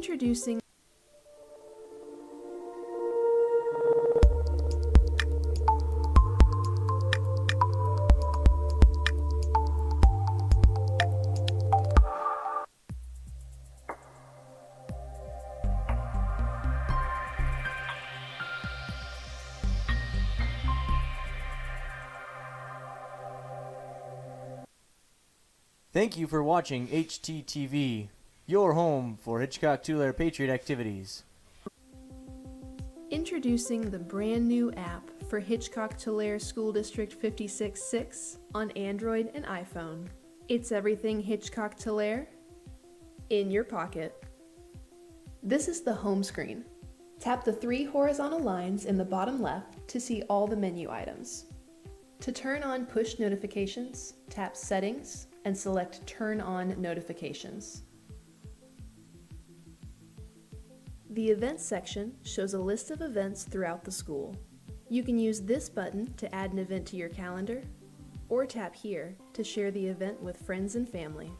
Introducing Thank you for watching HTTV, your home for Hitchcock-Tulare Patriot activities. Introducing the brand new app for Hitchcock-Tulare School District 56-6 on Android and iPhone. It's everything Hitchcock-Tulare in your pocket. This is the home screen. Tap the 3 horizontal lines in the bottom left to see all the menu items. To turn on push notifications, tap Settings and select Turn on Notifications. The Events section shows a list of events throughout the school. You can use this button to add an event to your calendar, or tap here to share the event with friends and family.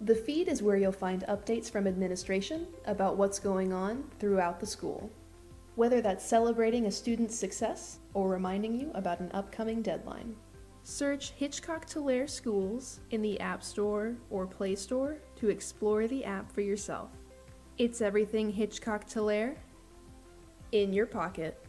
The feed is where you'll find updates from administration about what's going on throughout the school, whether that's celebrating a student's success or reminding you about an upcoming deadline. Search Hitchcock-Tulare Schools in the App Store or Play Store to explore the app for yourself. It's everything Hitchcock-Tulare in your pocket.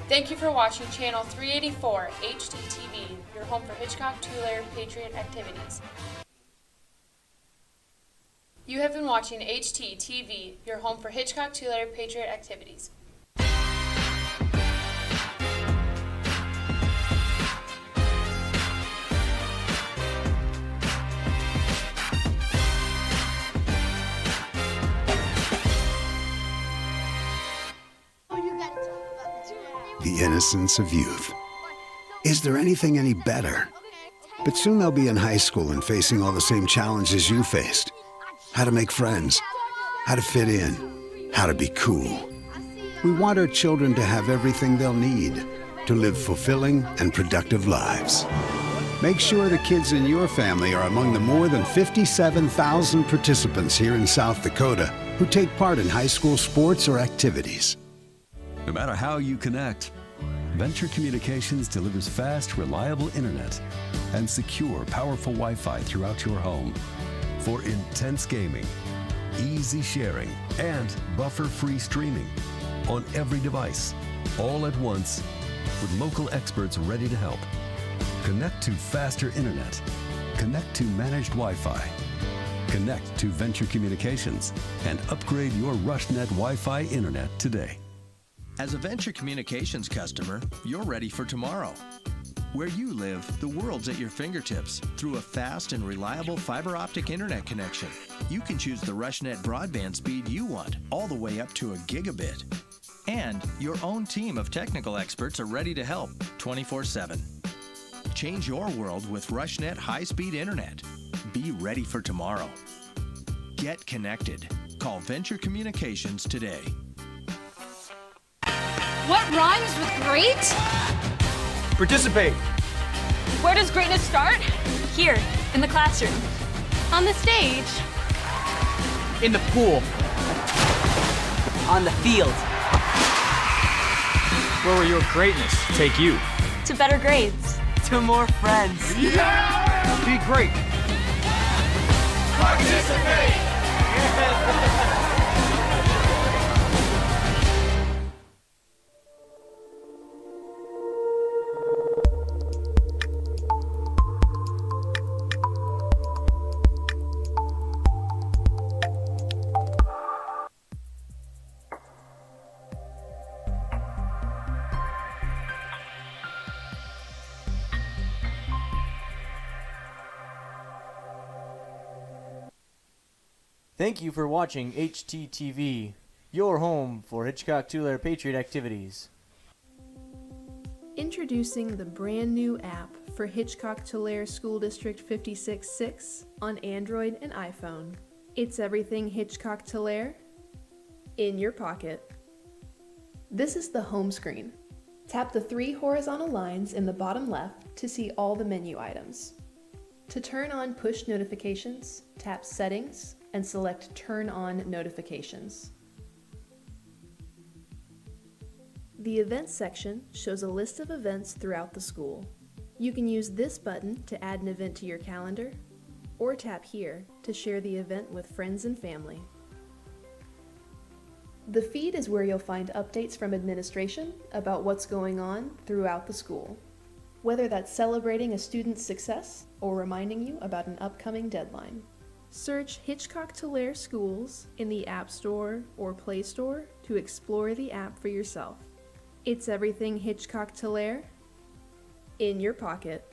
Thank you for watching Channel 384 HTTV, your home for Hitchcock-Tulare Patriot activities. You have been watching HTTV, your home for Hitchcock-Tulare Patriot activities. The innocence of youth. Is there anything any better? But soon they'll be in high school and facing all the same challenges you faced. How to make friends, how to fit in, how to be cool. We want our children to have everything they'll need to live fulfilling and productive lives. Make sure the kids in your family are among the more than 57,000 participants here in South Dakota who take part in high school sports or activities. No matter how you connect, Venture Communications delivers fast, reliable internet and secure, powerful Wi-Fi throughout your home for intense gaming, easy sharing, and buffer-free streaming on every device, all at once, with local experts ready to help. Connect to faster internet. Connect to managed Wi-Fi. Connect to Venture Communications and upgrade your RushNet Wi-Fi internet today. As a Venture Communications customer, you're ready for tomorrow. Where you live, the world's at your fingertips through a fast and reliable fiber optic internet connection. You can choose the RushNet broadband speed you want, all the way up to a gigabit. And your own team of technical experts are ready to help 24/7. Change your world with RushNet high-speed internet. Be ready for tomorrow. Get connected. Call Venture Communications today. What rhymes with great? Participate! Where does greatness start? Here, in the classroom. On the stage. In the pool. On the field. Where will your greatness take you? To better grades. To more friends. Yeah! Be great! Participate! Thank you for watching HTTV, your home for Hitchcock-Tulare Patriot activities. Introducing the brand new app for Hitchcock-Tulare School District 56-6 on Android and iPhone. It's everything Hitchcock-Tulare in your pocket. This is the home screen. Tap the 3 horizontal lines in the bottom left to see all the menu items. To turn on push notifications, tap Settings and select Turn on Notifications. The Events section shows a list of events throughout the school. You can use this button to add an event to your calendar, or tap here to share the event with friends and family. The feed is where you'll find updates from administration about what's going on throughout the school, whether that's celebrating a student's success or reminding you about an upcoming deadline. Search Hitchcock-Tulare Schools in the App Store or Play Store to explore the app for yourself. It's everything Hitchcock-Tulare in your pocket.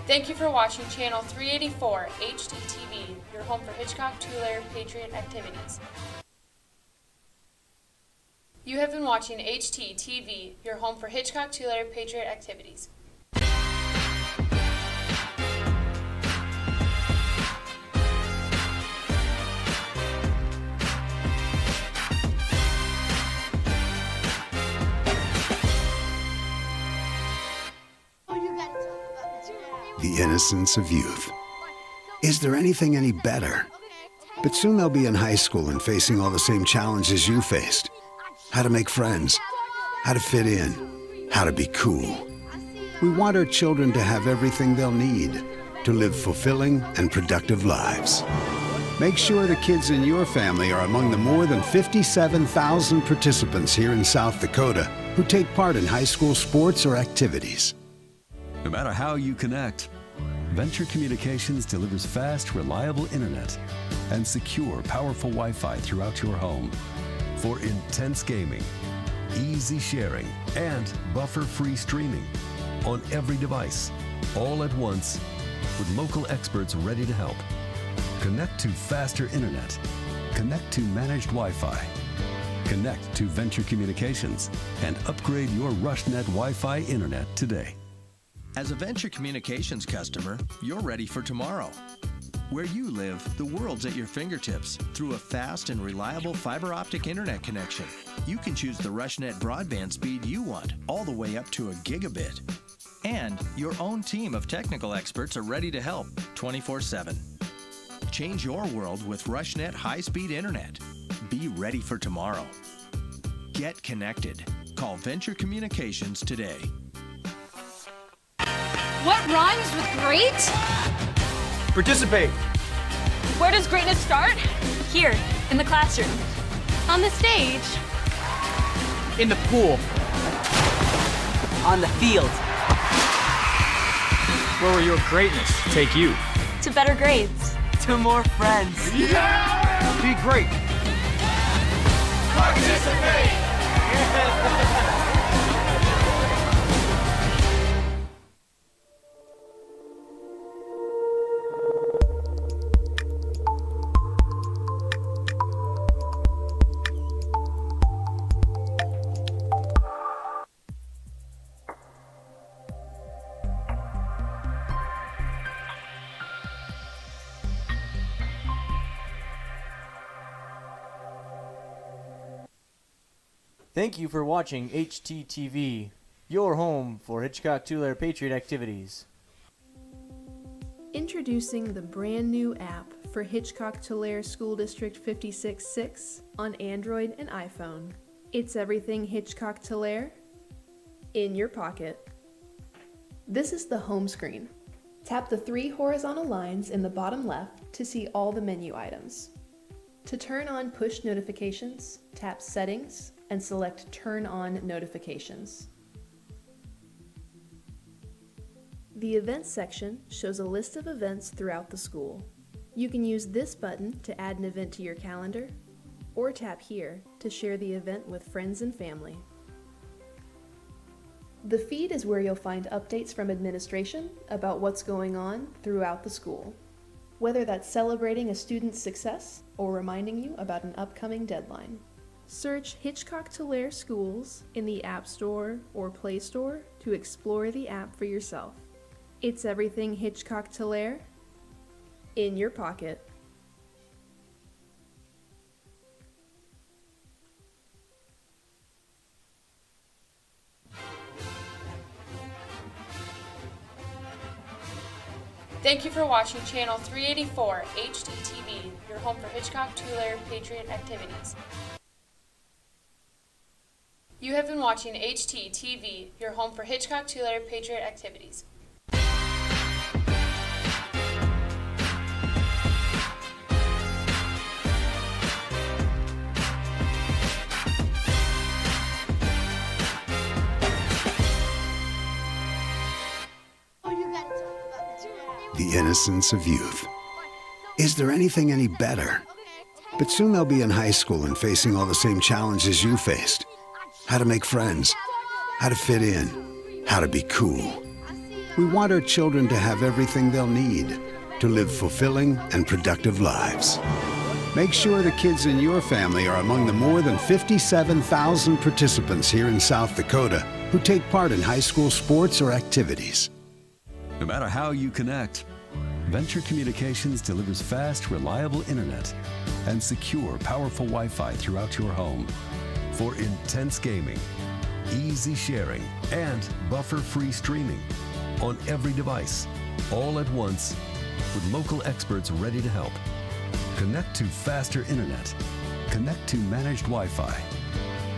Thank you for watching Channel 384 HTTV, your home for Hitchcock-Tulare Patriot activities. You have been watching HTTV, your home for Hitchcock-Tulare Patriot activities. The innocence of youth. Is there anything any better? But soon they'll be in high school and facing all the same challenges you faced. How to make friends, how to fit in, how to be cool. We want our children to have everything they'll need to live fulfilling and productive lives. Make sure the kids in your family are among the more than 57,000 participants here in South Dakota who take part in high school sports or activities. No matter how you connect, Venture Communications delivers fast, reliable internet and secure, powerful Wi-Fi throughout your home for intense gaming, easy sharing, and buffer-free streaming on every device, all at once, with local experts ready to help. Connect to faster internet. Connect to managed Wi-Fi. Connect to Venture Communications and upgrade your RushNet Wi-Fi internet today. As a Venture Communications customer, you're ready for tomorrow. Where you live, the world's at your fingertips through a fast and reliable fiber optic internet connection. You can choose the RushNet broadband speed you want, all the way up to a gigabit. And your own team of technical experts are ready to help 24/7. Change your world with RushNet high-speed internet. Be ready for tomorrow. Get connected. Call Venture Communications today. What rhymes with great? Participate. Where does greatness start? Here, in the classroom. On the stage. In the pool. On the field. Where will your greatness take you? To better grades. To more friends. Be great. Participate! Thank you for watching HTTV, your home for Hitchcock-Tulare Patriot activities. Introducing the brand new app for Hitchcock-Tulare School District 56-6 on Android and iPhone. It's everything Hitchcock-Tulare in your pocket. This is the home screen. Tap the 3 horizontal lines in the bottom left to see all the menu items. To turn on push notifications, tap Settings and select Turn on Notifications. The Events section shows a list of events throughout the school. You can use this button to add an event to your calendar, or tap here to share the event with friends and family. The feed is where you'll find updates from administration about what's going on throughout the school, whether that's celebrating a student's success or reminding you about an upcoming deadline. Search Hitchcock-Tulare Schools in the App Store or Play Store to explore the app for yourself. It's everything Hitchcock-Tulare in your pocket. Thank you for watching Channel 384 HTTV, your home for Hitchcock-Tulare Patriot activities. You have been watching HTTV, your home for Hitchcock-Tulare Patriot activities. The innocence of youth. Is there anything any better? But soon they'll be in high school and facing all the same challenges you faced. How to make friends, how to fit in, how to be cool. We want our children to have everything they'll need to live fulfilling and productive lives. Make sure the kids in your family are among the more than 57,000 participants here in South Dakota who take part in high school sports or activities. No matter how you connect, Venture Communications delivers fast, reliable internet and secure, powerful Wi-Fi throughout your home for intense gaming, easy sharing, and buffer-free streaming on every device, all at once, with local experts ready to help. Connect to faster internet. Connect to managed Wi-Fi.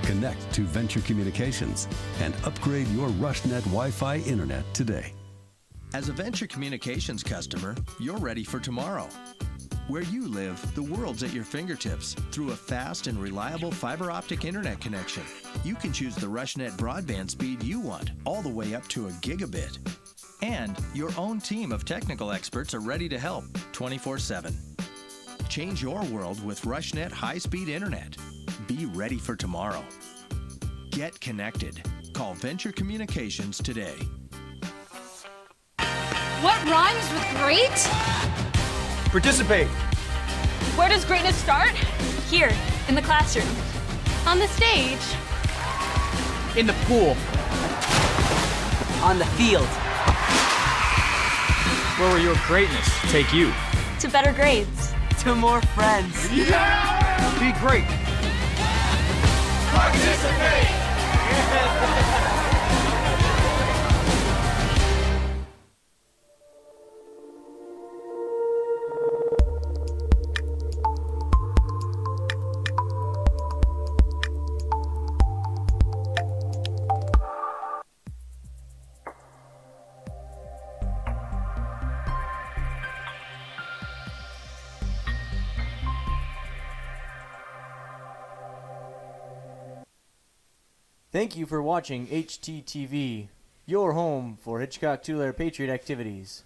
Connect to Venture Communications and upgrade your RushNet Wi-Fi internet today. As a Venture Communications customer, you're ready for tomorrow. Where you live, the world's at your fingertips through a fast and reliable fiber optic internet connection. You can choose the RushNet broadband speed you want, all the way up to a gigabit. And your own team of technical experts are ready to help 24/7. Change your world with RushNet high-speed internet. Be ready for tomorrow. Get connected. Call Venture Communications today. What rhymes with great? Participate. Where does greatness start? Here, in the classroom. On the stage. In the pool. On the field. Where will your greatness take you? To better grades. To more friends. Be great. Participate! Thank you for watching HTTV, your home for Hitchcock-Tulare Patriot activities.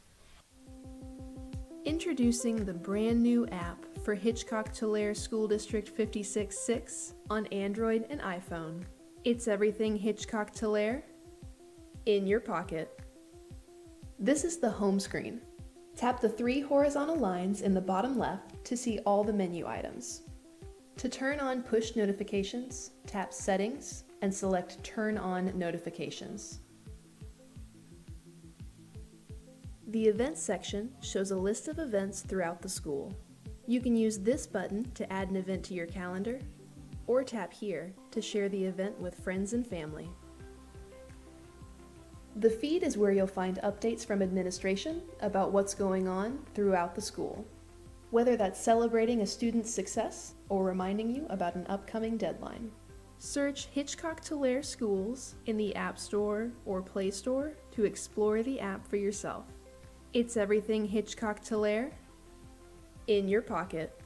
Introducing the brand new app for Hitchcock-Tulare School District 56-6 on Android and iPhone. It's everything Hitchcock-Tulare in your pocket. This is the home screen. Tap the 3 horizontal lines in the bottom left to see all the menu items. To turn on push notifications, tap Settings and select Turn on Notifications. The Events section shows a list of events throughout the school. You can use this button to add an event to your calendar, or tap here to share the event with friends and family. The feed is where you'll find updates from administration about what's going on throughout the school, whether that's celebrating a student's success or reminding you about an upcoming deadline. Search Hitchcock-Tulare Schools in the App Store or Play Store to explore the app for yourself. It's everything Hitchcock-Tulare in your pocket.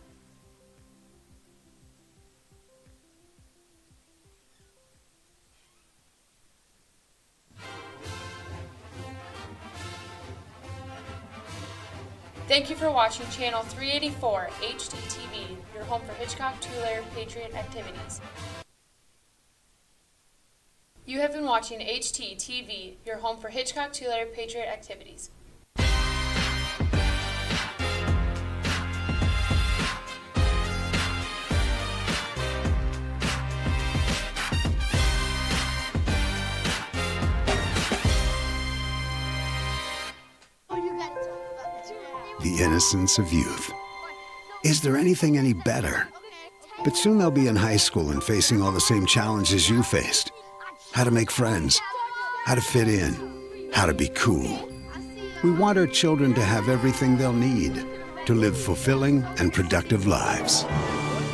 Thank you for watching Channel 384 HTTV, your home for Hitchcock-Tulare Patriot activities. You have been watching HTTV, your home for Hitchcock-Tulare Patriot activities. the innocence of youth. Is there anything any better? But soon they'll be in high school and facing all the same challenges you faced. How to make friends, how to fit in, how to be cool. We want our children to have everything they'll need to live fulfilling and productive lives.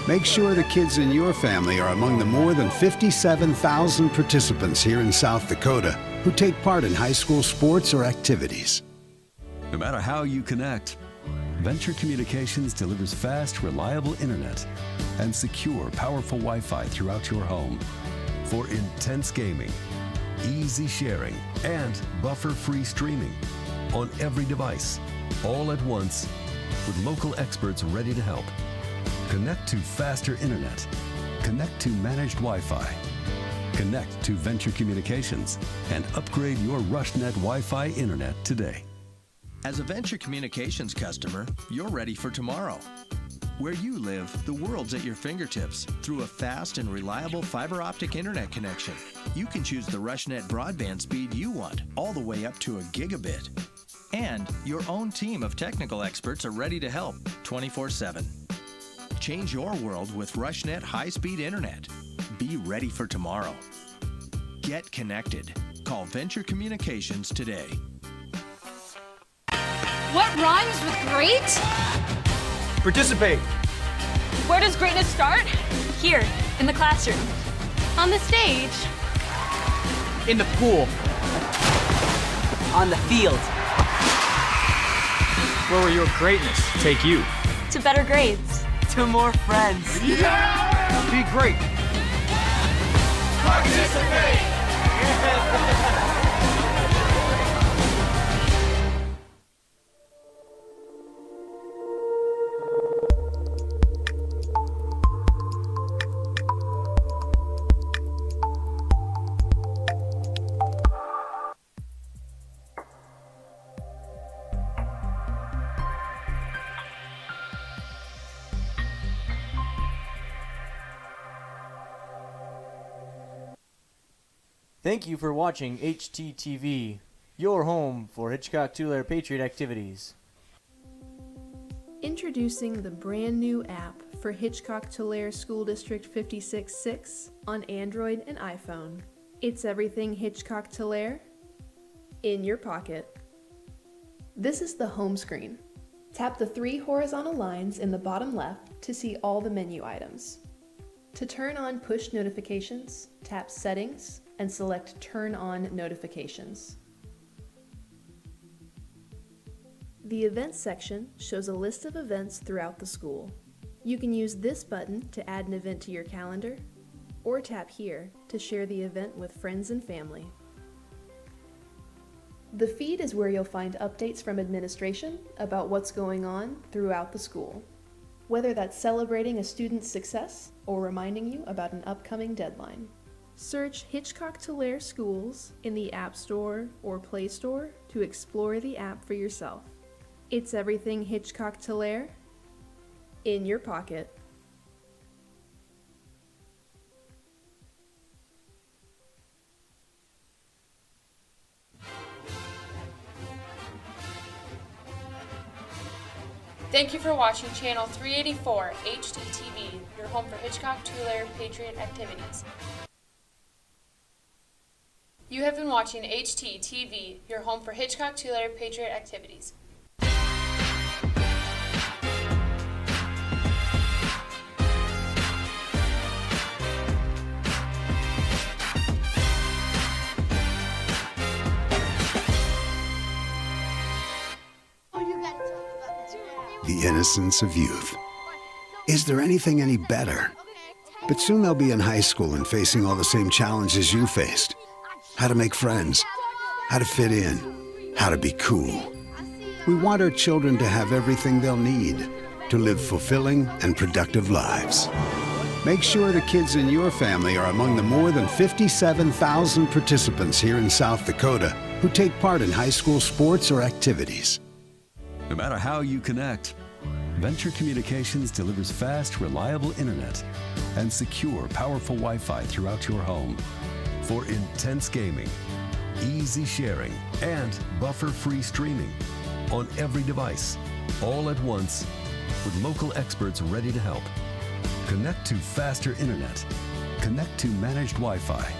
Make sure the kids in your family are among the more than 57,000 participants here in South Dakota who take part in high school sports or activities. No matter how you connect, Venture Communications delivers fast, reliable internet and secure, powerful Wi-Fi throughout your home for intense gaming, easy sharing, and buffer-free streaming on every device, all at once, with local experts ready to help. Connect to faster internet. Connect to managed Wi-Fi. Connect to Venture Communications and upgrade your RushNet Wi-Fi internet today. As a Venture Communications customer, you're ready for tomorrow. Where you live, the world's at your fingertips through a fast and reliable fiber optic internet connection. You can choose the RushNet broadband speed you want, all the way up to a gigabit. And your own team of technical experts are ready to help 24/7. Change your world with RushNet high-speed internet. Be ready for tomorrow. Get connected. Call Venture Communications today. What rhymes with great? Participate. Where does greatness start? Here, in the classroom. On the stage. In the pool. On the field. Where will your greatness take you? To better grades. To more friends. Be great. Participate! Thank you for watching HTTV, your home for Hitchcock-Tulare Patriot activities. Introducing the brand new app for Hitchcock-Tulare School District 56-6 on Android and iPhone. It's everything Hitchcock-Tulare in your pocket. This is the home screen. Tap the 3 horizontal lines in the bottom left to see all the menu items. To turn on push notifications, tap Settings and select Turn on Notifications. The Events section shows a list of events throughout the school. You can use this button to add an event to your calendar, or tap here to share the event with friends and family. The feed is where you'll find updates from administration about what's going on throughout the school, whether that's celebrating a student's success or reminding you about an upcoming deadline. Search Hitchcock-Tulare Schools in the App Store or Play Store to explore the app for yourself. It's everything Hitchcock-Tulare in your pocket. Thank you for watching Channel 384 HTTV, your home for Hitchcock-Tulare Patriot activities. You have been watching HTTV, your home for Hitchcock-Tulare Patriot activities. The innocence of youth. Is there anything any better? But soon they'll be in high school and facing all the same challenges you faced. How to make friends, how to fit in, how to be cool. We want our children to have everything they'll need to live fulfilling and productive lives. Make sure the kids in your family are among the more than 57,000 participants here in South Dakota who take part in high school sports or activities. No matter how you connect, Venture Communications delivers fast, reliable internet and secure, powerful Wi-Fi throughout your home for intense gaming, easy sharing, and buffer-free streaming on every device, all at once with local experts ready to help. Connect to faster internet. Connect to managed Wi-Fi.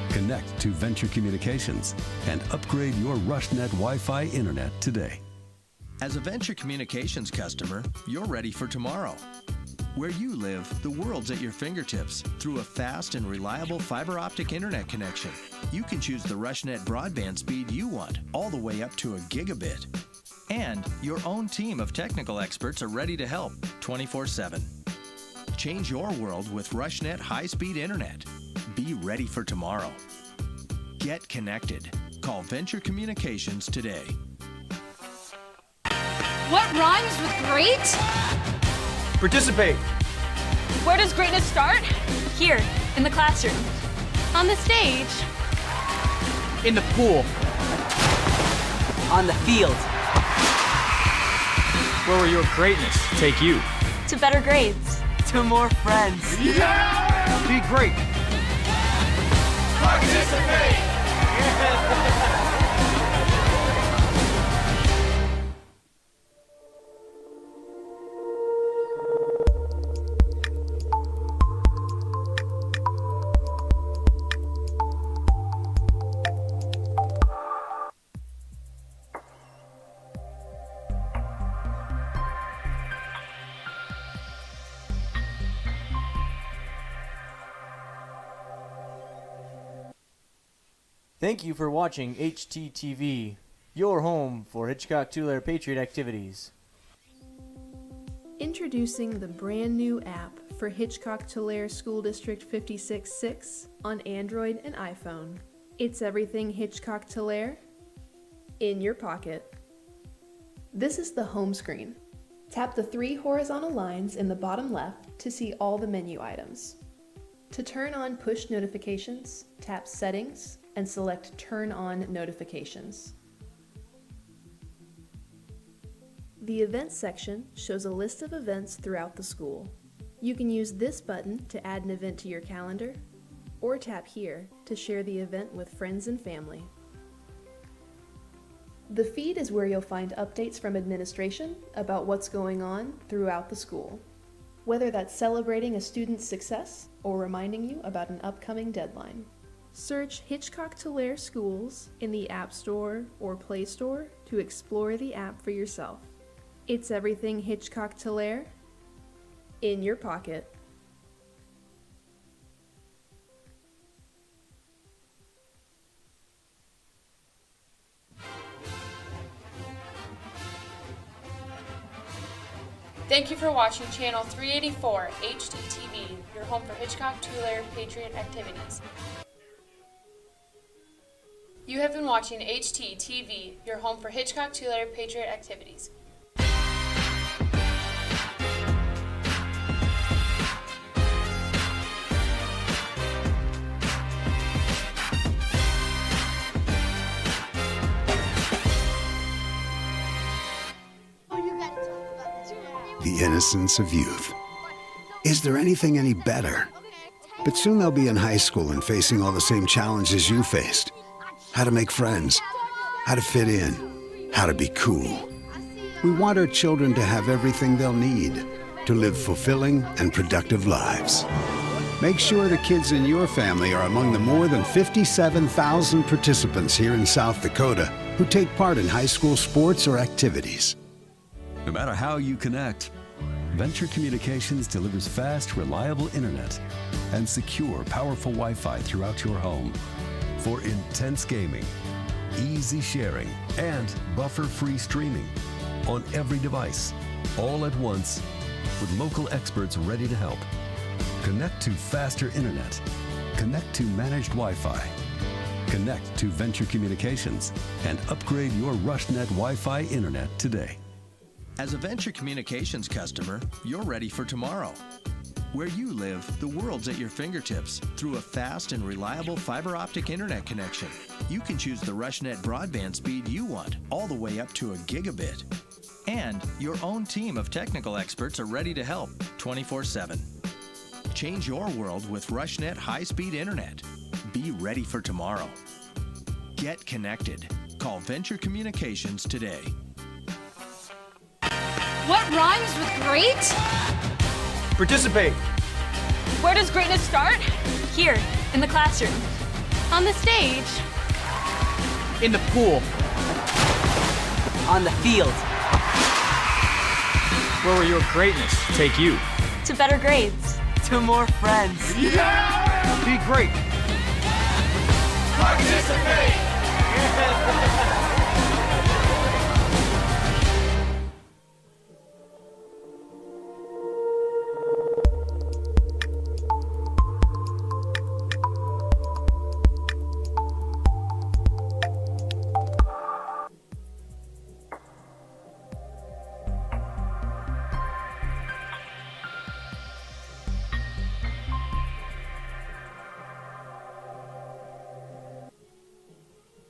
Connect to Venture Communications and upgrade your RushNet Wi-Fi internet today. As a Venture Communications customer, you're ready for tomorrow. Where you live, the world's at your fingertips through a fast and reliable fiber optic internet connection. You can choose the RushNet broadband speed you want, all the way up to a gigabit. And your own team of technical experts are ready to help 24/7. Change your world with RushNet high-speed internet. Be ready for tomorrow. Get connected. Call Venture Communications today. What rhymes with great? Participate. Where does greatness start? Here, in the classroom. On the stage. In the pool. On the field. Where will your greatness take you? To better grades. To more friends. Be great. Participate! Thank you for watching HTTV, your home for Hitchcock-Tulare Patriot activities. Introducing the brand new app for Hitchcock-Tulare School District 56-6 on Android and iPhone. It's everything Hitchcock-Tulare in your pocket. This is the home screen. Tap the 3 horizontal lines in the bottom left to see all the menu items. To turn on push notifications, tap Settings and select Turn on Notifications. The Events section shows a list of events throughout the school. You can use this button to add an event to your calendar, or tap here to share the event with friends and family. The feed is where you'll find updates from administration about what's going on throughout the school, whether that's celebrating a student's success or reminding you about an upcoming deadline. Search Hitchcock-Tulare Schools in the App Store or Play Store to explore the app for yourself. It's everything Hitchcock-Tulare in your pocket. Thank you for watching Channel 384 HTTV, your home for Hitchcock-Tulare Patriot activities. You have been watching HTTV, your home for Hitchcock-Tulare Patriot activities. The innocence of youth. Is there anything any better? But soon they'll be in high school and facing all the same challenges you faced. How to make friends, how to fit in, how to be cool. We want our children to have everything they'll need to live fulfilling and productive lives. Make sure the kids in your family are among the more than 57,000 participants here in South Dakota who take part in high school sports or activities. No matter how you connect, Venture Communications delivers fast, reliable internet and secure, powerful Wi-Fi throughout your home for intense gaming, easy sharing, and buffer-free streaming on every device, all at once with local experts ready to help. Connect to faster internet. Connect to managed Wi-Fi. Connect to Venture Communications and upgrade your RushNet Wi-Fi internet today. As a Venture Communications customer, you're ready for tomorrow. Where you live, the world's at your fingertips through a fast and reliable fiber optic internet connection. You can choose the RushNet broadband speed you want, all the way up to a gigabit. And your own team of technical experts are ready to help 24/7. Change your world with RushNet high-speed internet. Be ready for tomorrow. Get connected. Call Venture Communications today. What rhymes with great? Participate. Where does greatness start? Here, in the classroom. On the stage. In the pool. On the field. Where will your greatness take you? To better grades. To more friends. Be great.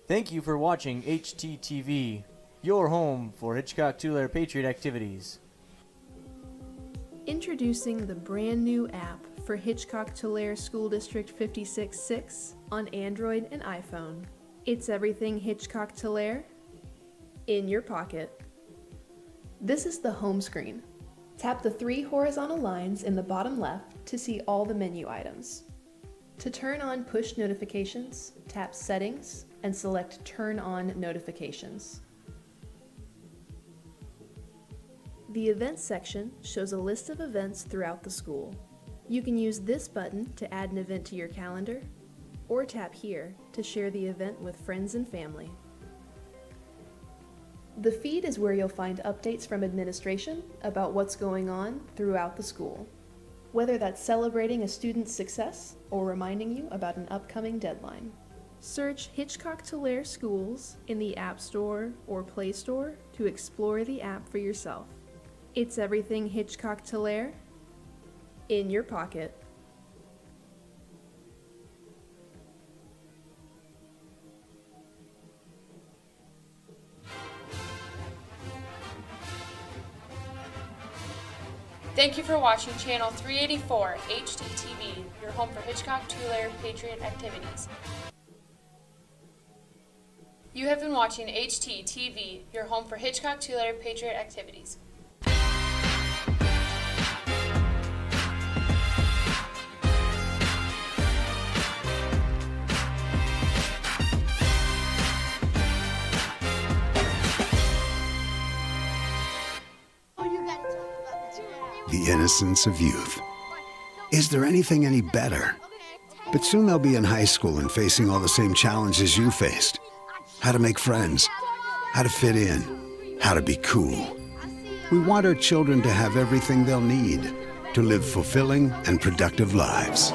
Thank you for watching HTTV, your home for Hitchcock-Tulare Patriot activities. Introducing the brand new app for Hitchcock-Tulare School District 56-6 on Android and iPhone. It's everything Hitchcock-Tulare in your pocket. This is the home screen. Tap the 3 horizontal lines in the bottom left to see all the menu items. To turn on push notifications, tap Settings and select Turn on Notifications. The Events section shows a list of events throughout the school. You can use this button to add an event to your calendar, or tap here to share the event with friends and family. The feed is where you'll find updates from administration about what's going on throughout the school, whether that's celebrating a student's success or reminding you about an upcoming deadline. Search Hitchcock-Tulare Schools in the App Store or Play Store to explore the app for yourself. It's everything Hitchcock-Tulare in your pocket. Thank you for watching Channel 384 HTTV, your home for Hitchcock-Tulare Patriot activities. You have been watching HTTV, your home for Hitchcock-Tulare Patriot activities. The innocence of youth. Is there anything any better? But soon they'll be in high school and facing all the same challenges you faced. How to make friends, how to fit in, how to be cool. We want our children to have everything they'll need to live fulfilling and productive lives.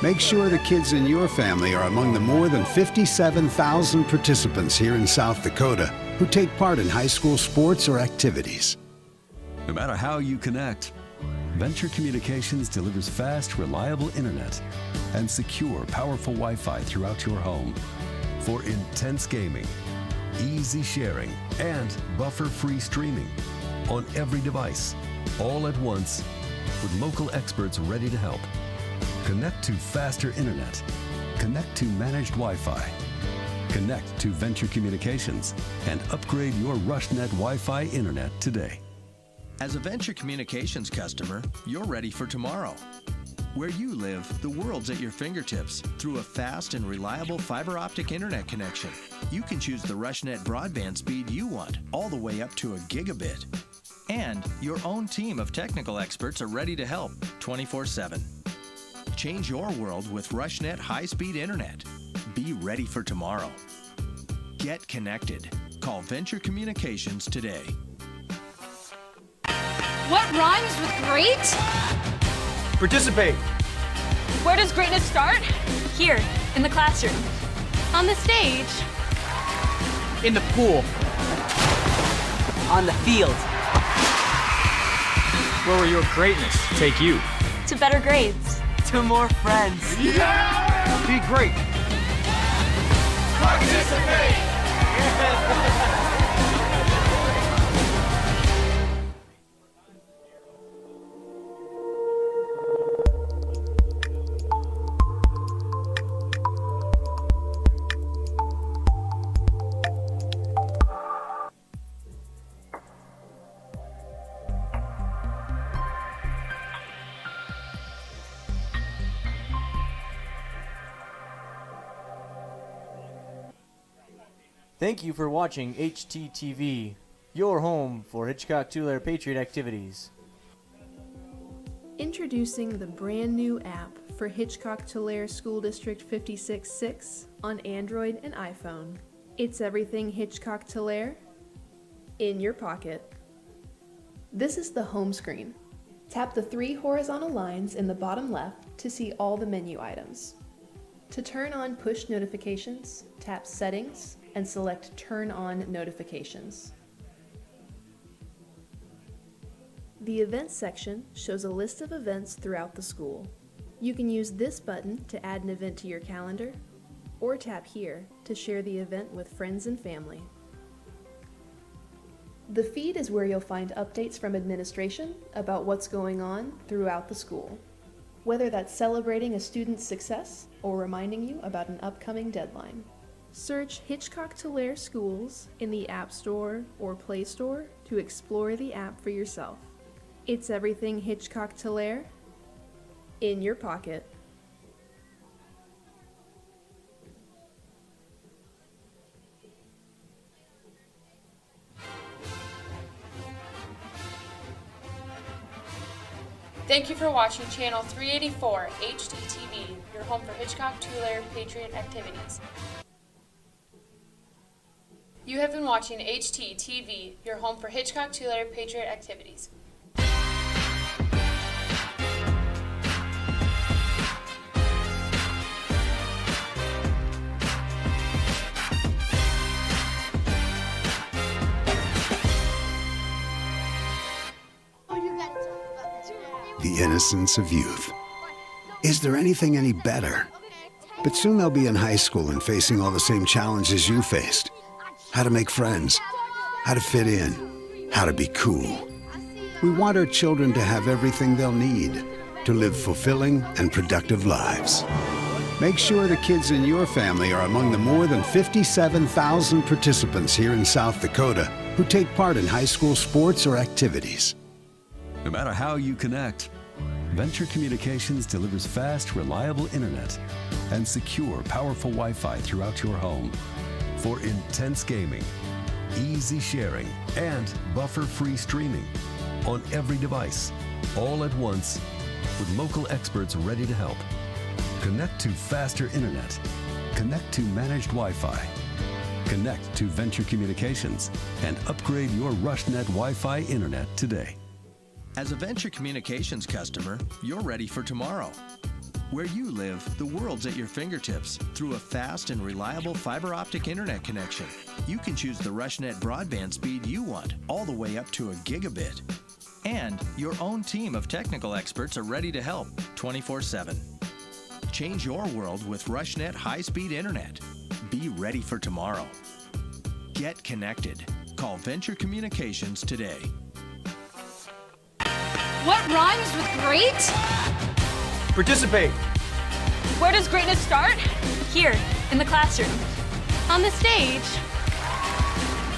Make sure the kids in your family are among the more than 57,000 participants here in South Dakota who take part in high school sports or activities. No matter how you connect, Venture Communications delivers fast, reliable internet and secure, powerful Wi-Fi throughout your home for intense gaming, easy sharing, and buffer-free streaming on every device, all at once, with local experts ready to help. Connect to faster internet. Connect to managed Wi-Fi. Connect to Venture Communications and upgrade your RushNet Wi-Fi internet today. As a Venture Communications customer, you're ready for tomorrow. Where you live, the world's at your fingertips through a fast and reliable fiber optic internet connection. You can choose the RushNet broadband speed you want, all the way up to a gigabit. And your own team of technical experts are ready to help 24/7. Change your world with RushNet high-speed internet. Be ready for tomorrow. Get connected. Call Venture Communications today. What rhymes with great? Participate. Where does greatness start? Here, in the classroom. On the stage. In the pool. On the field. Where will your greatness take you? To better grades. To more friends. Be great. Thank you for watching HTTV, your home for Hitchcock-Tulare Patriot activities. Introducing the brand new app for Hitchcock-Tulare School District 56-6 on Android and iPhone. It's everything Hitchcock-Tulare in your pocket. This is the home screen. Tap the 3 horizontal lines in the bottom left to see all the menu items. To turn on push notifications, tap Settings and select Turn on Notifications. The Events section shows a list of events throughout the school. You can use this button to add an event to your calendar, or tap here to share the event with friends and family. The feed is where you'll find updates from administration about what's going on throughout the school, whether that's celebrating a student's success or reminding you about an upcoming deadline. Search Hitchcock-Tulare Schools in the App Store or Play Store to explore the app for yourself. It's everything Hitchcock-Tulare in your pocket. Thank you for watching Channel 384 HTTV, your home for Hitchcock-Tulare Patriot activities. You have been watching HTTV, your home for Hitchcock-Tulare Patriot activities. The innocence of youth. Is there anything any better? But soon they'll be in high school and facing all the same challenges you faced. How to make friends, how to fit in, how to be cool. We want our children to have everything they'll need to live fulfilling and productive lives. Make sure the kids in your family are among the more than 57,000 participants here in South Dakota who take part in high school sports or activities. No matter how you connect, Venture Communications delivers fast, reliable internet and secure, powerful Wi-Fi throughout your home for intense gaming, easy sharing, and buffer-free streaming on every device, all at once, with local experts ready to help. Connect to faster internet. Connect to managed Wi-Fi. Connect to Venture Communications and upgrade your RushNet Wi-Fi internet today. As a Venture Communications customer, you're ready for tomorrow. Where you live, the world's at your fingertips through a fast and reliable fiber optic internet connection. You can choose the RushNet broadband speed you want, all the way up to a gigabit. And your own team of technical experts are ready to help 24/7. Change your world with RushNet high-speed internet. Be ready for tomorrow. Get connected. Call Venture Communications today. What rhymes with great? Participate. Where does greatness start? Here, in the classroom. On the stage.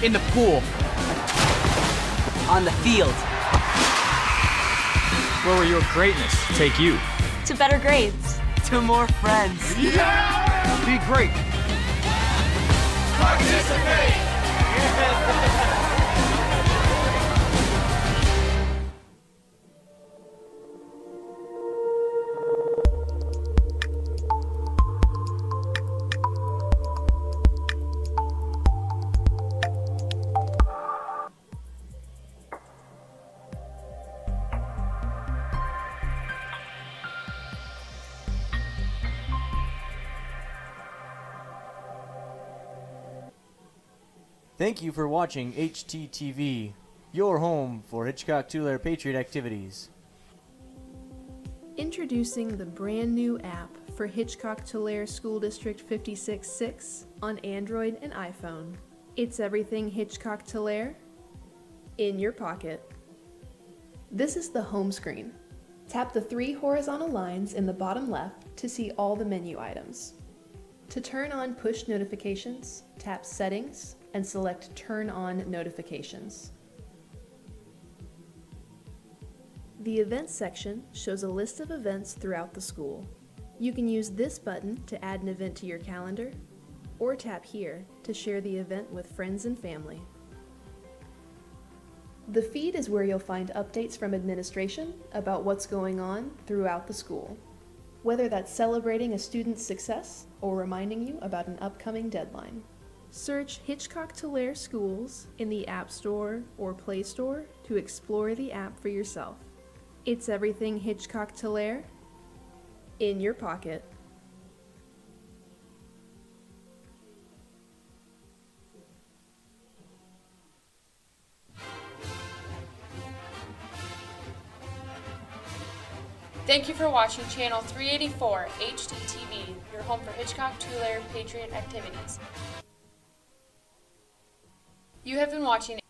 In the pool. On the field. Where will your greatness take you? To better grades. To more friends. Be great. Participate! Thank you for watching HTTV, your home for Hitchcock-Tulare Patriot activities. Introducing the brand new app for Hitchcock-Tulare School District 56-6 on Android and iPhone. It's everything Hitchcock-Tulare in your pocket. This is the home screen. Tap the 3 horizontal lines in the bottom left to see all the menu items. To turn on push notifications, tap Settings and select Turn on Notifications. The Events section shows a list of events throughout the school. You can use this button to add an event to your calendar, or tap here to share the event with friends and family. The feed is where you'll find updates from administration about what's going on throughout the school, whether that's celebrating a student's success or reminding you about an upcoming deadline. Search Hitchcock-Tulare Schools in the App Store or Play Store to explore the app for yourself. It's everything Hitchcock-Tulare in your pocket. Thank you for watching Channel 384 HTTV, your home for Hitchcock-Tulare Patriot activities. You have been watching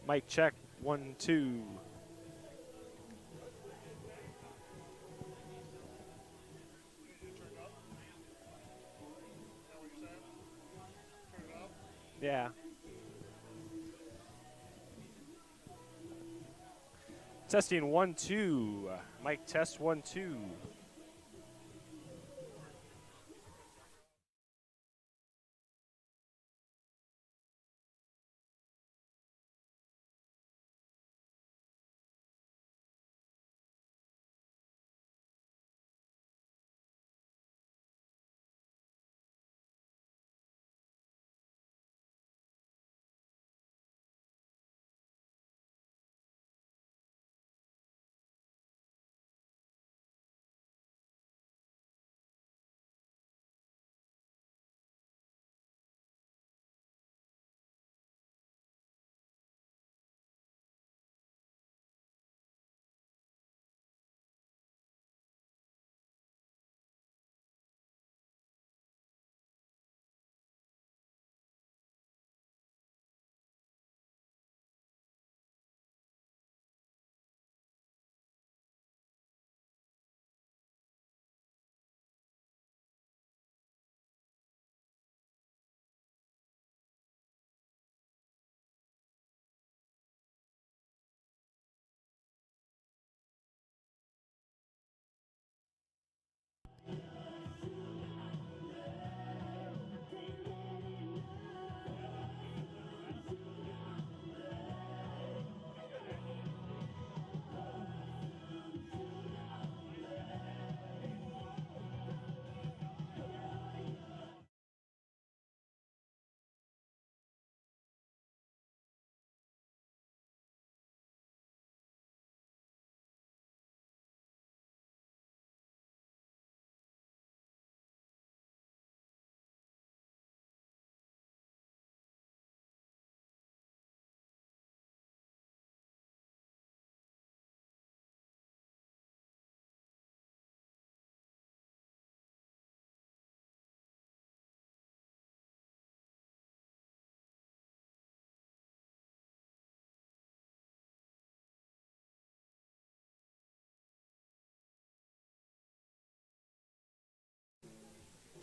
Mic check, 1, 2. Yeah. Testing 1, 2. Mic test 1, 2.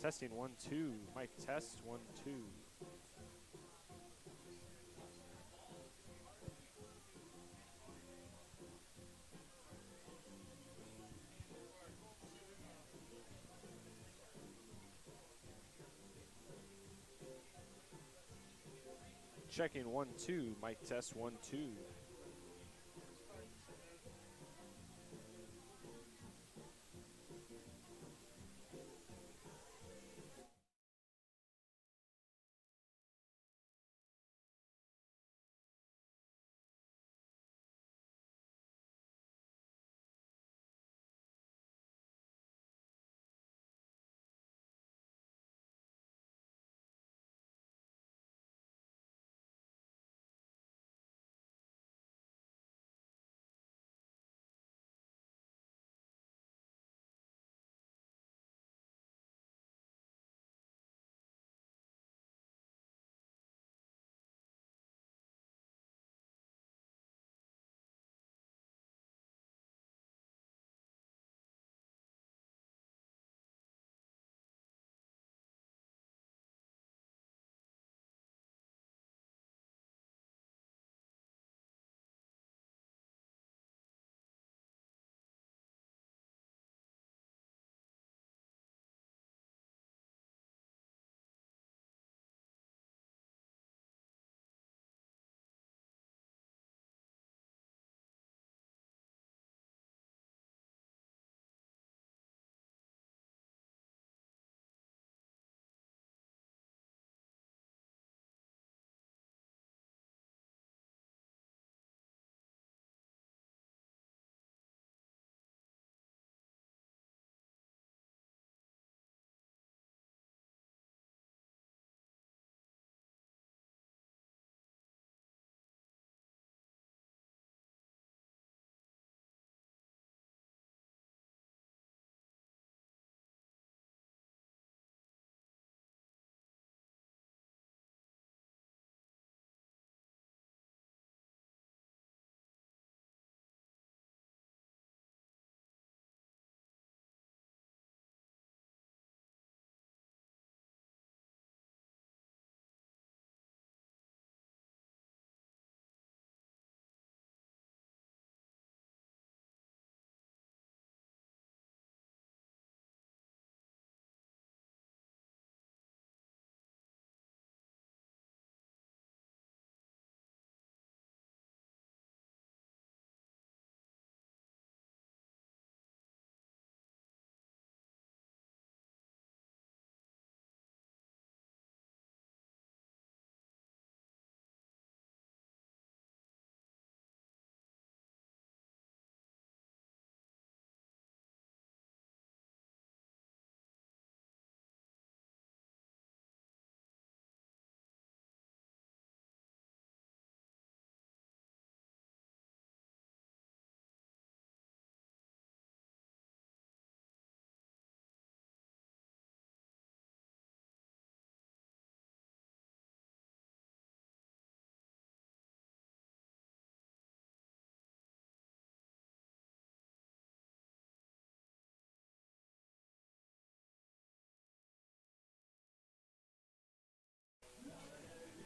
Testing 1, 2. Mic test 1, 2. Checking 1, 2. Mic test 1, 2.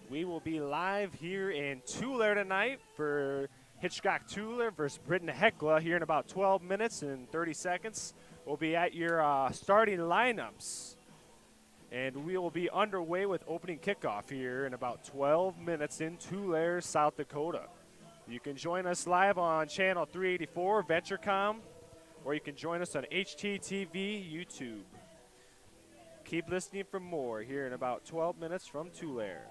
We will be live here in Tulare tonight for Hitchcock-Tulare versus Britton-Hecla here in about 12 minutes and 30 seconds. We'll be at your starting lineups. And we will be underway with opening kickoff here in about 12 minutes in Tulare, South Dakota. You can join us live on channel 384, VentureCom, or you can join us on HTTV YouTube. Keep listening for more here in about 12 minutes from Tulare.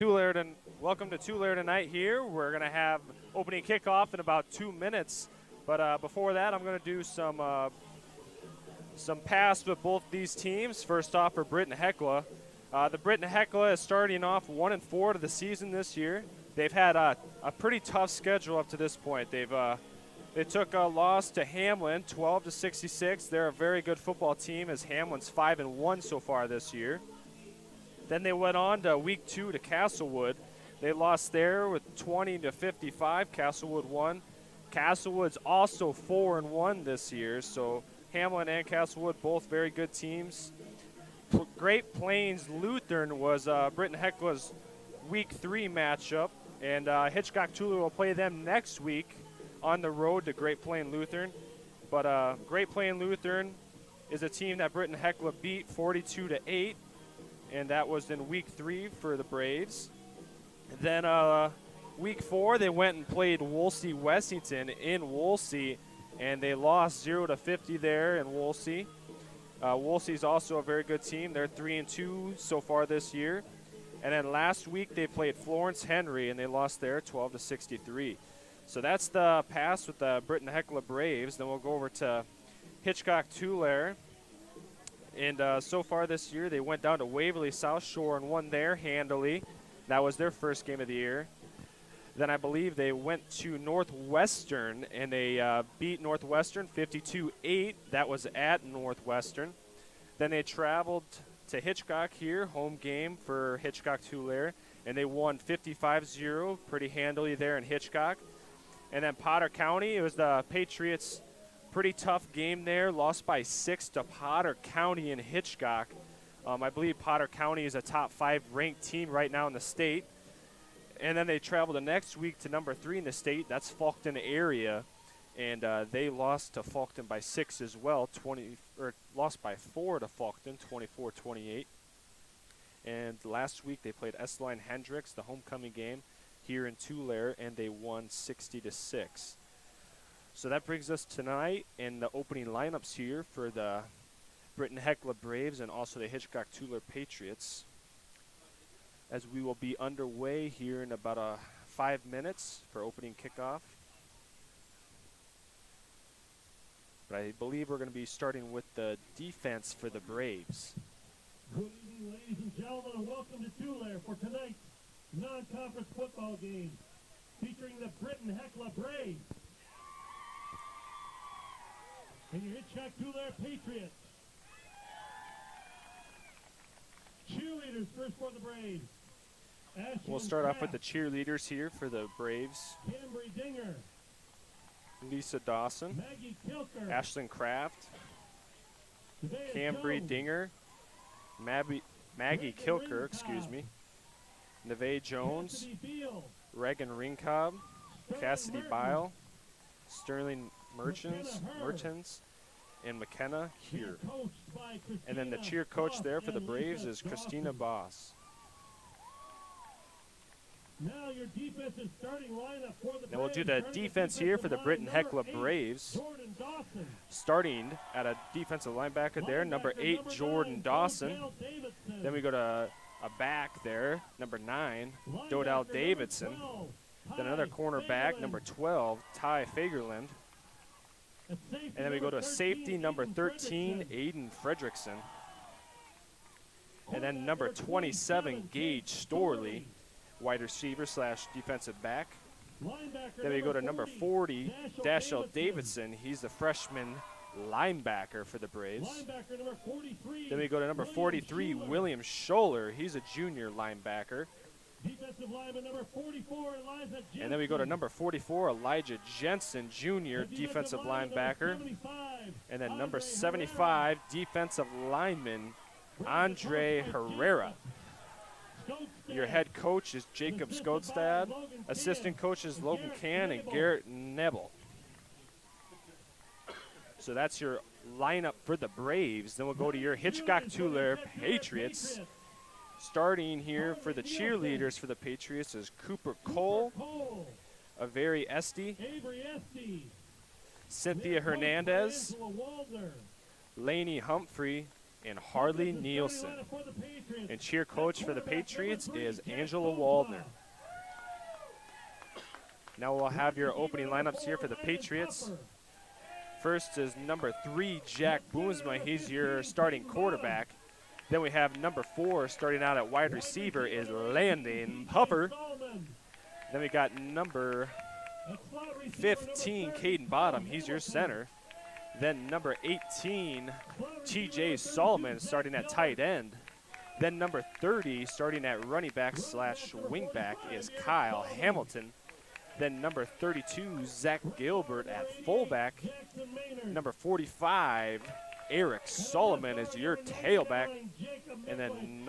Welcome to Tulare tonight here. We're going to have opening kickoff in about 2 minutes. But before that, I'm going to do some pass with both these teams. First off for Britton-Hecla. The Britton-Hecla is starting off 1-4 to the season this year. They've had a pretty tough schedule up to this point. They took a loss to Hamlin, 12-66. They're a very good football team, as Hamlin's 5-1 so far this year. Then they went on to week 2 to Castlewood. They lost there with 20-55. Castlewood won. Castlewood's also 4-1 this year, so Hamlin and Castlewood both very good teams. Great Plains Lutheran was Britton-Hecla's week 3 matchup, and Hitchcock-Tulare will play them next week on the road to Great Plains Lutheran. But Great Plains Lutheran is a team that Britton-Hecla beat 42-8. And that was in week 3 for the Braves. Then week 4, they went and played Wolsey-Wessington in Wolsey, and they lost 0-50 there in Wolsey. Wolsey's also a very good team. They're 3-2 so far this year. And then last week, they played Florence Henry, and they lost there 12-63. So that's the pass with the Britton-Hecla Braves. Then we'll go over to Hitchcock-Tulare. And so far this year, they went down to Waverly South Shore and won there handily. That was their first game of the year. Then I believe they went to Northwestern, and they beat Northwestern 52-8. That was at Northwestern. Then they traveled to Hitchcock here, home game for Hitchcock-Tulare, and they won 55-0 pretty handily there in Hitchcock. And then Potter County, it was the Patriots' pretty tough game there, lost by 6 to Potter County in Hitchcock. I believe Potter County is a top 5 ranked team right now in the state. And then they traveled the next week to number 3 in the state. That's Faulkton area. And they lost to Faulkton by 6 as well, lost by 4 to Faulkton, 24-28. And last week they played Esline Hendricks, the homecoming game here in Tulare, and they won 60-6. So that brings us tonight in the opening lineups here for the Britton-Hecla Braves and also the Hitchcock-Tulare Patriots, as we will be underway here in about 5 minutes for opening kickoff. But I believe we're going to be starting with the defense for the Braves. Good evening, ladies and gentlemen, and welcome to Tulare for tonight's non-conference football game featuring the Britton-Hecla Braves and your Hitchcock-Tulare Patriots. Cheerleaders first for the Braves. We'll start off with the cheerleaders here for the Braves. Cambry Dinger. Lisa Dawson. Maggie Kilker. Ashlyn Kraft. Nevaeh Cambry Jones. Dinger. Maggie Kilker, excuse me. Nevaeh Jones. Cassidy Beal. Reagan Ringcob. Cassidy Mertens. Bile. Sterling Merchants, McKenna and McKenna here. Coached by And then the Christina cheer coach Boss there for the and Braves Lisa is Christina Dawson. Boss. Now your defensive starting lineup for the Now we'll do Braves. the Starting defense here for the defensive line, Britton-Hecla number 8, Braves. Jordan Dawson. Starting at a defensive linebacker there, number 8, Linebacker, Jordan 9, Dawson. Dodell Davidson. Then we go to a back there, number 9, Linebacker, Dodell number Davidson. 12, Then another Ty cornerback, Fagerland. number 12, Ty Fagerland. At safety, And then we go to 13, safety, number Aiden 13, Fredrickson. Aiden Fredrickson. And then number 27, Gage Storley, wide receiver / defensive back. Linebacker, Then we go to number 40, Dashell Davidson. He's the freshman linebacker for the Braves. Linebacker number 43. Then we go to number 43, William Scholler. He's a junior linebacker. Defensive lineman number 44, Elijah Jensen. And then we go to number 44, Elijah Jensen, junior defensive linebacker. 75, And then number Andre 75, defensive lineman Andre Herrera. Skogstad. Your head coach is Jacob Skogstad. Assistant coaches Logan Can and Garrett Nebel. So that's your lineup for the Braves. Then we'll go to your Hitchcock-Tulare Patriots. Starting here for the cheerleaders for the Patriots is Cooper Cole, Cole, Avery Esty, Avery Esty, Cynthia Hernandez, Angela Waldner, Lainey Humphrey, and Harley Nielsen. And cheer coach for the Patriots is Angela Waldner. Now we'll have your opening lineups here for the Patriots. First is number 3, Jack Boomsma. He's your starting quarterback. Then we have number 4 starting out at wide receiver is Landon Puffer. Then we got number 15, Caden Bottom. He's your center. Then number 18, TJ Solomon starting at tight end. Then number 30 starting at running back / wingback is Kyle Hamilton. Then number 32, Zach Gilbert at fullback. Number 45, Eric Solomon is your tailback. And then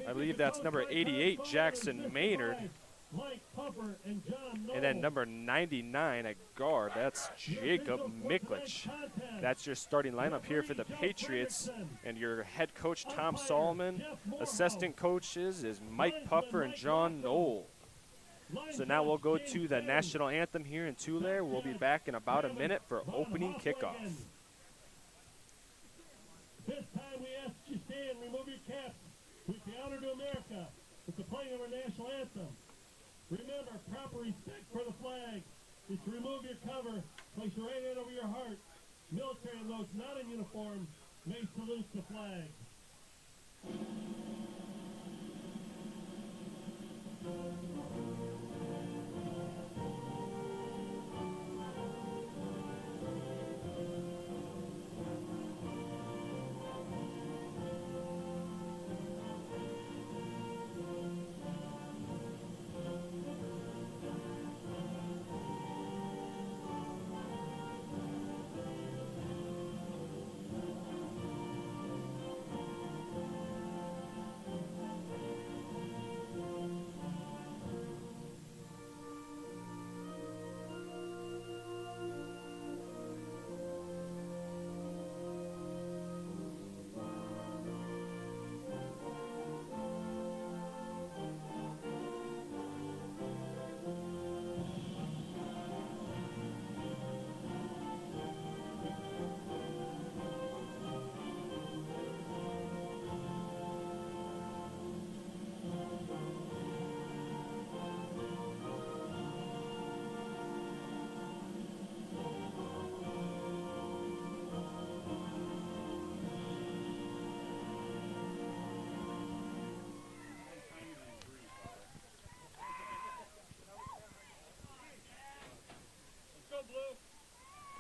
I believe that's number 88, Jackson Maynard. And then number 99 at guard, that's Jacob Miklich. That's your starting lineup here for the Patriots. And your head coach, Tom Solomon. Assistant coaches is Mike Puffer and John Knoll. So now we'll go to the national anthem here in Tulare. We'll be back in about a minute for opening kickoff. This time we ask you stand, remove your caps. With the honor to America, with the playing of our national anthem. Remember, proper respect for the flag is to remove your cover, place your right hand over your heart. Military and those not in uniform may salute the flag.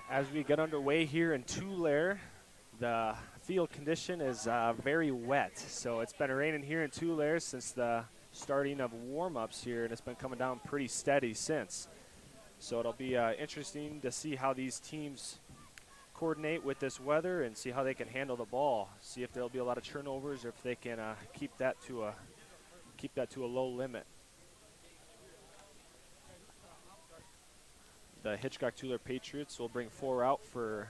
As we get underway here in Tulare, the field condition is very wet. So it's been raining here in Tulare since the starting of warm-ups here, and it's been coming down pretty steady since. So it'll be interesting to see how these teams coordinate with this weather and see how they can handle the ball. See if there'll be a lot of turnovers or if they can keep that to a low limit. The Hitchcock-Tulare Patriots will bring 4 out for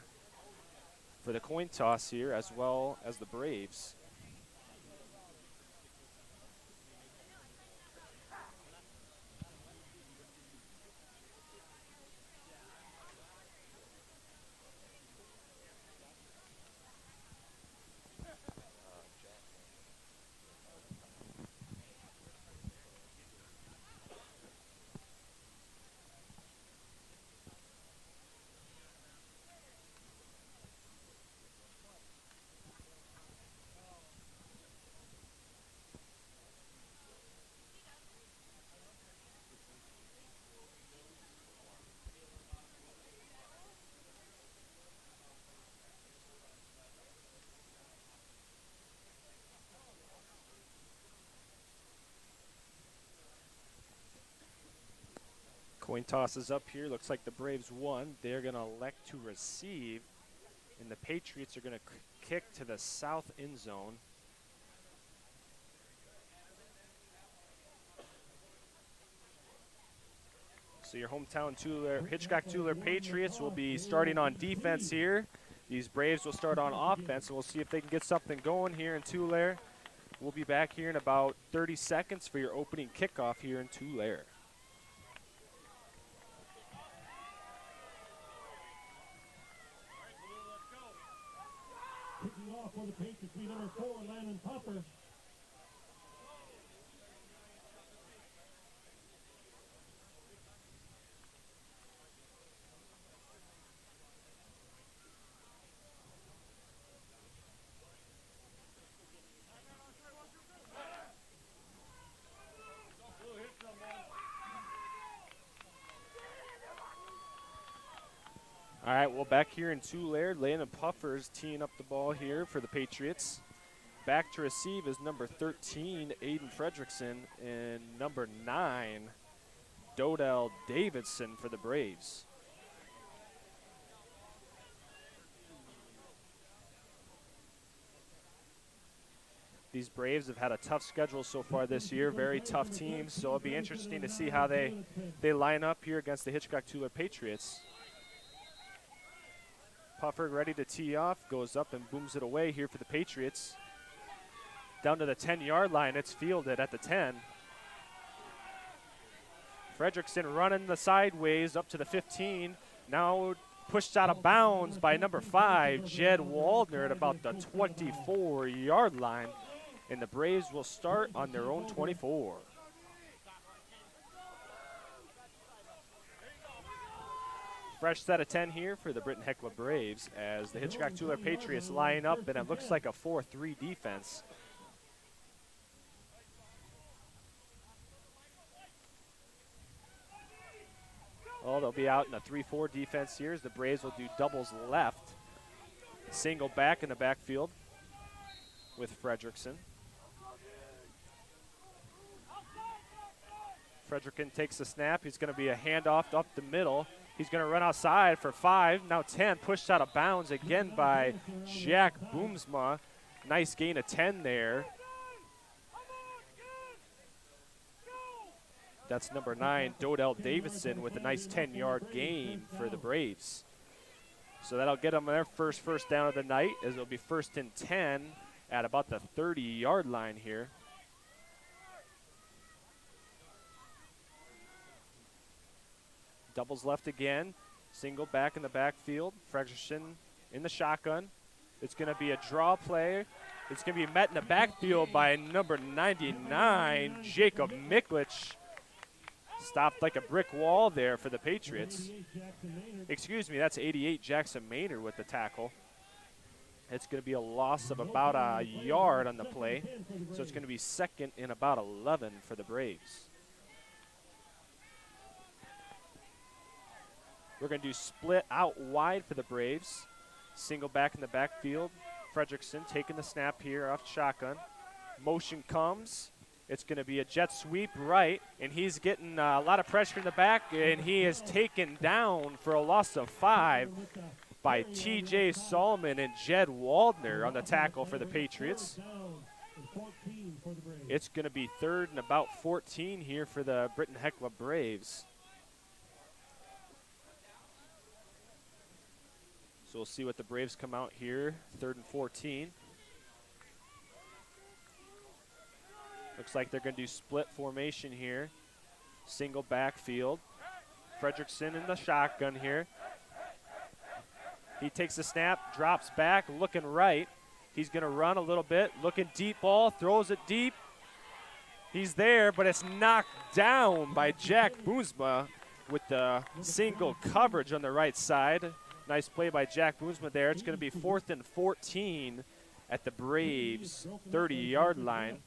the coin toss here, as well as the Braves. Coin toss is up here. Looks like the Braves won. They're going to elect to receive, and the Patriots are going to kick to the south end zone. So your hometown Hitchcock-Tulare Patriots will be starting on defense here. These Braves will start on offense, and we'll see if they can get something going here in Tulare. We'll be back here in about 30 seconds for your opening kickoff here in Tulare. off for the Patriots. Be number 4, Landon Puffer. All right, well, back here in Tulare, Landon Puffer's teeing up the ball here for the Patriots. Back to receive is number 13, Aiden Fredrickson, and number 9, Dodell Davidson for the Braves. These Braves have had a tough schedule so far this year, very tough teams, so it'll be interesting to see how they line up here against the Hitchcock-Tulare Patriots. Puffer ready to tee off, goes up and booms it away here for the Patriots. Down to the 10-yard line, it's fielded at the 10. Fredrickson running the sideways up to the 15. Now pushed out of bounds by number 5, Jed Waldner, at about the 24-yard line. And the Braves will start on their own 24. Fresh set of 10 here for the Britton-Hecla Braves as the Hitchcock-Tulare Patriots line up, and it looks like a 4-3 defense. Oh, they'll be out in a 3-4 defense here as the Braves will do doubles left. Single back in the backfield with Fredrickson. Fredrickson takes the snap. He's going to be a handoff up the middle. He's going to run outside for 5, now 10, pushed out of bounds again by Jack Boomsma. Nice gain of 10 there. That's number 9, Dodell Davidson, with a nice 10-yard gain for the Braves. So that'll get them their first down of the night, as it'll be 1st and 10 at about the 30-yard line here. Doubles left again. Single back in the backfield. Fredrickson in the shotgun. It's going to be a draw play. It's going to be met in the backfield by number 99, Jacob Miklich. Stopped like a brick wall there for the Patriots. Excuse me, that's 88, Jackson Maynard with the tackle. It's going to be a loss of about a yard on the play. So it's going to be 2nd and about 11 for the Braves. We're going to do split out wide for the Braves. Single back in the backfield. Fredrickson taking the snap here off shotgun. Motion comes. It's going to be a jet sweep right, and he's getting a lot of pressure in the back, and he is taken down for a loss of 5 by T.J. Solomon and Jed Waldner on the tackle for the Patriots. It's going to be 3rd and about 14 here for the Britton-Hecla Braves. So we'll see what the Braves come out here. 3rd and 14. Looks like they're going to do split formation here. Single backfield. Fredrickson in the shotgun here. He takes the snap, drops back, looking right. He's going to run a little bit, looking deep ball, throws it deep. He's there, but it's knocked down by Jack Boomsma with the single coverage on the right side. Nice play by Jack Boomsma there. It's going to be 4th and 14 at the Braves' 30-yard line,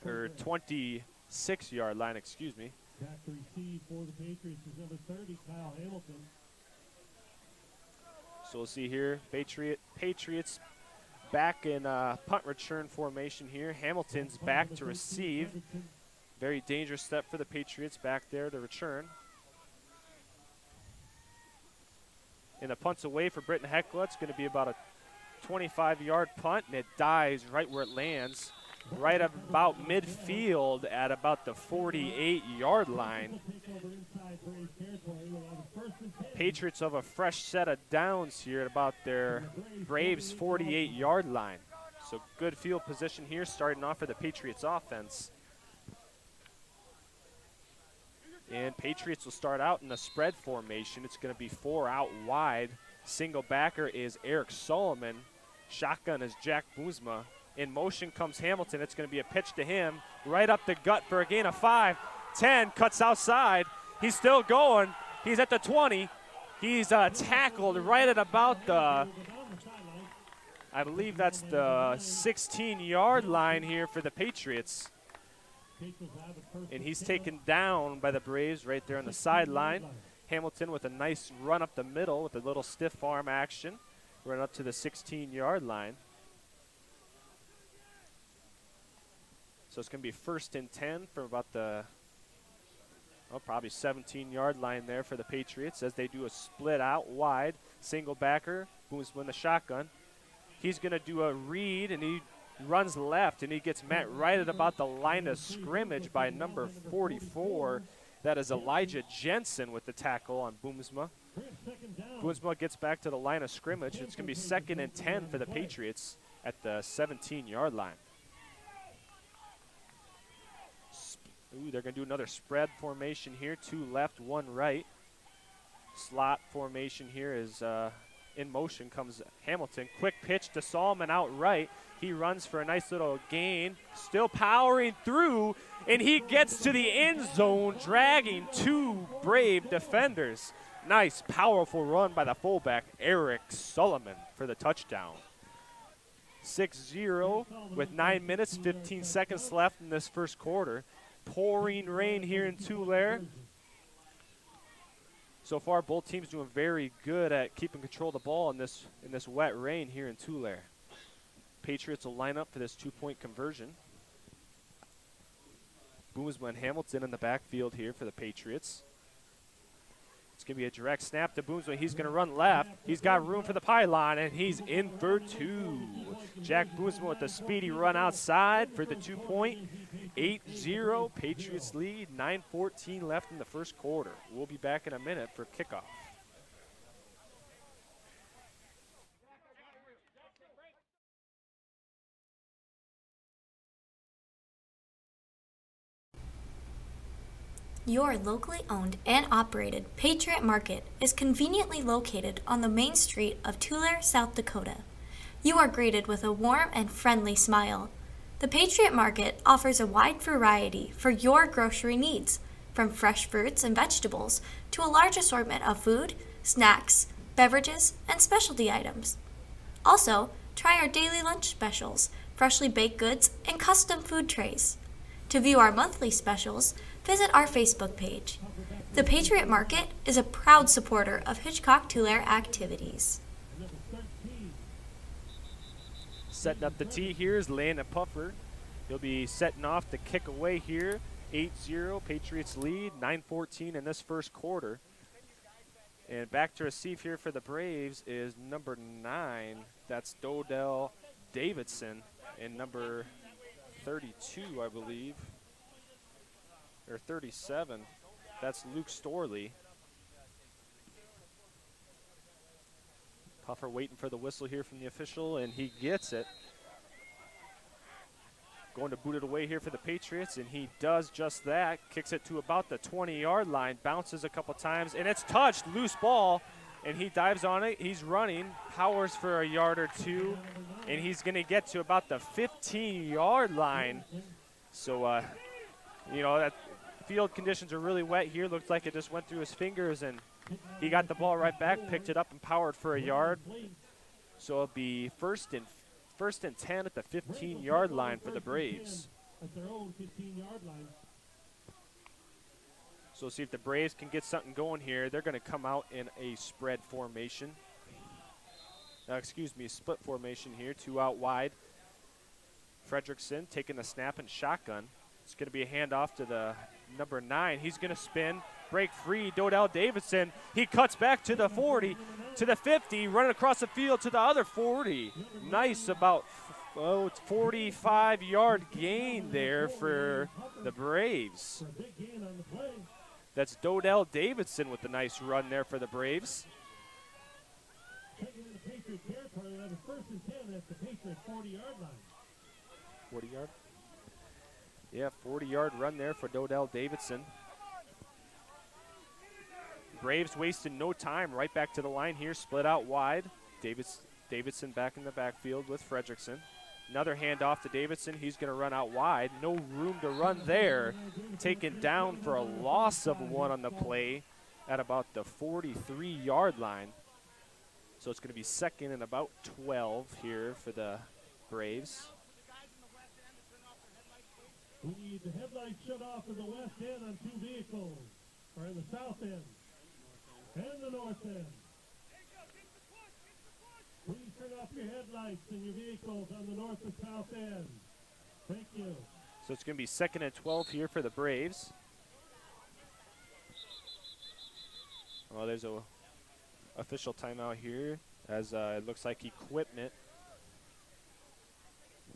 or 26-yard line, excuse me. Back to receive for the Patriots is number 30, Kyle Hamilton. So we'll see here, Patriots back in punt return formation here. Hamilton's back to receive. Very dangerous step for the Patriots back there to return. And the punt's away for Britton-Hecla. It's going to be about a 25-yard punt, and it dives right where it lands, right about midfield at about the 48-yard line. Patriots have a fresh set of downs here at about their Braves' 48-yard line. So good field position here, starting off for the Patriots offense. And Patriots will start out in a spread formation. It's going to be 4 out wide. Single backer is Eric Solomon. Shotgun is Jack Boomsma. In motion comes Hamilton. It's going to be a pitch to him. Right up the gut for a gain of 5. 10, cuts outside. He's still going. He's at the 20. He's tackled right at about the, I believe that's the 16-yard line here for the Patriots. And he's taken down by the Braves right there on the sideline. Hamilton with a nice run up the middle with a little stiff arm action. Run up to the 16-yard line. So it's going to be 1st and 10 from about the, probably 17-yard line there for the Patriots as they do a split out wide. Single backer, Boomsma in the shotgun. He's going to do a read, and he runs left, and he gets met right at about the line of scrimmage by number 44. That is Elijah Jensen with the tackle on Boomsma. Boomsma gets back to the line of scrimmage. It's going to be 2nd and 10 for the Patriots at the 17-yard line. Ooh, they're going to do another spread formation here. 2 left, 1 right. Slot formation here is in motion comes Hamilton. Quick pitch to Solomon out right. He runs for a nice little gain. Still powering through, and he gets to the end zone, dragging 2 Brave defenders. Nice, powerful run by the fullback, Eric Solomon, for the touchdown. 6-0 with 9 minutes, 15 seconds left in this first quarter. Pouring rain here in Tulare. So far, both teams doing very good at keeping control of the ball in this wet rain here in Tulare. Patriots will line up for this 2-point conversion. Boomsma and Hamilton in the backfield here for the Patriots. It's going to be a direct snap to Boomsma. He's going to run left. He's got room for the pylon, and he's in for 2. Jack Boomsma with the speedy run outside for the 2-point. 8-0, Patriots lead, 9:14 left in the first quarter. We'll be back in a minute for kickoff. Your locally owned and operated Patriot Market is conveniently located on the main street of Tulare, South Dakota. You are greeted with a warm and friendly smile. The Patriot Market offers a wide variety for your grocery needs, from fresh fruits and vegetables to a large assortment of food, snacks, beverages, and specialty items. Also, try our daily lunch specials, freshly baked goods, and custom food trays. To view our monthly specials, visit our Facebook page. The Patriot Market is a proud supporter of Hitchcock-Tulare activities. Setting up the tee here is Landon Puffer. He'll be setting off the kick away here. 8-0, Patriots lead, 9:14 in this first quarter. And back to receive here for the Braves is number 9. That's Dodell Davidson. And number 32, I believe, or 37, that's Luke Storley. Puffer waiting for the whistle here from the official, and he gets it. Going to boot it away here for the Patriots, and he does just that. Kicks it to about the 20-yard line, bounces a couple times, and it's touched, loose ball, and he dives on it. He's running, powers for a yard or 2, and he's going to get to about the 15-yard line. So, you know, that field conditions are really wet here. Looks like it just went through his fingers, and he got the ball right back, picked it up, and powered for a yard. So it'll be first and 10 at the 15-yard line for the Braves. At their own 15-yard line. So see if the Braves can get something going here. They're going to come out in a spread formation. Split formation here, 2 out wide. Fredrickson taking the snap and shotgun. It's going to be a handoff to the number 9. He's going to spin, break free. Dodell Davidson. He cuts back to the 40, to the 50, running across the field to the other 40. Nice, about 45-yard gain there for the Braves. That's Dodell Davidson with the nice run there for the Braves. Taking into Patriot territory, that is first and 10 at the Patriot 40-yard line. 40-yard? Yeah, 40-yard run there for Dodell Davidson. Braves wasted no time, right back to the line here, split out wide. Davidson back in the backfield with Fredrickson. Another handoff to Davidson. He's going to run out wide. No room to run there. Taken down for a loss of 1 on the play at about the 43-yard line. So it's going to be second and about 12 here for the Braves. We need the headlights shut off in the west end on 2 vehicles, or in the south end and the north end. Please turn off your headlights in your vehicles on the north and south end. Thank you. So it's going to be second and 12 here for the Braves. Well, there's a official timeout here as it looks like equipment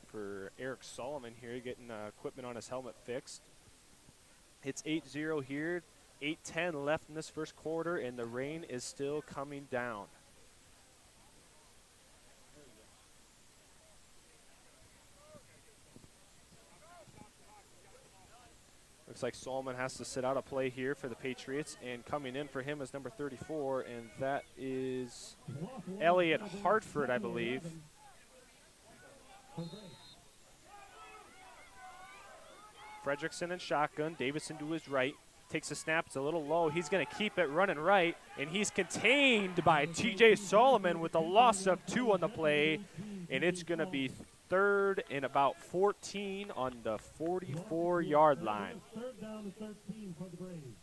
for Eric Solomon here, getting equipment on his helmet fixed. It's 8-0 here, 8:10 left in this first quarter, and the rain is still coming down. Looks like Solomon has to sit out a play here for the Patriots, and coming in for him is number 34, and that is Elliot Hartford, I believe. Fredrickson and shotgun. Davidson to his right. Takes a snap. It's a little low. He's going to keep it running right, and he's contained by T.J. Solomon with a loss of 2 on the play, and it's going to be third and about 14 on the 44-yard line. Third down and 13 for the Braves.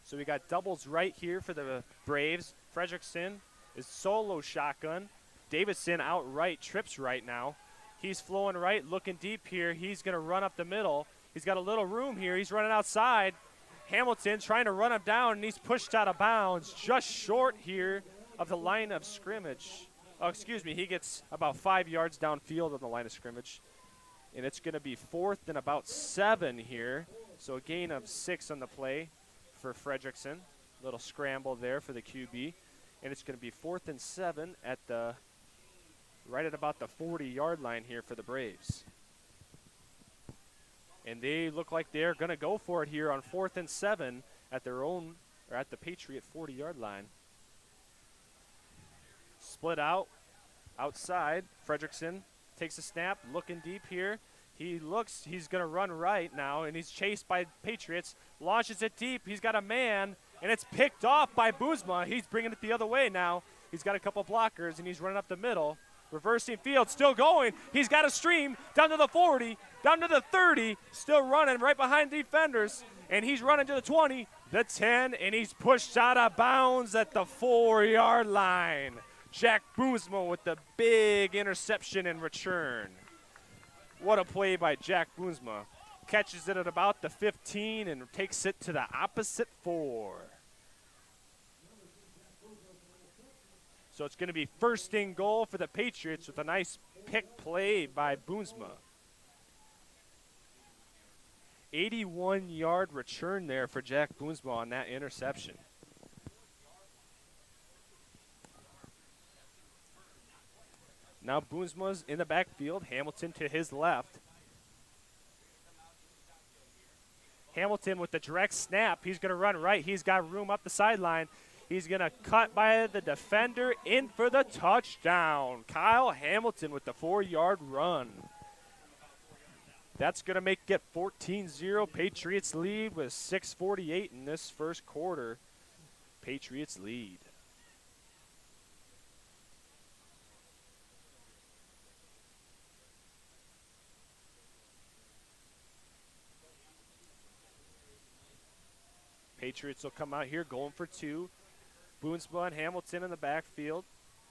So we got doubles right here for the Braves. Fredrickson is solo shotgun. Davidson out right, trips right now. He's flowing right, looking deep here. He's going to run up the middle. He's got a little room here. He's running outside. Hamilton trying to run him down, and he's pushed out of bounds just short here of the line of scrimmage. Oh, excuse me. He gets about 5 yards downfield on the line of scrimmage. And it's going to be 4th and about 7 here. So a gain of 6 on the play for Fredrickson. Little scramble there for the QB. And it's going to be 4th and 7 at the right at about the 40-yard line here for the Braves. And they look like they're going to go for it here on 4th and 7 at their own, or at the Patriot 40-yard line. Split out, outside. Fredrickson takes a snap, looking deep here. He looks, he's going to run right now, and he's chased by Patriots. Launches it deep. He's got a man, and it's picked off by Boozma. He's bringing it the other way now. He's got a couple blockers, and he's running up the middle. Reversing field, still going. He's got a stream down to the 40, down to the 30, still running right behind defenders. And he's running to the 20, the 10, and he's pushed out of bounds at the 4-yard line. Jack Boozma with the big interception and return. What a play by Jack Boozma. Catches it at about the 15 and takes it to the opposite 4. So it's going to be first and goal for the Patriots with a nice pick play by Boozma. 81-yard return there for Jack Boozma on that interception. Now Boozma's in the backfield. Hamilton to his left. Hamilton with the direct snap. He's going to run right. He's got room up the sideline. He's going to cut by the defender in for the touchdown. Kyle Hamilton with the 4-yard run. That's going to make it 14-0. Patriots lead with 6:48 in this first quarter. Patriots lead. Patriots will come out here going for 2. Boozma and Hamilton in the backfield.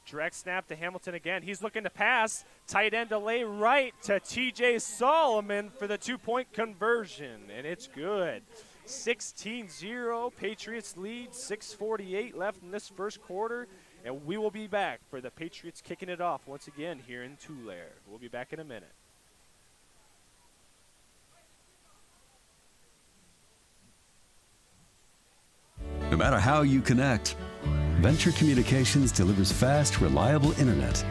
Direct snap to Hamilton again. He's looking to pass. Tight end delay right to T.J. Solomon for the 2-point conversion. And it's good. 16-0. Patriots lead. 6:48 left in this first quarter. And we will be back for the Patriots kicking it off once again here in Tulare. We'll be back in a minute. No matter how you connect, Venture Communications delivers fast, reliable internet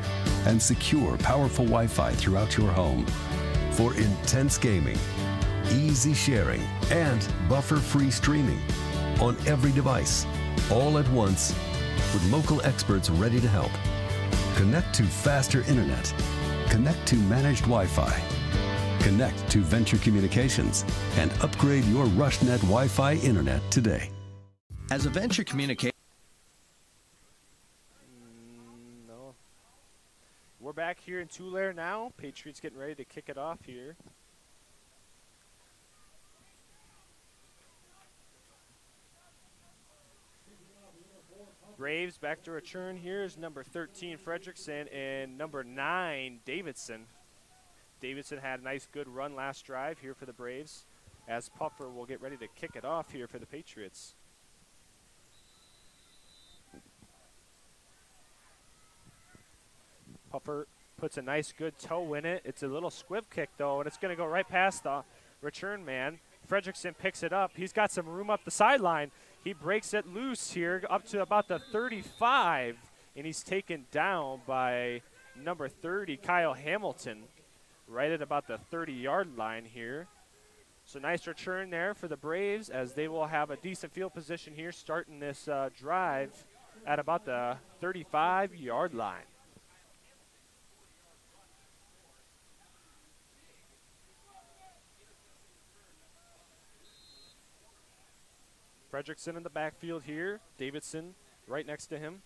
and secure, powerful Wi-Fi throughout your home for intense gaming, easy sharing, and buffer-free streaming on every device, all at once, with local experts ready to help. Connect to faster internet. Connect to managed Wi-Fi. Connect to Venture Communications and upgrade your RushNet Wi-Fi internet today. As a venture communication, No. We're back here in Tulare now. Patriots getting ready to kick it off here. Braves back to return here is number 13, Fredrickson, and number 9, Davidson. Davidson had a nice, good run last drive here for the Braves, as Puffer will get ready to kick it off here for the Patriots. Puffer puts a nice, good toe in it. It's a little squib kick, though, and it's going to go right past the return man. Fredrickson picks it up. He's got some room up the sideline. He breaks it loose here up to about the 35, and he's taken down by number 30, Kyle Hamilton, right at about the 30-yard line here. So nice return there for the Braves, as they will have a decent field position here starting this drive at about the 35-yard line. Fredrickson in the backfield here. Davidson right next to him.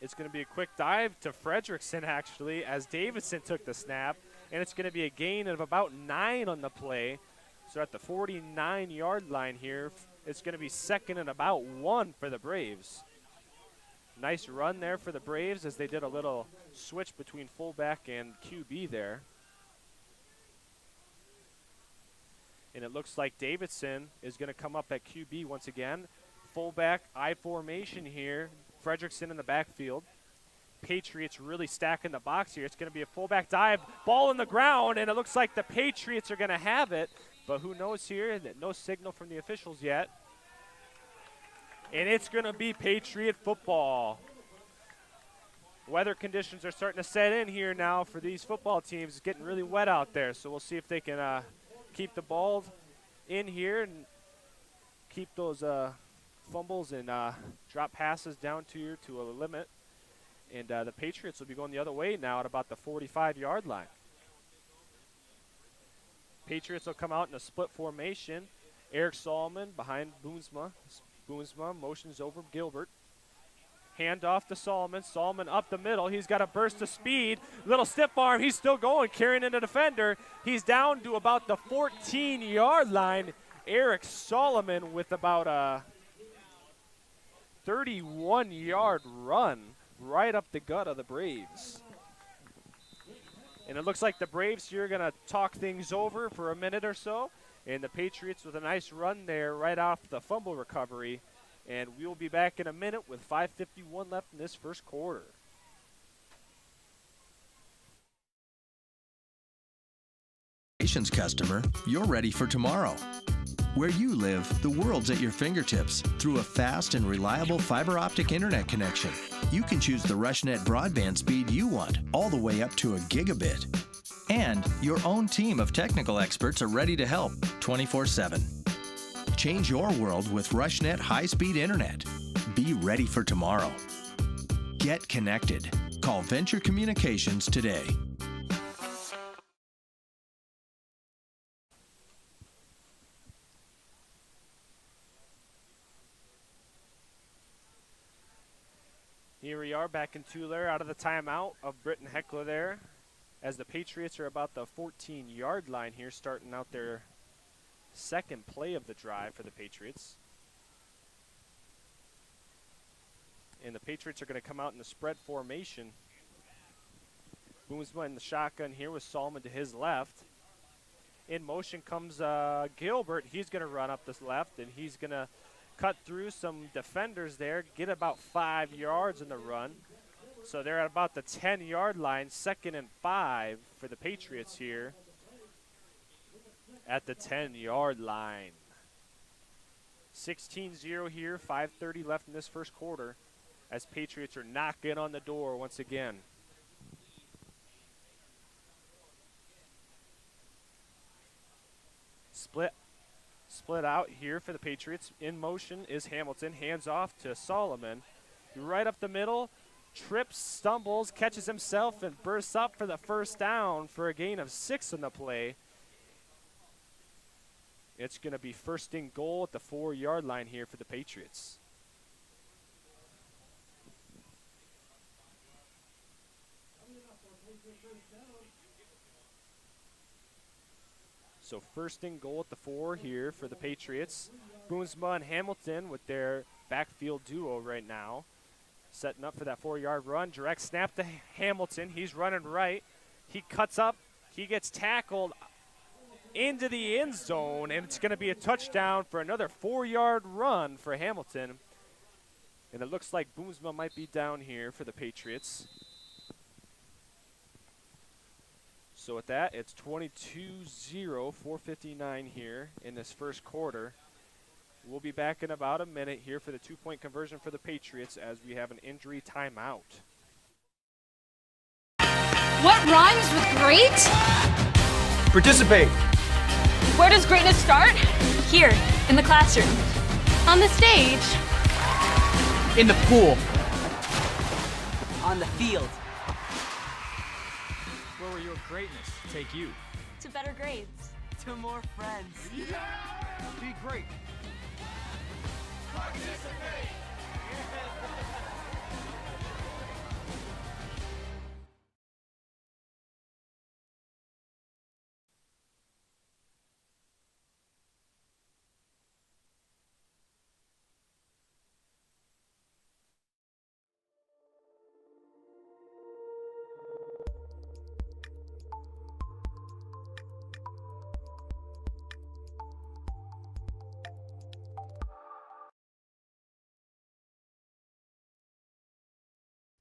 It's going to be a quick dive to Fredrickson, actually, as Davidson took the snap. And it's going to be a gain of about 9 on the play. So at the 49-yard line here, it's going to be second and about 1 for the Braves. Nice run there for the Braves as they did a little switch between fullback and QB there. And it looks like Davidson is going to come up at QB once again. Fullback I formation here. Fredrickson in the backfield. Patriots really stacking the box here. It's going to be a fullback dive. Ball in the ground, and it looks like the Patriots are going to have it. But who knows here? No signal from the officials yet. And it's going to be Patriot football. Weather conditions are starting to set in here now for these football teams. It's getting really wet out there, so we'll see if they can keep the ball in here and keep those fumbles and drop passes down to a limit. And the Patriots will be going the other way now at about the 45-yard line. Patriots will come out in a split formation. Eric Solomon behind Boomsma. Boomsma motions over Gilbert. Hand off to Solomon. Solomon up the middle. He's got a burst of speed. Little stiff arm. He's still going, carrying in a defender. He's down to about the 14-yard line. Eric Solomon with about a 31-yard run right up the gut of the Braves. And it looks like the Braves here are going to talk things over for a minute or so. And the Patriots with a nice run there right off the fumble recovery. And we will be back in a minute with 5:51 left in this first quarter. Customer, you're ready for tomorrow. Where you live, the world's at your fingertips through a fast and reliable fiber optic internet connection. You can choose the RushNet broadband speed you want, all the way up to a gigabit. And your own team of technical experts are ready to help 24/7. Change your world with RushNet high-speed internet. Be ready for tomorrow. Get connected. Call Venture Communications today. Here we are back in Tulare out of the timeout of Britton-Hecla there, as the Patriots are about the 14-yard line here, starting out their second play of the drive for the Patriots. And the Patriots are going to come out in the spread formation. Boomsma in the shotgun here with Solomon to his left. In motion comes Gilbert. He's going to run up this left, and he's going to cut through some defenders there, get about 5 yards in the run. So they're at about the 10-yard line, 2nd and 5 for the Patriots here at the 10-yard line. 16-0 here, 5:30 left in this first quarter as Patriots are knocking on the door once again. Split out here for the Patriots. In motion is Hamilton. Hands off to Solomon. Right up the middle. Trips, stumbles, catches himself, and bursts up for the first down for a gain of 6 on the play. It's going to be first and goal at the 4-yard line here for the Patriots. So first and goal at the 4 here for the Patriots. Boonsma and Hamilton with their backfield duo right now. Setting up for that 4-yard run. Direct snap to Hamilton. He's running right. He cuts up. He gets tackled into the end zone, and it's going to be a touchdown for another 4-yard run for Hamilton. And it looks like Boomsma might be down here for the Patriots. So with that, it's 22-0, 4:59 here in this first quarter. We'll be back in about a minute here for the 2-point conversion for the Patriots as we have an injury timeout. What rhymes with great? Participate. Where does greatness start? Here, in the classroom. On the stage. In the pool. On the field. Where will your greatness take you? To better grades. To more friends. Be great.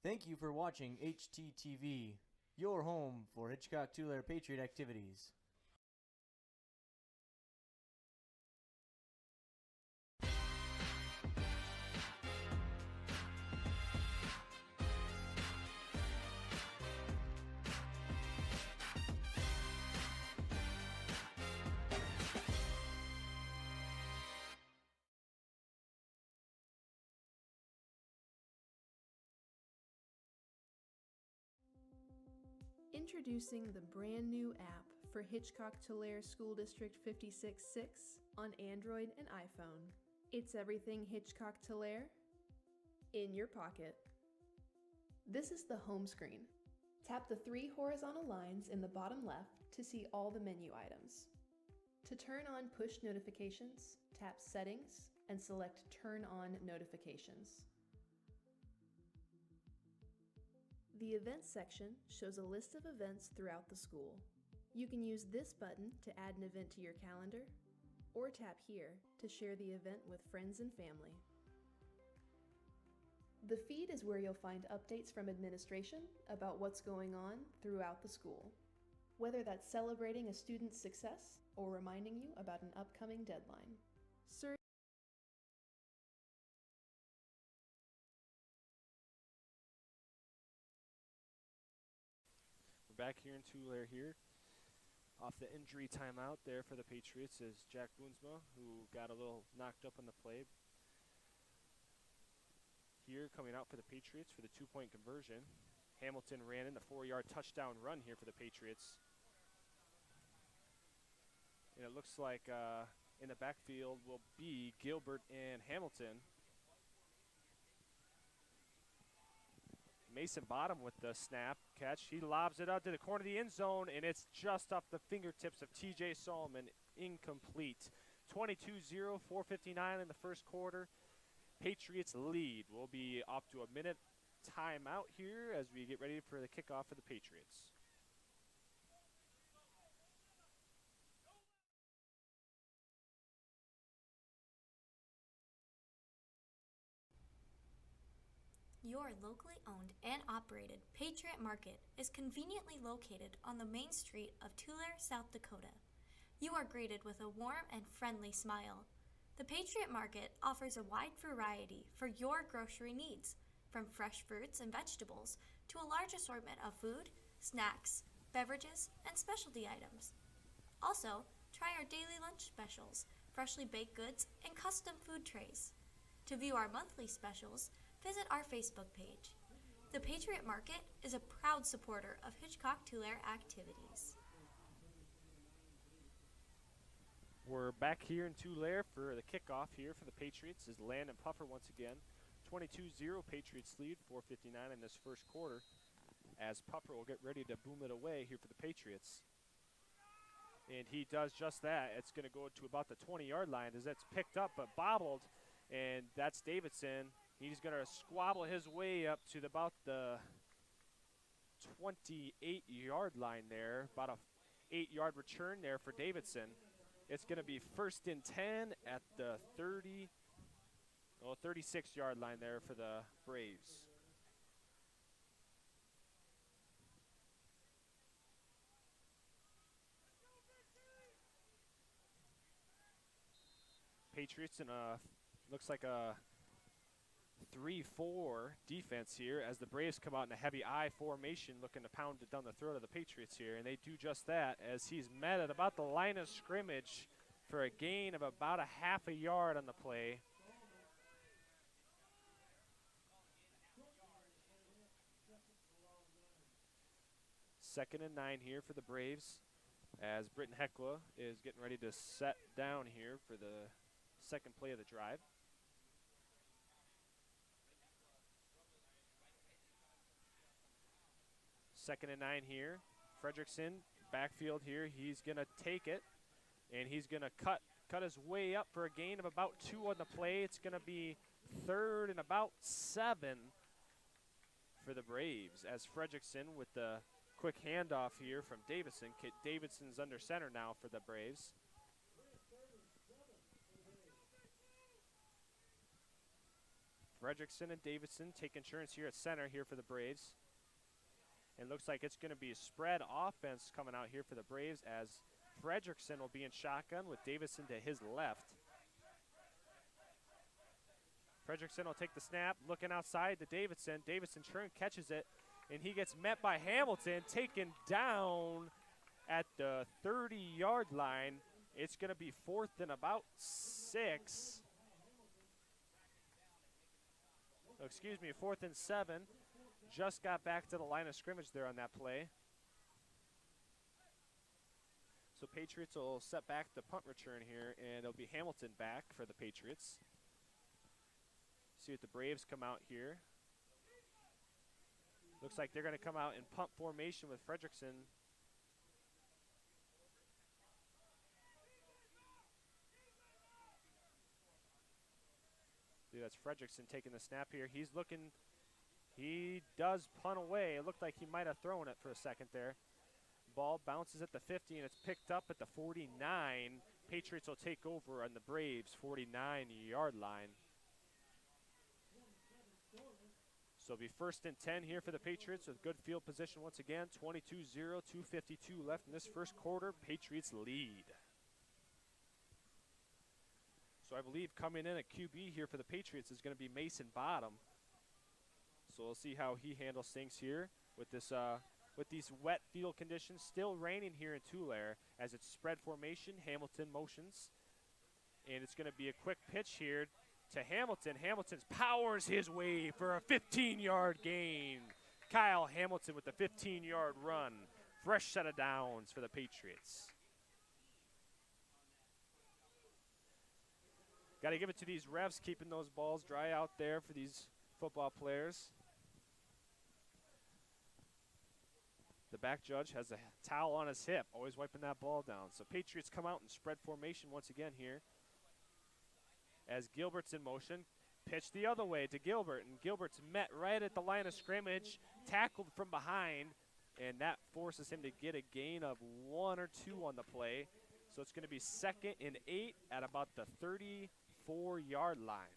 Thank you for watching HTTV, your home for Hitchcock-Tulare Patriot activities. Introducing the brand new app for Hitchcock-Tulare School District 56-6 on Android and iPhone. It's everything Hitchcock-Tulare in your pocket. This is the home screen. Tap the 3 horizontal lines in the bottom left to see all the menu items. To turn on push notifications, tap Settings and select Turn on Notifications. The Events section shows a list of events throughout the school. You can use this button to add an event to your calendar, or tap here to share the event with friends and family. The feed is where you'll find updates from administration about what's going on throughout the school, whether that's celebrating a student's success or reminding you about an upcoming deadline. Back here in Tulare here. Off the injury timeout there for the Patriots is Jack Boonsma, who got a little knocked up on the play. Here coming out for the Patriots for the 2-point conversion. Hamilton ran in the 4-yard touchdown run here for the Patriots. And it looks like in the backfield will be Gilbert and Hamilton. Mason Bottom with the snap catch. He lobs it out to the corner of the end zone, and it's just off the fingertips of T.J. Solomon. Incomplete. 22-0, 4:59 in the first quarter. Patriots lead. We'll be up to a minute timeout here as we get ready for the kickoff for the Patriots. Your locally owned and operated Patriot Market is conveniently located on the main street of Tulare, South Dakota. You are greeted with a warm and friendly smile. The Patriot Market offers a wide variety for your grocery needs, from fresh fruits and vegetables to a large assortment of food, snacks, beverages, and specialty items. Also, try our daily lunch specials, freshly baked goods, and custom food trays. To view our monthly specials, visit our Facebook page. The Patriot Market is a proud supporter of Hitchcock-Tulare activities. We're back here in Tulare for the kickoff here for the Patriots as Landon Puffer once again. 22-0 Patriots lead, 4:59 in this first quarter as Puffer will get ready to boom it away here for the Patriots. And he does just that. It's going to go to about the 20-yard line as that's picked up but bobbled, and that's Davidson. He's going to squabble his way up to about the 28-yard line there, about a 8-yard return there for Davidson. It's going to be 1st and 10 at the 36-yard line there for the Braves. Patriots in a, looks like a 3-4 defense here as the Braves come out in a heavy I formation looking to pound it down the throat of the Patriots here, and they do just that as he's met at about the line of scrimmage for a gain of about a half a yard on the play. Second and 9 here for the Braves as Britton-Hecla is getting ready to set down here for the second play of the drive. Second and 9 here. Fredrickson, backfield here. He's going to take it, and he's going to cut his way up for a gain of about 2 on the play. It's going to be 3rd and about 7 for the Braves as Fredrickson with the quick handoff here from Davidson. Davidson's under center now for the Braves. Fredrickson and Davidson take insurance here at center here for the Braves. It looks like it's going to be a spread offense coming out here for the Braves as Fredrickson will be in shotgun with Davidson to his left. Fredrickson will take the snap, looking outside to Davidson. Davidson catches it, and he gets met by Hamilton, taken down at the 30-yard line. It's going to be 4th and about 6. Oh, excuse me, 4th and 7. Just got back to the line of scrimmage there on that play. So Patriots will set back the punt return here, and it'll be Hamilton back for the Patriots. See what the Braves come out here. Looks like they're going to come out in punt formation with Fredrickson. See, that's Fredrickson taking the snap here. He's looking. He does punt away. It looked like he might have thrown it for a second there. Ball bounces at the 50, and it's picked up at the 49. Patriots will take over on the Braves' 49-yard line. So it'll be 1st and 10 here for the Patriots with good field position once again. 22-0, 2:52 left in this first quarter. Patriots lead. So I believe coming in at QB here for the Patriots is going to be Mason Bottom. So we'll see how he handles things here with this with these wet field conditions. Still raining here in Tulare as it's spread formation. Hamilton motions. And it's going to be a quick pitch here to Hamilton. Hamilton powers his way for a 15-yard gain. Kyle Hamilton with the 15-yard run. Fresh set of downs for the Patriots. Got to give it to these refs keeping those balls dry out there for these football players. The back judge has a towel on his hip, always wiping that ball down. So Patriots come out in spread formation once again here. As Gilbert's in motion, pitch the other way to Gilbert, and Gilbert's met right at the line of scrimmage, tackled from behind, and that forces him to get a gain of 1 or 2 on the play. So it's going to be 2nd and 8 at about the 34-yard line.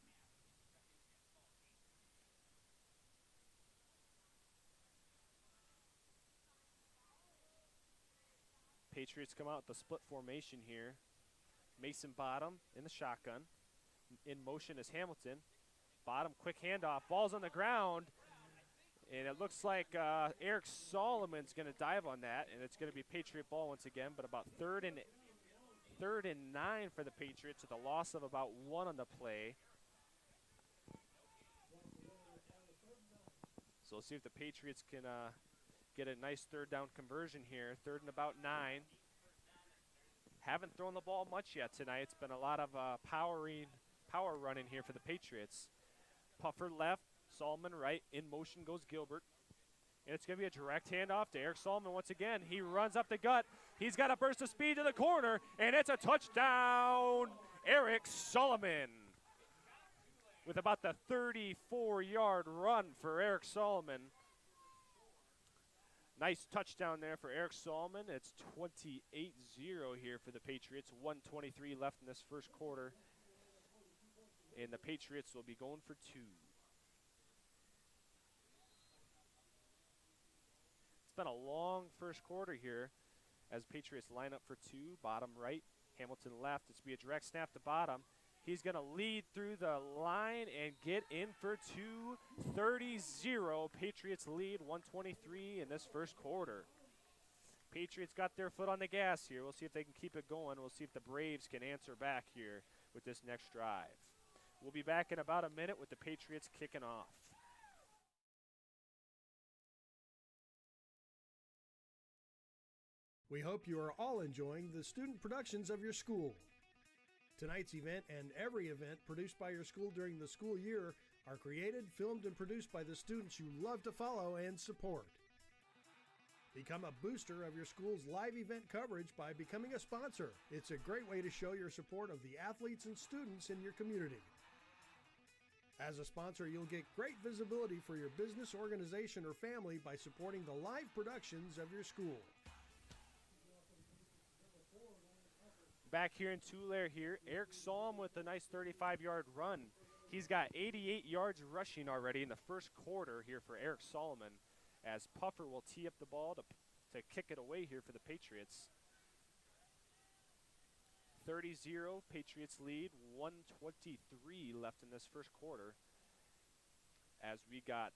Patriots come out with the split formation here. Mason Bottom in the shotgun. In motion is Hamilton. Bottom, quick handoff. Ball's on the ground. And it looks like Eric Solomon's going to dive on that. And it's going to be Patriot ball once again. But about third and 9 for the Patriots with a loss of about 1 on the play. So we'll see if the Patriots can get a nice third down conversion here. 3rd and about 9. Haven't thrown the ball much yet tonight. It's been a lot of power running here for the Patriots. Puffer left, Solomon right. In motion goes Gilbert. And it's going to be a direct handoff to Eric Solomon once again. He runs up the gut. He's got a burst of speed to the corner, and it's a touchdown, Eric Solomon. With about the 34-yard run for Eric Solomon. Nice touchdown there for Eric Solomon. It's 28-0 here for the Patriots. 1:23 left in this first quarter. And the Patriots will be going for 2. It's been a long first quarter here as Patriots line up for 2. Bottom right, Hamilton left. It's be a direct snap to bottom. He's going to lead through the line and get in for 2. 30-0. Patriots lead 1:23 in this first quarter. Patriots got their foot on the gas here. We'll see if they can keep it going. We'll see if the Braves can answer back here with this next drive. We'll be back in about a minute with the Patriots kicking off. We hope you are all enjoying the student productions of your school. Tonight's event and every event produced by your school during the school year are created, filmed, and produced by the students you love to follow and support. Become a booster of your school's live event coverage by becoming a sponsor. It's a great way to show your support of the athletes and students in your community. As a sponsor, you'll get great visibility for your business, organization, or family by supporting the live productions of your school. Back here in Tulare here, Eric Solomon with a nice 35-yard run. He's got 88 yards rushing already in the first quarter here for Eric Solomon, as Puffer will tee up the ball to kick it away here for the Patriots. 30-0, Patriots lead, 1:23 left in this first quarter, as we got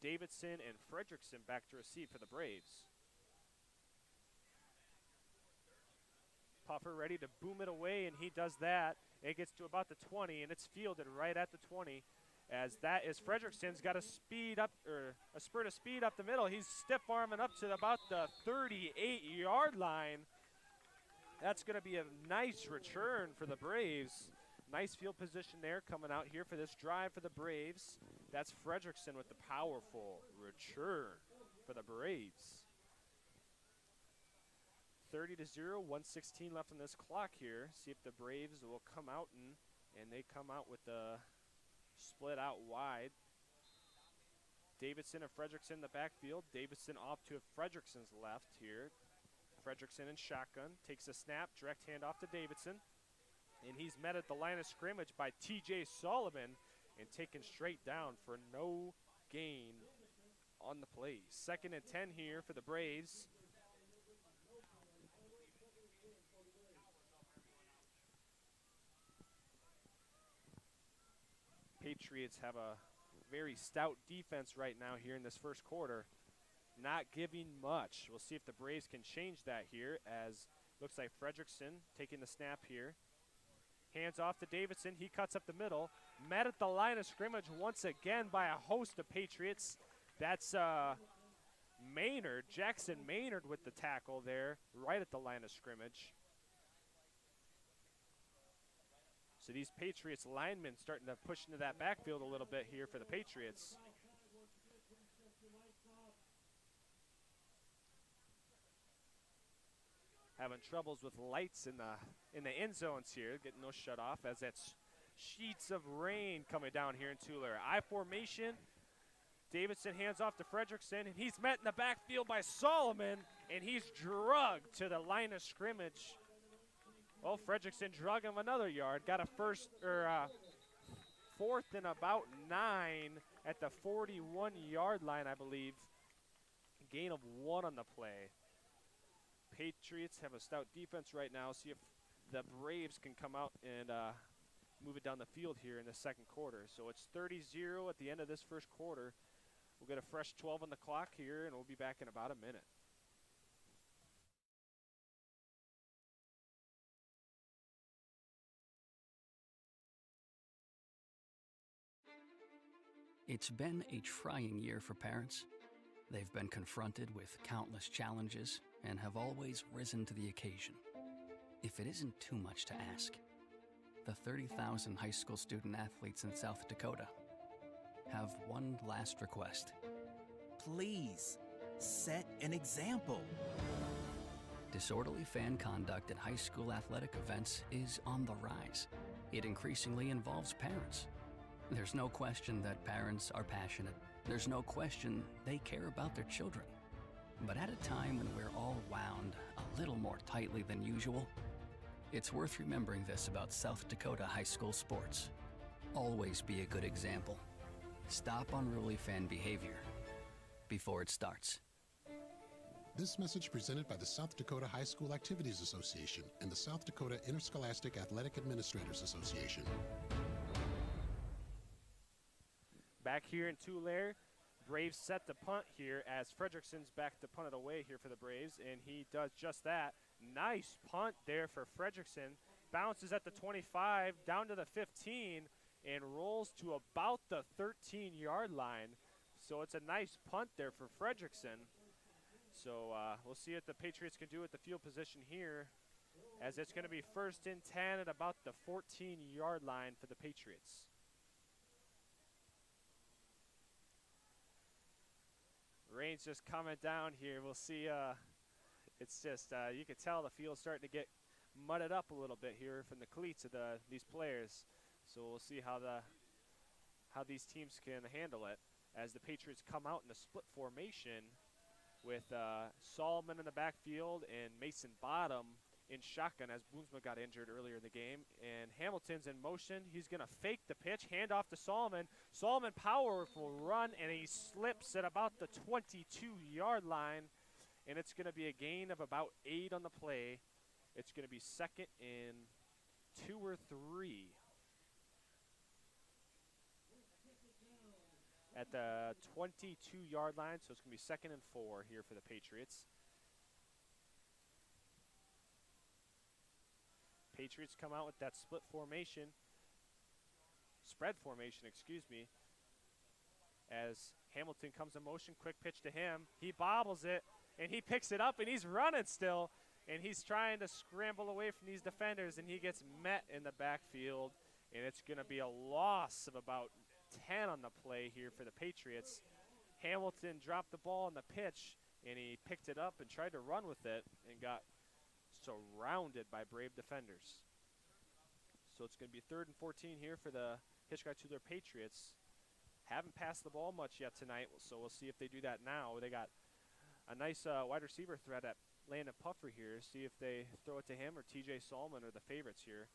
Davidson and Fredrickson back to receive for the Braves. Puffer ready to boom it away, and he does that. It gets to about the 20, and it's fielded right at the 20. As that is Fredrickson's got a spurt of speed up the middle. He's stiff arming up to about the 38-yard line. That's going to be a nice return for the Braves. Nice field position there coming out here for this drive for the Braves. That's Fredrickson with the powerful return for the Braves. 30-0, 1:16 left on this clock here. See if the Braves will come out and they come out with the split out wide. Davidson and Fredrickson in the backfield. Davidson off to Fredrickson's left here. Fredrickson in shotgun, takes a snap, direct handoff to Davidson. And he's met at the line of scrimmage by TJ Solomon and taken straight down for no gain on the play. 2nd and 10 here for the Braves. Patriots have a very stout defense right now here in this first quarter. Not giving much. We'll see if the Braves can change that here, as looks like Fredrickson taking the snap here. Hands off to Davidson. He cuts up the middle. Met at the line of scrimmage once again by a host of Patriots. That's Maynard, Jackson Maynard with the tackle there, right at the line of scrimmage. So these Patriots linemen starting to push into that backfield a little bit here for the Patriots. Having troubles with lights in the end zones here, getting those shut off as that's sheets of rain coming down here in Tulare. I formation. Davidson hands off to Fredrickson, and he's met in the backfield by Solomon, and he's drugged to the line of scrimmage. Oh, Fredrickson drug him another yard. Got a 4th and about 9 at the 41-yard line, I believe. Gain of 1 on the play. Patriots have a stout defense right now. See if the Braves can come out and move it down the field here in the second quarter. So it's 30-0 at the end of this first quarter. We'll get a fresh 12 on the clock here, and we'll be back in about a minute. It's been a trying year for parents. They've been confronted with countless challenges and have always risen to the occasion. If it isn't too much to ask, the 30,000 high school student athletes in South Dakota have one last request. Please, set an example. Disorderly fan conduct at high school athletic events is on the rise. It increasingly involves parents. There's no question that parents are passionate. There's no question they care about their children. But at a time when we're all wound a little more tightly than usual, it's worth remembering this about South Dakota high school sports. Always be a good example. Stop unruly fan behavior before it starts. This message presented by the South Dakota High School Activities Association and the South Dakota Interscholastic Athletic Administrators Association. Back here in Tulare, Braves set the punt here as Frederickson's back to punt it away here for the Braves, and he does just that. Nice punt there for Frederickson. Bounces at the 25, down to the 15, and rolls to about the 13-yard line. So it's a nice punt there for Frederickson. So we'll see what the Patriots can do with the field position here, as it's going to be 1st and 10 at about the 14-yard line for the Patriots. Rain's just coming down here. We'll see. It's just, you can tell the field's starting to get mudded up a little bit here from the cleats of these players. So we'll see how these teams can handle it as the Patriots come out in a split formation with Solomon in the backfield and Mason Bottom in shotgun as Boomsma got injured earlier in the game. And Hamilton's in motion. He's going to fake the pitch, hand off to Solomon. Solomon, powerful run, and he slips at about the 22-yard line. And it's going to be a gain of about 8 on the play. It's going to be 2nd and 2 or 3. At the 22-yard line, so it's going to be 2nd and 4 here for the Patriots. Patriots come out with that split formation, spread formation, excuse me, as Hamilton comes in motion, quick pitch to him. He bobbles it, and he picks it up, and he's running still, and he's trying to scramble away from these defenders, and he gets met in the backfield, and it's going to be a loss of about 10 on the play here for the Patriots. Hamilton dropped the ball on the pitch, and he picked it up and tried to run with it and got surrounded by Brave defenders. So it's going to be 3rd and 14 here for the Hitchcock-Tulare Patriots. Haven't passed the ball much yet tonight, so we'll see if they do that now. They got a nice wide receiver threat at Landon Puffer here. See if they throw it to him or TJ Solomon are the favorites here.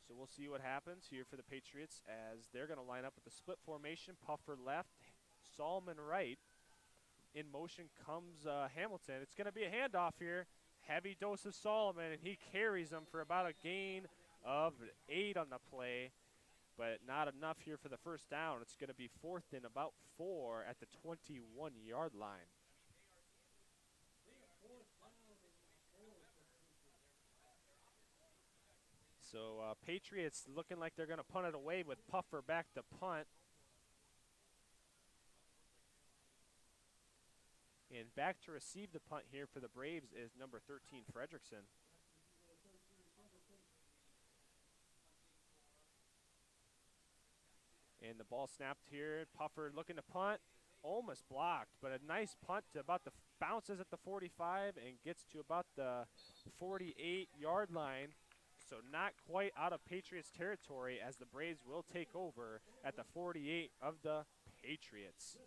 So we'll see what happens here for the Patriots as they're going to line up with the split formation. Puffer left, Solomon right. In motion comes Hamilton. It's going to be a handoff here. Heavy dose of Solomon, and he carries them for about a gain of 8 on the play, but not enough here for the first down. It's going to be 4th and about 4 at the 21-yard line. So Patriots looking like they're going to punt it away with Puffer back to punt. And back to receive the punt here for the Braves is number 13, Frederickson. And the ball snapped here. Puffer looking to punt. Almost blocked, but a nice punt to about the bounces at the 45 and gets to about the 48-yard line. So not quite out of Patriots territory as the Braves will take over at the 48 of the Patriots.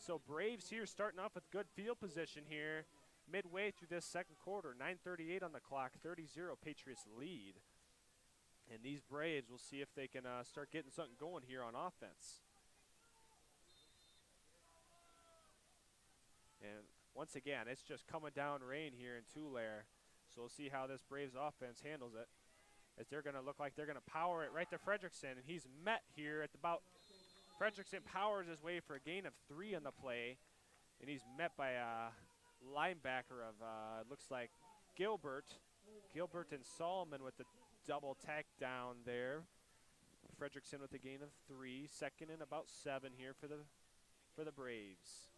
So Braves here starting off with good field position here midway through this second quarter. 9:38 on the clock, 30-0 Patriots lead. And these Braves, we'll see if they can start getting something going here on offense. And once again, it's just coming down rain here in Tulare. So we'll see how this Braves offense handles it. as they're going to look like they're going to power it right to Frederickson, and he's met here at about Frederickson powers his way for a gain of 3 on the play, and he's met by a linebacker of looks like Gilbert and Solomon with the double tack down there. Frederickson with a gain of 3, second and about 7 here for the Braves.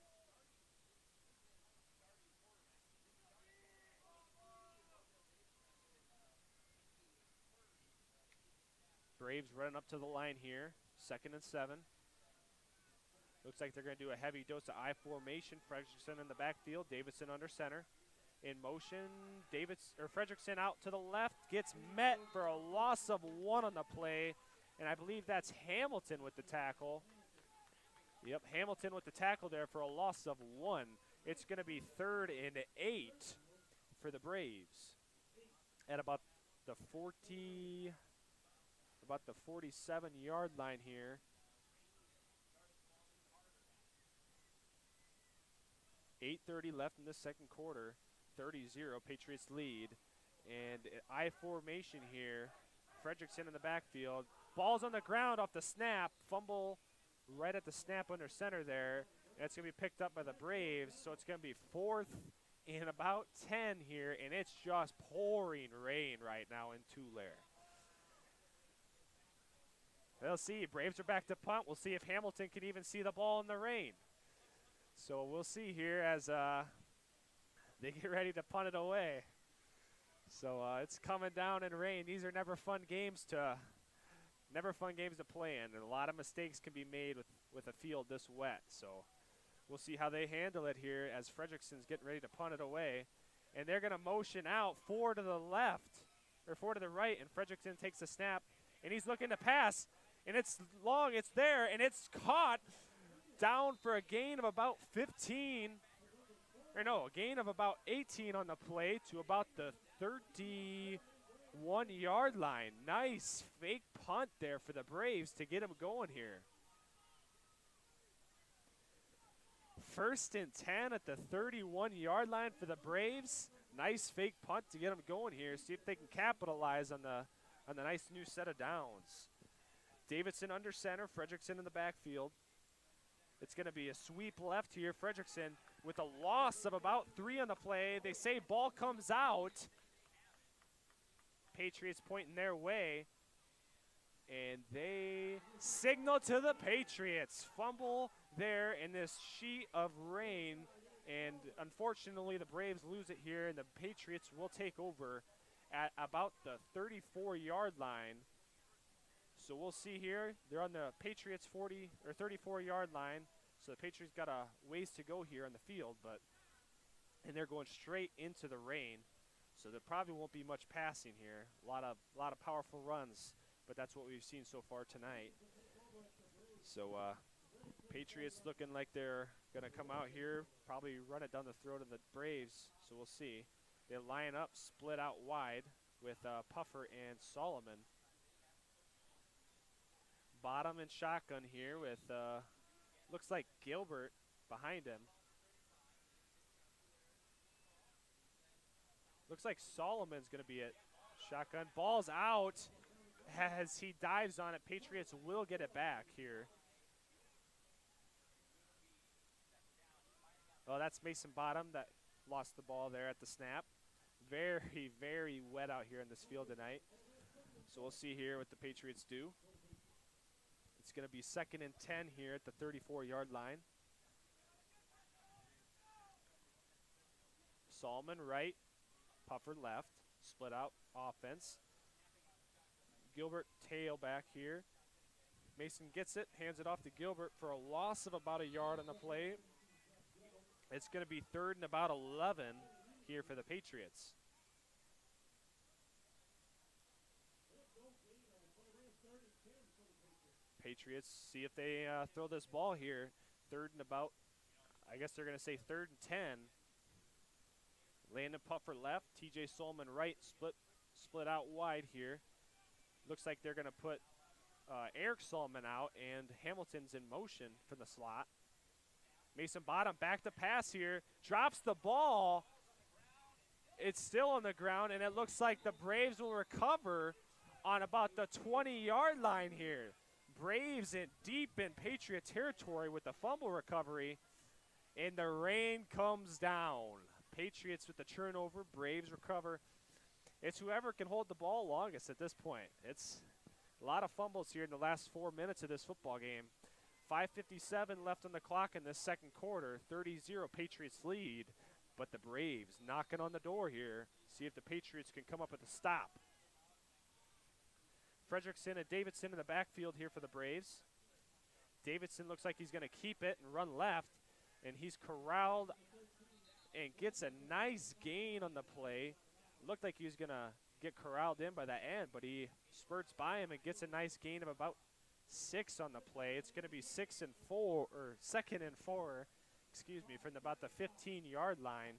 Braves running up to the line here, second and 7. Looks like they're going to do a heavy dose of I formation. Frederickson in the backfield, Davidson under center. In motion, Frederickson out to the left, gets met for a loss of 1 on the play, and I believe that's Hamilton with the tackle. Yep, Hamilton with the tackle there for a loss of 1. It's going to be 3rd and 8 for the Braves at about the 47-yard line here. .8:30 left in the second quarter. 30-0, Patriots lead. And I formation here. Frederickson in the backfield. Ball's on the ground off the snap. Fumble right at the snap under center there. And it's going to be picked up by the Braves. So it's going to be 4th and about 10 here. And it's just pouring rain right now in Tulare. We'll see. Braves are back to punt. We'll see if Hamilton can even see the ball in the rain. So we'll see here as they get ready to punt it away. So it's coming down in rain. These are never fun games to play in, and a lot of mistakes can be made with a field this wet. So we'll see how they handle it here as Frederickson's getting ready to punt it away, and they're going to motion out 4 to the left or 4 to the right, and Frederickson takes a snap, and he's looking to pass, and it's long, it's there, and it's caught. Down for a gain of about 15, or no, a gain of about 18 on the play to about the 31-yard line. Nice fake punt there for the Braves to get him going here. 1st and 10 at the 31-yard line for the Braves. Nice fake punt to get them going here. See if they can capitalize on the nice new set of downs. Davidson under center, Frederickson in the backfield. It's going to be a sweep left here. Frederickson with a loss of about 3 on the play. They say ball comes out. Patriots pointing their way. And they signal to the Patriots. Fumble there in this sheet of rain. And unfortunately, the Braves lose it here, and the Patriots will take over at about the 34-yard line. So we'll see here. They're on the Patriots 40 or 34-yard line. So the Patriots got a ways to go here on the field, and they're going straight into the rain. So there probably won't be much passing here. A lot of powerful runs, but that's what we've seen so far tonight. So Patriots looking like they're going to come out here, probably run it down the throat of the Braves. So we'll see. They line up, split out wide with Puffer and Solomon. Bottom and shotgun here with, looks like Gilbert behind him. Looks like Solomon's going to be at shotgun. Ball's out as he dives on it. Patriots will get it back here. Oh, that's Mason Bottom that lost the ball there at the snap. Very, very wet out here in this field tonight. So we'll see here what the Patriots do. It's going to be 2nd and 10 here at the 34-yard line. Solomon right, Puffer left, split out offense. Gilbert tailback here. Mason gets it, hands it off to Gilbert for a loss of about a yard on the play. It's going to be 3rd and about 11 here for the Patriots. Patriots see if they throw this ball here. 3rd and about, I guess they're going to say 3rd and 10. Landon Puffer left, TJ Solomon right, split out wide here. Looks like they're going to put Eric Solomon out, and Hamilton's in motion from the slot. Mason Bottom back to pass here, drops the ball. It's still on the ground, and it looks like the Braves will recover on about the 20-yard line here. Braves in deep in Patriot territory with the fumble recovery, and the rain comes down. Patriots with the turnover, Braves recover. It's whoever can hold the ball longest at this point. It's a lot of fumbles here in the last 4 minutes of this football game. 5:57 left on the clock in this second quarter. 30-0 Patriots lead, but the Braves knocking on the door here. See if the Patriots can come up with a stop. Frederickson and Davidson in the backfield here for the Braves. Davidson looks like he's going to keep it and run left, and he's corralled and gets a nice gain on the play. Looked like he was going to get corralled in by the end, but he spurts by him and gets a nice gain of about 6 on the play. It's going to be 2nd and 4, from about the 15-yard line.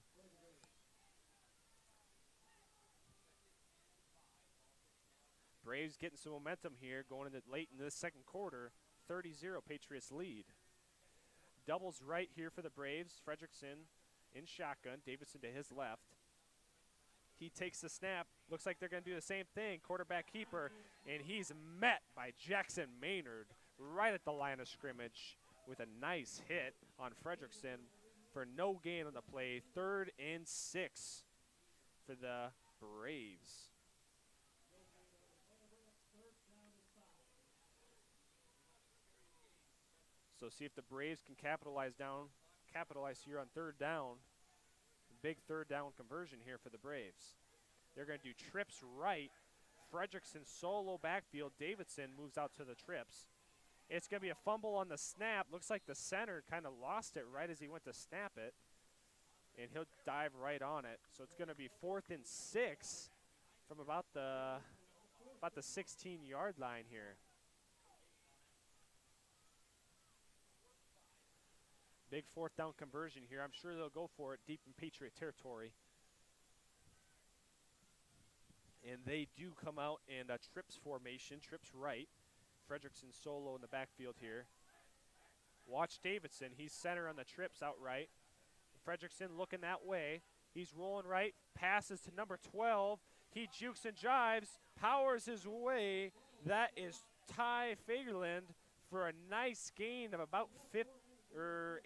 Braves getting some momentum here going into late in this second quarter. 30-0 Patriots lead. Doubles right here for the Braves. Frederickson in shotgun. Davidson to his left. He takes the snap. Looks like they're going to do the same thing. Quarterback keeper, and he's met by Jackson Maynard right at the line of scrimmage with a nice hit on Frederickson for no gain on the play. 3rd and 6 for the Braves. So see if the Braves can capitalize here on 3rd down. Big 3rd down conversion here for the Braves. They're going to do trips right. Frederickson solo backfield. Davidson moves out to the trips. It's going to be a fumble on the snap. Looks like the center kind of lost it right as he went to snap it. And he'll dive right on it. So it's going to be 4th and 6 from about the 16-yard line here. Big 4th down conversion here. I'm sure they'll go for it deep in Patriot territory. And they do come out in a trips formation, trips right. Frederickson solo in the backfield here. Watch Davidson. He's center on the trips outright. Frederickson looking that way. He's rolling right. Passes to number 12. He jukes and jives. Powers his way. That is Ty Fagerland for a nice gain of about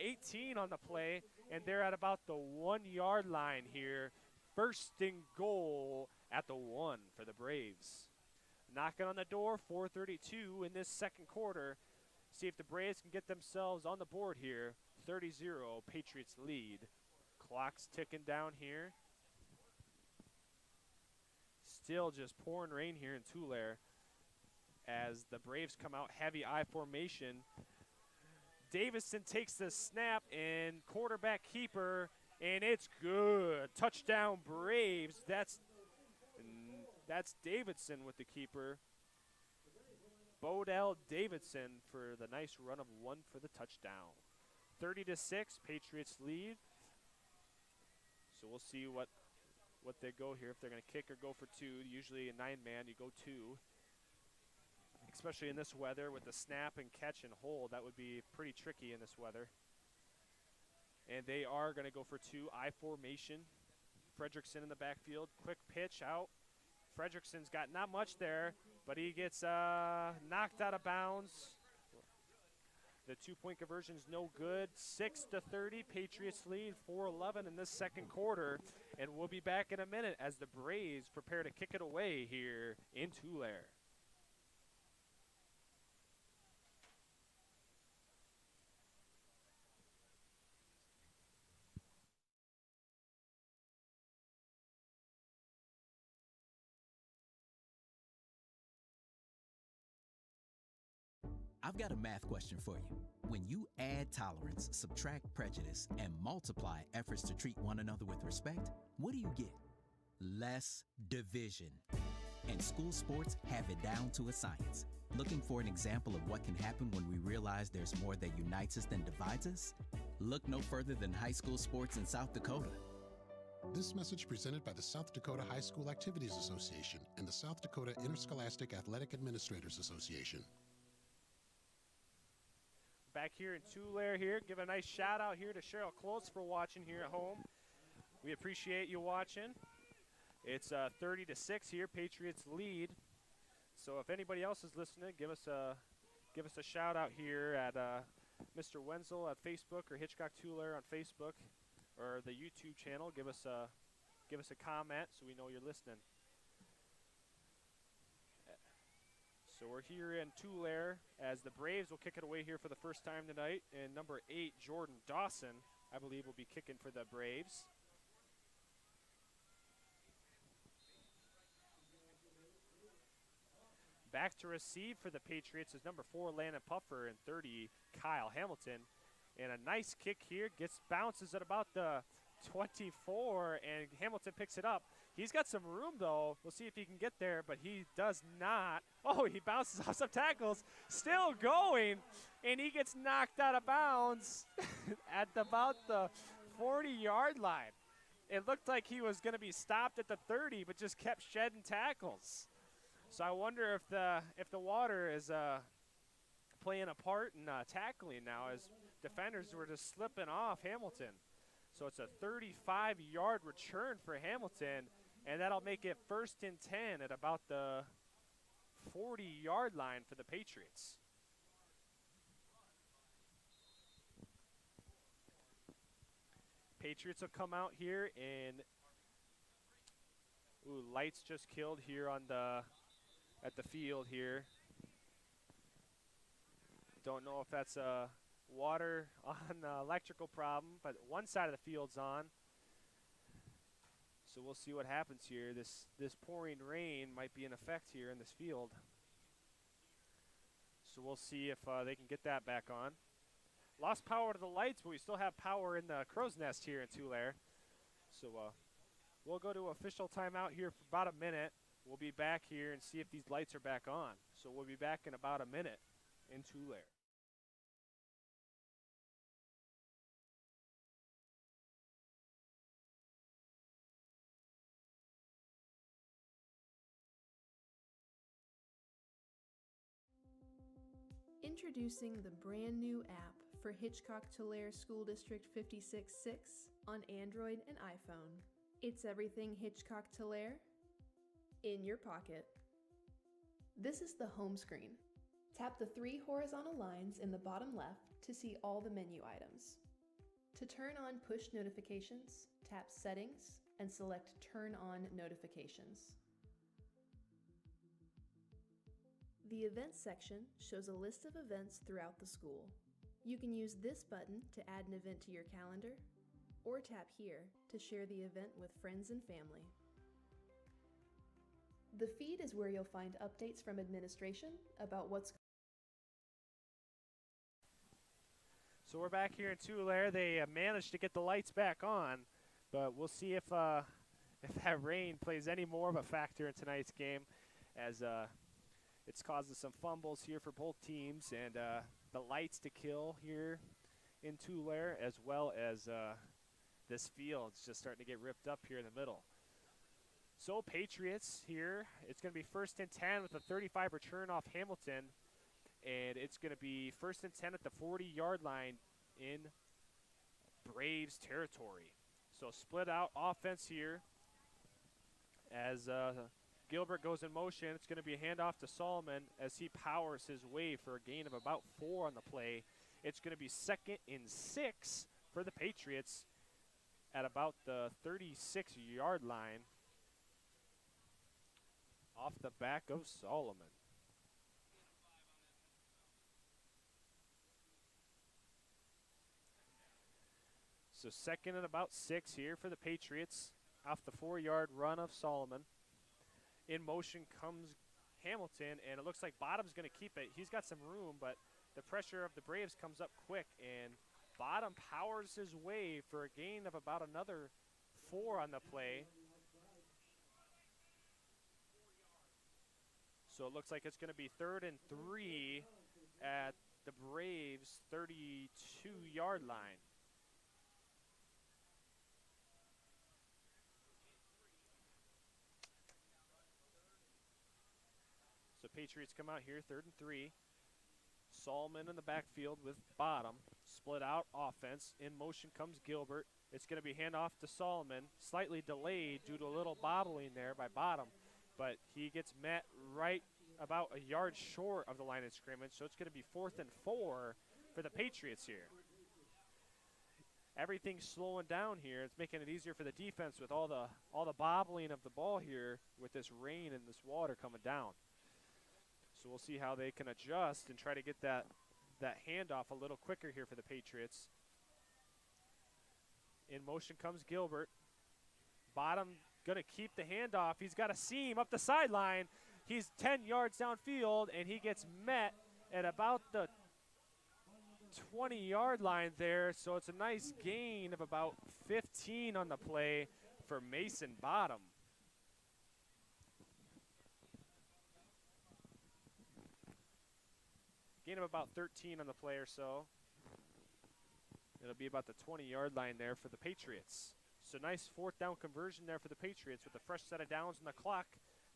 18 on the play, and they're at about the 1-yard line here. 1st and goal at the 1 for the Braves. Knocking on the door, 4:32 in this second quarter. See if the Braves can get themselves on the board here. 30-0 Patriots lead. Clock's ticking down here. Still just pouring rain here in Tulare as the Braves come out heavy I formation. Davidson takes the snap and quarterback keeper, and it's good. Touchdown Braves. That's Davidson with the keeper. Bodell Davidson for the nice run of 1 for the touchdown. 30-6, Patriots lead. So we'll see what they go here. If they're going to kick or go for 2. Usually a 9-man, you go 2. Especially in this weather with the snap and catch and hold. That would be pretty tricky in this weather. And they are going to go for 2. I formation. Frederickson in the backfield. Quick pitch out. Frederickson's got not much there, but he gets knocked out of bounds. The 2-point conversion is no good. 6-30, Patriots lead. 4:11 in this second quarter. And we'll be back in a minute as the Braves prepare to kick it away here in Tulare. I've got a math question for you. When you add tolerance, subtract prejudice, and multiply efforts to treat one another with respect, what do you get? Less division. And school sports have it down to a science. Looking for an example of what can happen when we realize there's more that unites us than divides us? Look no further than high school sports in South Dakota. This message presented by the South Dakota High School Activities Association and the South Dakota Interscholastic Athletic Administrators Association. Back here in Tulare here, give a nice shout out here to Cheryl Close for watching here at home. We appreciate you watching. It's 30-6 here, Patriots lead. So if anybody else is listening, give us a shout out here at Mr. Wenzel at Facebook or Hitchcock-Tulare on Facebook or the YouTube channel. Give us a comment so we know you're listening. So we're here in Tulare as the Braves will kick it away here for the first time tonight, and number 8 Jordan Dawson, I believe, will be kicking for the Braves. Back to receive for the Patriots is number 4 Landon Puffer and 30 Kyle Hamilton. And a nice kick here, bounces at about the 24, and Hamilton picks it up. He's got some room, though. We'll see if he can get there, but he does not. Oh, he bounces off some tackles, still going, and he gets knocked out of bounds at about the 40-yard line. It looked like he was going to be stopped at the 30, but just kept shedding tackles. So I wonder if the water is playing a part in tackling now, as defenders were just slipping off Hamilton. So it's a 35-yard return for Hamilton, and that'll make it 1st and 10 at about the 40-yard line for the Patriots. Patriots will come out here, and lights just killed here on at the field here. Don't know if that's a water on electrical problem, but one side of the field's on. So we'll see what happens here. This pouring rain might be in effect here in this field. So we'll see if they can get that back on. Lost power to the lights, but we still have power in the crow's nest here in Tulare. So we'll go to official timeout here for about a minute. We'll be back here and see if these lights are back on. So we'll be back in about a minute in Tulare. Introducing the brand new app for Hitchcock-Tulare School District 56-6 on Android and iPhone. It's everything Hitchcock-Tulare in your pocket. This is the home screen. Tap the 3 horizontal lines in the bottom left to see all the menu items. To turn on push notifications, tap Settings and select Turn on Notifications. The Events section shows a list of events throughout the school. You can use this button to add an event to your calendar, or tap here to share the event with friends and family. The feed is where you'll find updates from administration about what's. So we're back here in Tulare. They managed to get the lights back on, but we'll see if that rain plays any more of a factor in tonight's game, as it's causing some fumbles here for both teams, and the lights to kill here in Tulare, as well as this field's just starting to get ripped up here in the middle. So Patriots here, it's going to be 1st and 10 with a 35 return off Hamilton, and it's going to be 1st and 10 at the 40-yard line in Braves territory. So split out offense here as Gilbert goes in motion. It's going to be a handoff to Solomon as he powers his way for a gain of about 4 on the play. It's going to be 2nd and 6 for the Patriots at about the 36-yard line off the back of Solomon. So 2nd and about 6 here for the Patriots off the 4-yard run of Solomon. In motion comes Hamilton, and it looks like Bottom's going to keep it. He's got some room, but the pressure of the Braves comes up quick, and Bottom powers his way for a gain of about another 4 on the play. So it looks like it's going to be 3rd and 3 at the Braves' 32-yard line. So Patriots come out here, 3rd and 3. Solomon in the backfield with Bottom. Split out offense. In motion comes Gilbert. It's going to be handoff to Solomon. Slightly delayed due to a little bobbling there by Bottom. But he gets met right about a yard short of the line of scrimmage, so it's going to be 4th and 4 for the Patriots here. Everything's slowing down here. It's making it easier for the defense with all the bobbling of the ball here with this rain and this water coming down. So we'll see how they can adjust and try to get that handoff a little quicker here for the Patriots. In motion comes Gilbert. Bottom going to keep the handoff. He's got a seam up the sideline. He's 10 yards downfield, and he gets met at about the 20-yard line there. So it's a nice gain of about 15 on the play for Mason Bottom. Gain of about 13 on the play or so. It'll be about the 20-yard line there for the Patriots. So nice 4th down conversion there for the Patriots with a fresh set of downs on the clock.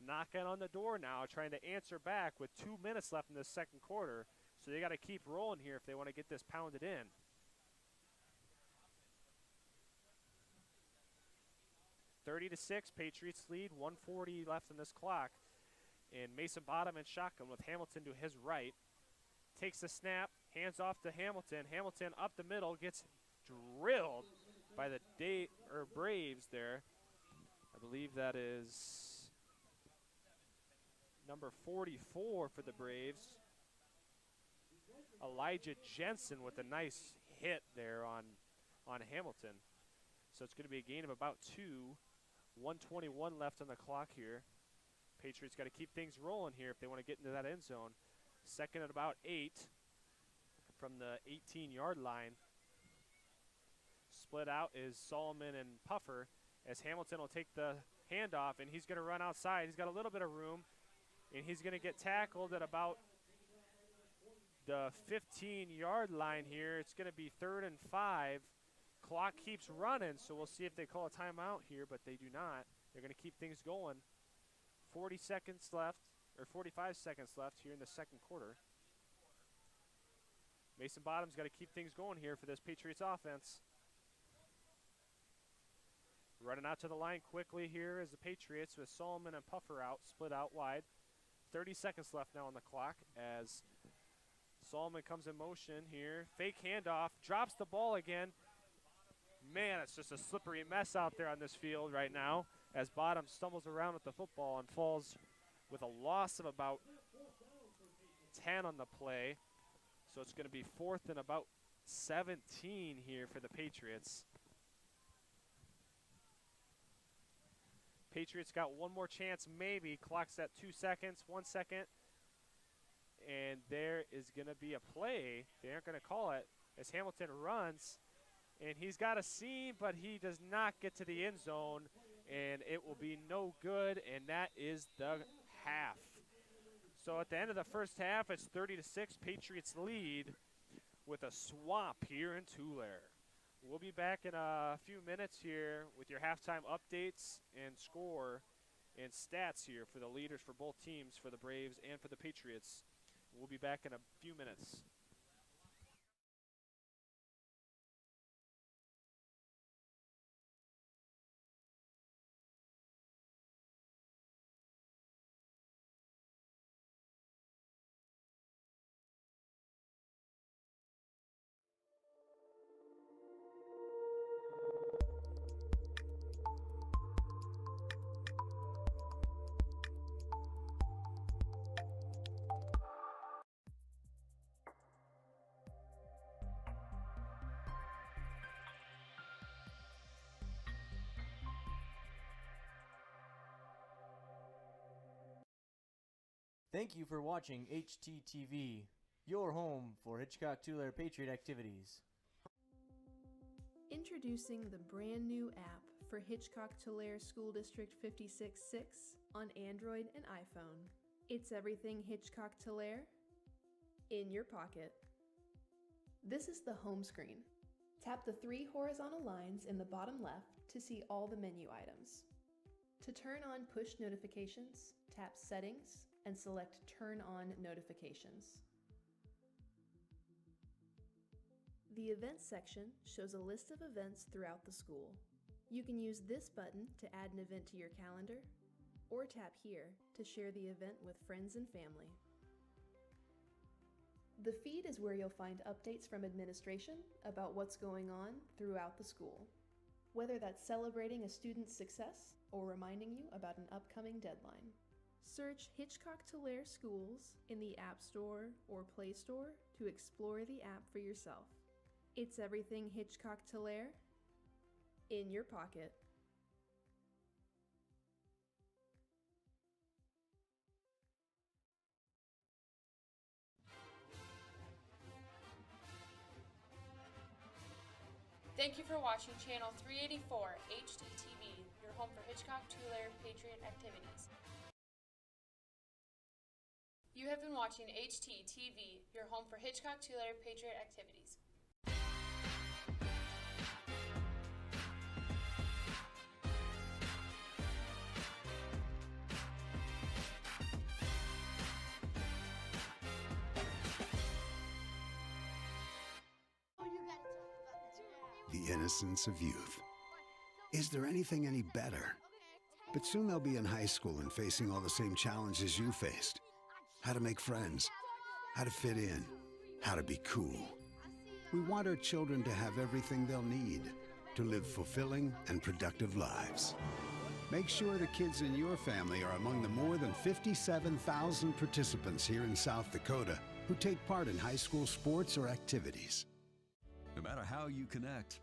Knocking on the door now, trying to answer back with 2 minutes left in the second quarter. So they got to keep rolling here if they want to get this pounded in. (30-6), Patriots lead, 1:40 left in this clock. And Mason Bottom in shotgun with Hamilton to his right. Takes the snap, hands off to Hamilton. Hamilton up the middle, gets drilled by the Braves there. I believe that is number 44 for the Braves. Elijah Jensen with a nice hit there on Hamilton. So it's going to be a gain of about 2. 1:21 left on the clock here. Patriots got to keep things rolling here if they want to get into that end zone. Second at about 8 from the 18-yard line. Split out is Solomon and Puffer as Hamilton will take the handoff, and he's going to run outside. He's got a little bit of room, and he's going to get tackled at about the 15-yard line here. It's going to be 3rd and 5. Clock keeps running, so we'll see if they call a timeout here, but they do not. They're going to keep things going. 40 seconds left, or 45 seconds left here in the second quarter. Mason Bottom's got to keep things going here for this Patriots offense. Running out to the line quickly here is the Patriots with Solomon and Puffer out, split out wide. 30 seconds left now on the clock as Solomon comes in motion here. Fake handoff, drops the ball again. Man, it's just a slippery mess out there on this field right now as Bottom stumbles around with the football and falls with a loss of about 10 on the play. So it's going to be 4th and about 17 here for the Patriots. Patriots got one more chance, maybe. Clock's at 2 seconds, 1 second. And there is going to be a play. They aren't going to call it as Hamilton runs. And he's got a seam, but he does not get to the end zone. And it will be no good, and that is the half. So at the end of the first half, it's 30-6. Patriots lead with a swamp here in Tulare. We'll be back in a few minutes here with your halftime updates and score and stats here for the leaders for both teams, for the Braves and for the Patriots. We'll be back in a few minutes. Thank you for watching HTTV, your home for Hitchcock-Tulare Patriot activities. Introducing the brand new app for Hitchcock-Tulare School District 56-6 on Android and iPhone. It's everything Hitchcock-Tulare in your pocket. This is the home screen. Tap the 3 horizontal lines in the bottom left to see all the menu items. To turn on push notifications, tap Settings and select Turn on Notifications. The Events section shows a list of events throughout the school. You can use this button to add an event to your calendar, or tap here to share the event with friends and family. The feed is where you'll find updates from administration about what's going on throughout the school, whether that's celebrating a student's success or reminding you about an upcoming deadline. Search Hitchcock-Tulare Schools in the App Store or Play Store to explore the app for yourself. It's everything Hitchcock-Tulare in your pocket. Thank you for watching Channel 384 HTTV, your home for Hitchcock-Tulare Patriot activities. You have been watching HTTV, your home for Hitchcock-Tulare Patriot activities. The innocence of youth. Is there anything any better? But soon they'll be in high school and facing all the same challenges you faced. How to make friends, how to fit in, how to be cool. We want our children to have everything they'll need to live fulfilling and productive lives. Make sure the kids in your family are among the more than 57,000 participants here in South Dakota who take part in high school sports or activities. No matter how you connect,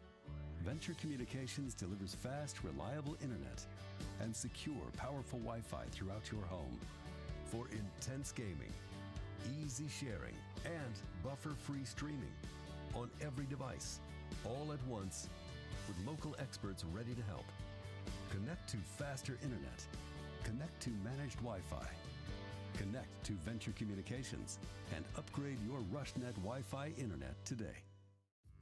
Venture Communications delivers fast, reliable internet and secure, powerful Wi-Fi throughout your home for intense gaming, easy sharing, and buffer-free streaming on every device, all at once, with local experts ready to help. Connect to faster internet. Connect to managed Wi-Fi. Connect to Venture Communications and upgrade your RushNet Wi-Fi internet today.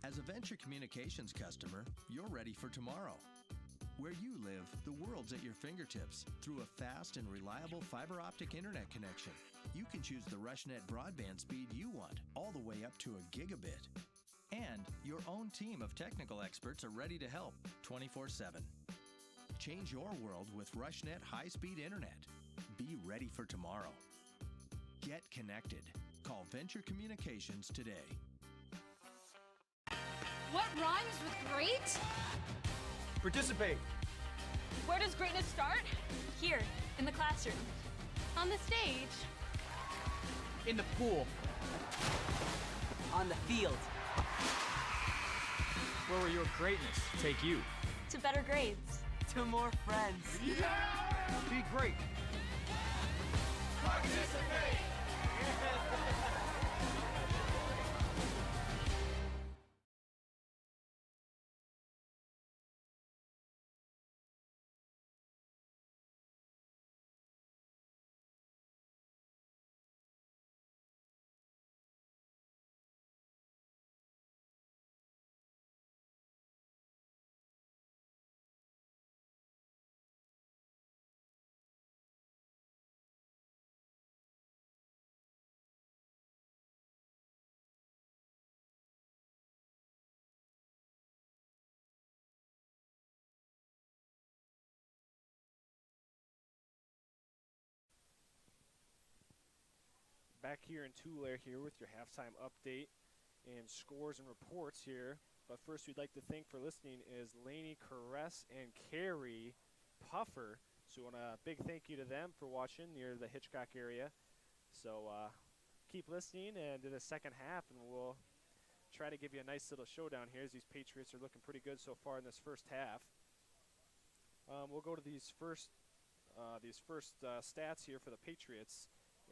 As a Venture Communications customer, you're ready for tomorrow. Where you live, the world's at your fingertips through a fast and reliable fiber optic internet connection. You can choose the RushNet broadband speed you want, all the way up to a gigabit. And your own team of technical experts are ready to help 24/7. Change your world with RushNet high-speed internet. Be ready for tomorrow. Get connected. Call Venture Communications today. What rhymes with great? Participate. Where does greatness start? Here, in the classroom. On the stage. In the pool. On the field. Where will your greatness take you? To better grades. To more friends. Be great. Participate! Back here in Tulare here with your halftime update and scores and reports here. But first we'd like to thank for listening is Lainey Caress and Carrie Puffer. So we want a big thank you to them for watching near the Hitchcock area. So keep listening and in the second half and we'll try to give you a nice little showdown here as these Patriots are looking pretty good so far in this first half. We'll go to these first stats here for the Patriots.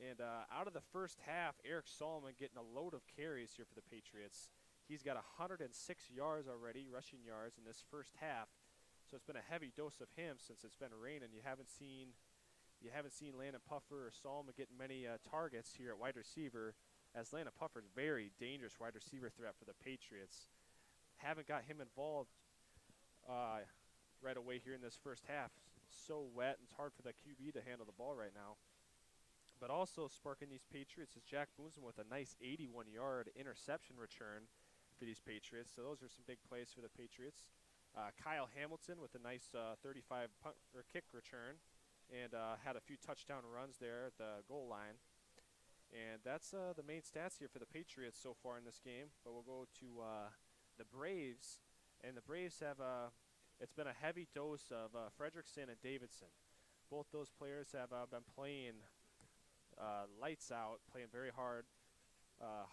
And out of the first half, Eric Solomon getting a load of carries here for the Patriots. He's got 106 yards already, rushing yards in this first half. So it's been a heavy dose of him since it's been raining. You haven't seen Landon Puffer or Solomon getting many targets here at wide receiver, as Landon Puffer is a very dangerous wide receiver threat for the Patriots. Haven't got him involved right away here in this first half. So wet, and it's hard for the QB to handle the ball right now. But also sparking these Patriots is Jack Boonson with a nice 81-yard interception return for these Patriots. So those are some big plays for the Patriots. Kyle Hamilton with a nice 35 punt or kick return. and had a few touchdown runs there at the goal line. And that's the main stats here for the Patriots so far in this game. But we'll go to the Braves, and the Braves have it's been a heavy dose of Frederickson and Davidson. Both those players have been playing lights out, playing very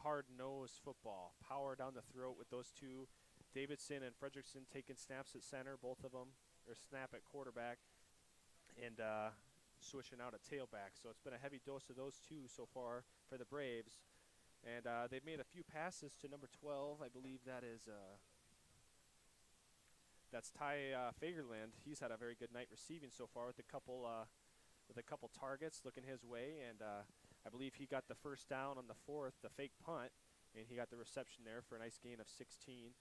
hard-nosed football, power down the throat with those two. Davidson and Frederickson taking snaps at center, both of them, or snap at quarterback, and switching out a tailback. So it's been a heavy dose of those two so far for the Braves. And they've made a few passes to number 12. I believe that is that's Ty Fagerland. He's had a very good night receiving so far with a couple targets looking his way. And I believe he got the first down on the 4th, the fake punt, and he got the reception there for a nice gain of 16.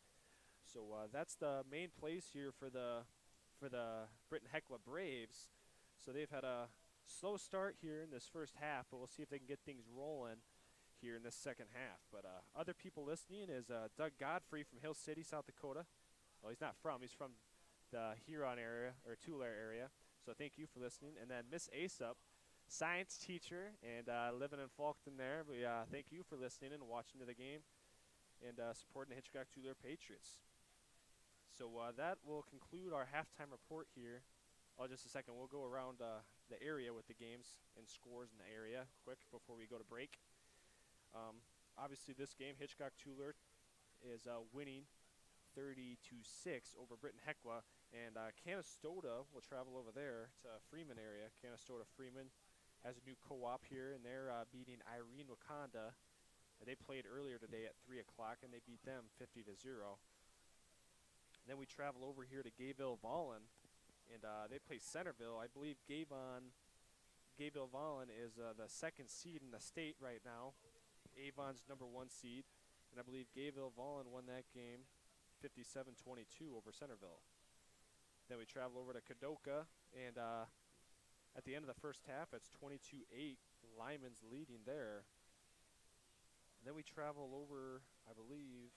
So that's the main plays here for the Britton-Hecla Braves. So they've had a slow start here in this first half, but we'll see if they can get things rolling here in this second half. But other people listening is Doug Godfrey from Hill City, South Dakota. Well, he's not from. He's from the Huron area, or Tulare area. So thank you for listening. And then Miss Aesop, science teacher, and living in Faulkton there. We thank you for listening and watching to the game and supporting the Hitchcock-Tulare Patriots. So that will conclude our halftime report here. Oh, just a second. We'll go around the area with the games and scores in the area quick before we go to break. Obviously, this game, Hitchcock-Tulare is winning 30-6 over Britton-Hecla, and Canastota will travel over there to Freeman area. Canastota-Freeman has a new co-op here, and they're beating Irene Wakanda. They played earlier today at 3 o'clock, and they beat them 50-0. Then we travel over here to Gayville-Vollen, and they play Centerville. I believe Gayville-Vollen is the second seed in the state right now. Avon's number 1 seed, and I believe Gayville-Vollen won that game 57-22 over Centerville. Then we travel over to Kadoka, and at the end of the first half, it's 22-8. Lyman's leading there. Then we travel over, I believe,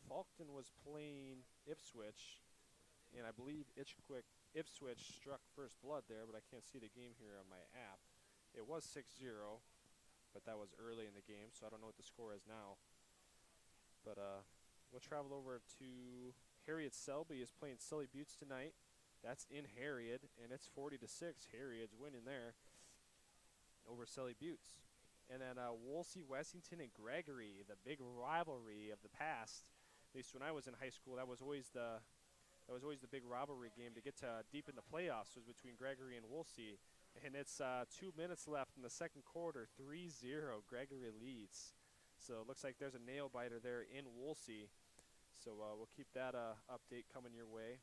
Faulkton was playing Ipswich, and I believe Ipswich struck first blood there, but I can't see the game here on my app. It was 6-0, but that was early in the game, so I don't know what the score is now. But we'll travel over to Harriet Selby is playing Sully Buttes tonight. That's in Harriet, and it's 40-6. Harriet's winning there over Sully Buttes. And then Wolsey, Wessington, and Gregory, the big rivalry of the past. At least when I was in high school, that was always the big rivalry game to get to deep in the playoffs, was between Gregory and Wolsey. And it's 2 minutes left in the second quarter, 3-0. Gregory leads. So it looks like there's a nail biter there in Wolsey. So we'll keep that update coming your way.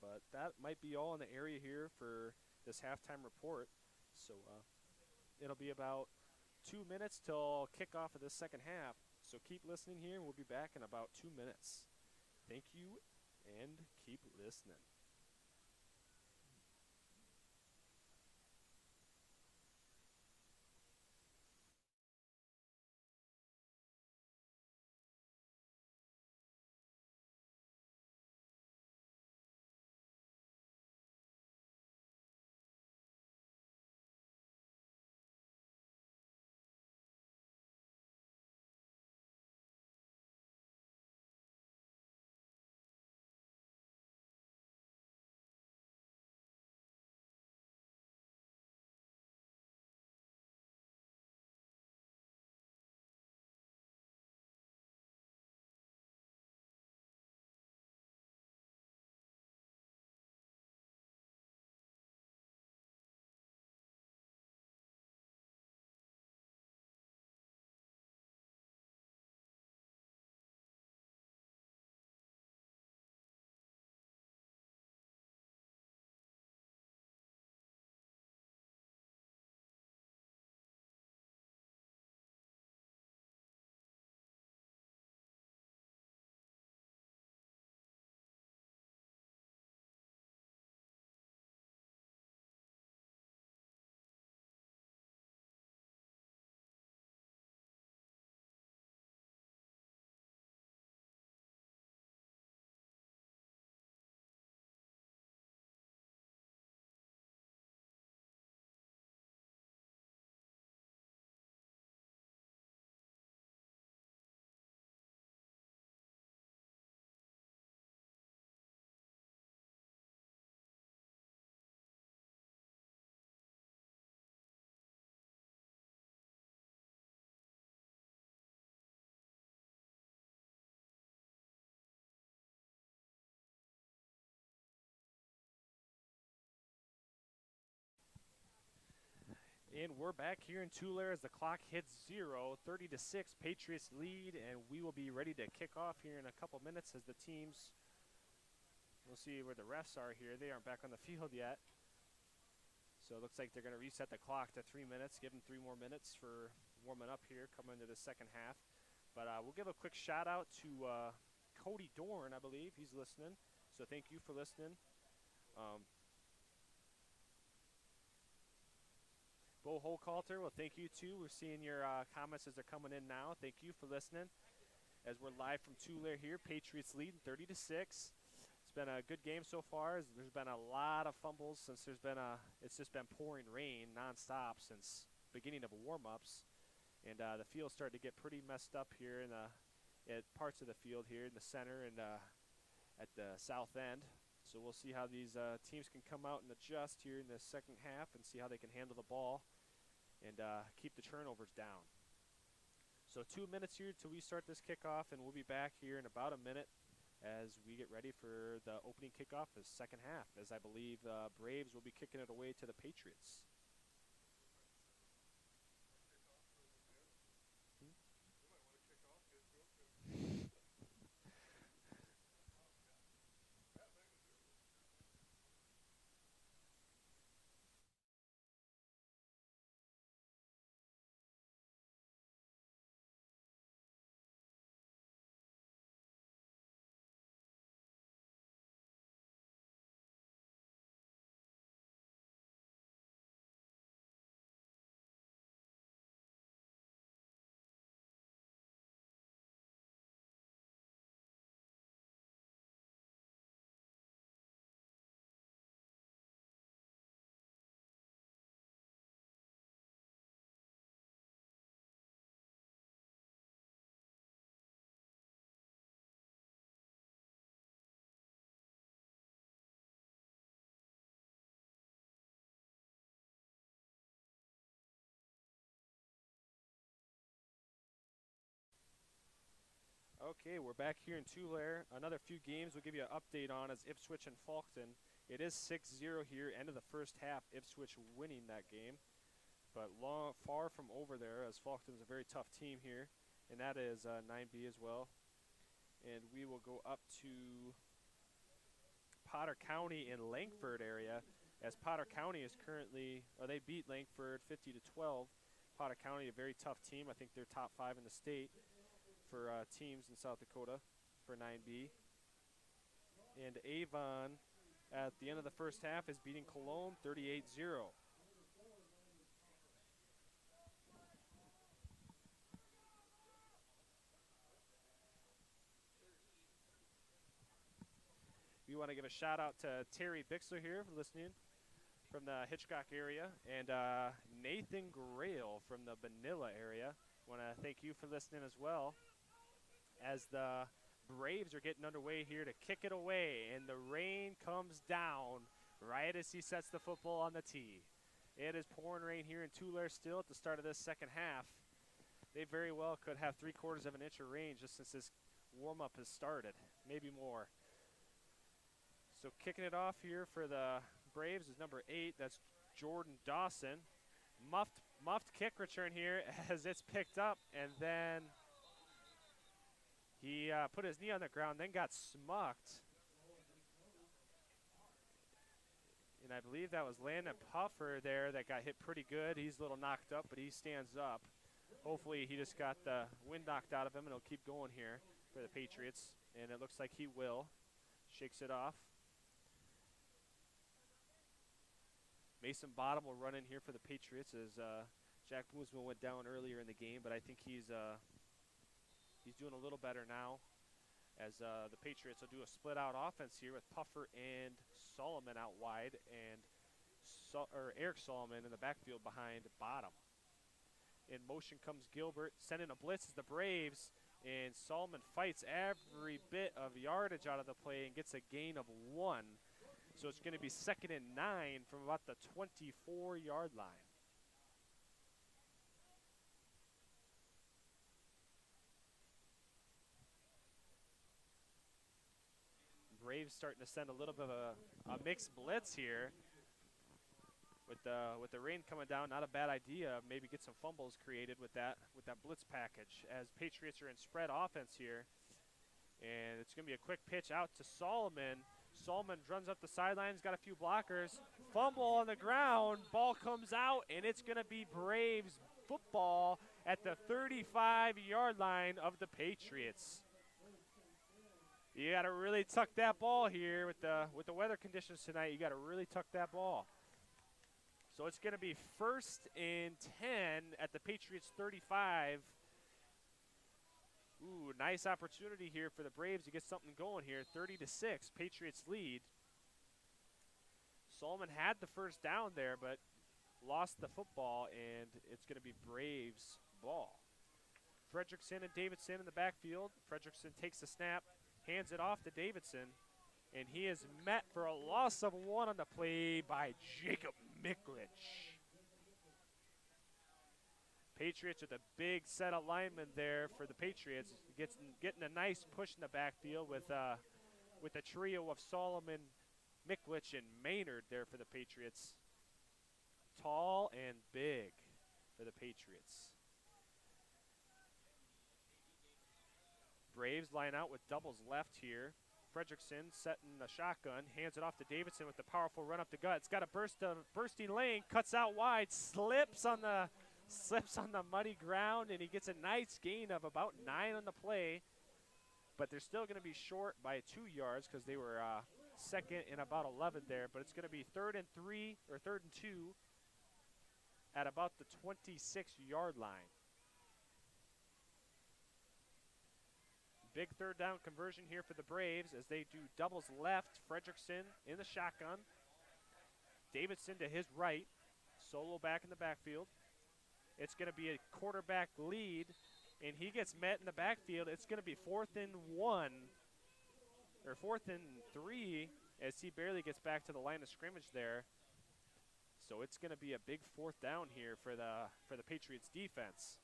But that might be all in the area here for this halftime report. So it'll be about 2 minutes till kickoff of this second half. So keep listening here, and we'll be back in about 2 minutes. Thank you, and keep listening. And we're back here in Tulare as the clock hits 0, 30-6, Patriots lead, and we will be ready to kick off here in a couple minutes as the teams, we'll see where the refs are here. They aren't back on the field yet. So it looks like they're going to reset the clock to 3 minutes, give them 3 more minutes for warming up here, coming into the second half. But we'll give a quick shout out to Cody Dorn, I believe. He's listening. So thank you for listening. Bo Holkalter, well, thank you too. We're seeing your comments as they're coming in now. Thank you for listening. As we're live from Tulare here, Patriots lead 30-6. It's been a good game so far. There's been a lot of fumbles since it's just been pouring rain nonstop since beginning of warm-ups. And the field started to get pretty messed up here at parts of the field here in the center and at the south end. So we'll see how these teams can come out and adjust here in the second half and see how they can handle the ball and keep the turnovers down. So 2 minutes here till we start this kickoff, and we'll be back here in about a minute as we get ready for the opening kickoff of the second half, as I believe Braves will be kicking it away to the Patriots. Okay, we're back here in Tulare. Another few games we'll give you an update on is Ipswich and Faulkton. It is 6-0 here, end of the first half, Ipswich winning that game. But far from over there, as Faulkton's a very tough team here, and that is 9B as well. And we will go up to Potter County in Langford area, as Potter County is currently, they beat Langford 50-12. Potter County, a very tough team. I think they're top 5 in the state for teams in South Dakota for 9B. And Avon at the end of the first half is beating Cologne 38-0. We want to give a shout out to Terry Bixler here for listening from the Hitchcock area, and Nathan Grail from the Vanilla area. Want to thank you for listening as well, as the Braves are getting underway here to kick it away, and the rain comes down right as he sets the football on the tee. It is pouring rain here in Tulare still at the start of this second half. They very well could have 3/4 of an inch of rain just since this warm-up has started, maybe more. So kicking it off here for the Braves is number 8. That's Jordan Dawson. Muffed kick return here as it's picked up, and then he put his knee on the ground, then got smucked. And I believe that was Landon Puffer there that got hit pretty good. He's a little knocked up, but he stands up. Hopefully he just got the wind knocked out of him, and he'll keep going here for the Patriots. And it looks like he will. Shakes it off. Mason Bottom will run in here for the Patriots as Jack Boozman went down earlier in the game, but I think he's doing a little better now, as the Patriots will do a split-out offense here with Puffer and Solomon out wide, and Eric Solomon in the backfield behind Bottom. In motion comes Gilbert, sending a blitz as the Braves, and Solomon fights every bit of yardage out of the play and gets a gain of 1. So it's going to be 2nd and 9 from about the 24-yard line. Braves starting to send a little bit of a mixed blitz here. With the rain coming down, not a bad idea. Maybe get some fumbles created with that blitz package as Patriots are in spread offense here. And it's going to be a quick pitch out to Solomon. Solomon runs up the sidelines, got a few blockers. Fumble on the ground, ball comes out, and it's going to be Braves football at the 35-yard line of the Patriots. You got to really tuck that ball here with the weather conditions tonight. You got to really tuck that ball. So it's going to be 1st and 10 at the Patriots 35. Ooh, nice opportunity here for the Braves to get something going here. 30-6, Patriots lead. Solomon had the first down there, but lost the football, and it's going to be Braves ball. Fredrickson and Davidson in the backfield. Fredrickson takes the snap, hands it off to Davidson, and he is met for a loss of 1 on the play by Jacob Miklich. Patriots with a big set of linemen there for the Patriots. Getting a nice push in the backfield with a trio of Solomon, Miklich, and Maynard there for the Patriots. Tall and big for the Patriots. Braves line out with doubles left here. Fredrickson setting the shotgun, hands it off to Davidson with the powerful run up the gut. It's got a bursting lane, cuts out wide, slips on the muddy ground, and he gets a nice gain of about 9 on the play. But they're still going to be short by 2 yards because they were second and about 11 there. But it's going to be 3rd and 3 or 3rd and 2 at about the 26-yard line. Big 3rd down conversion here for the Braves as they do doubles left. Fredrickson in the shotgun. Davidson to his right. Solo back in the backfield. It's going to be a quarterback lead, and he gets met in the backfield. It's going to be 4th and 1, or 4th and 3, as he barely gets back to the line of scrimmage there. So it's going to be a big 4th down here for the Patriots defense.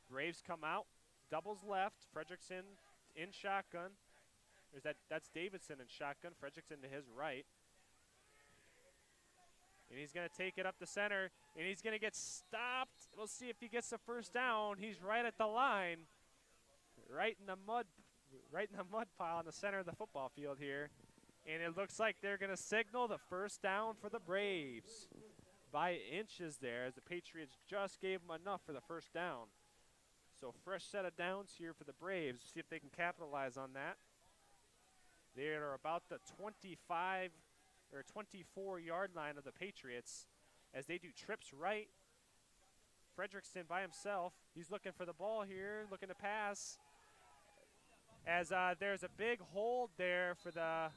Braves come out, doubles left. Fredrickson in shotgun. That's Davidson in shotgun. Fredrickson to his right. And he's going to take it up the center, and he's going to get stopped. We'll see if he gets the first down. He's right at the line, right in the mud pile in the center of the football field here. And it looks like they're going to signal the first down for the Braves by inches there, as the Patriots just gave them enough for the first down. So fresh set of downs here for the Braves. See if they can capitalize on that. They are about the 25 or 24-yard line of the Patriots as they do trips right. Fredrickson by himself. He's looking for the ball here, looking to pass. As there's a big hold there for the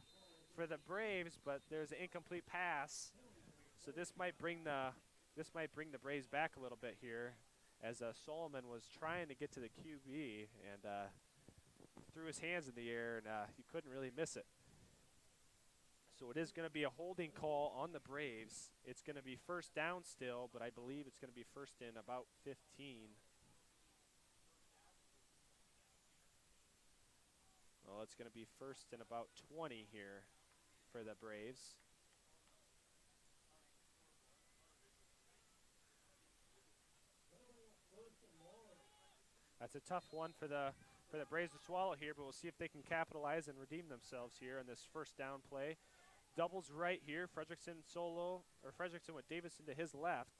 Braves, but there's an incomplete pass. So this might bring the Braves back a little bit here, as Solomon was trying to get to the QB and threw his hands in the air, and he couldn't really miss it. So it is going to be a holding call on the Braves. It's going to be first down still, but I believe it's going to be first in about 15. Well, it's going to be first in about 20 here for the Braves. That's a tough one for the Braves to swallow here, but we'll see if they can capitalize and redeem themselves here on this first down play. Doubles right here, Fredrickson with Davidson to his left.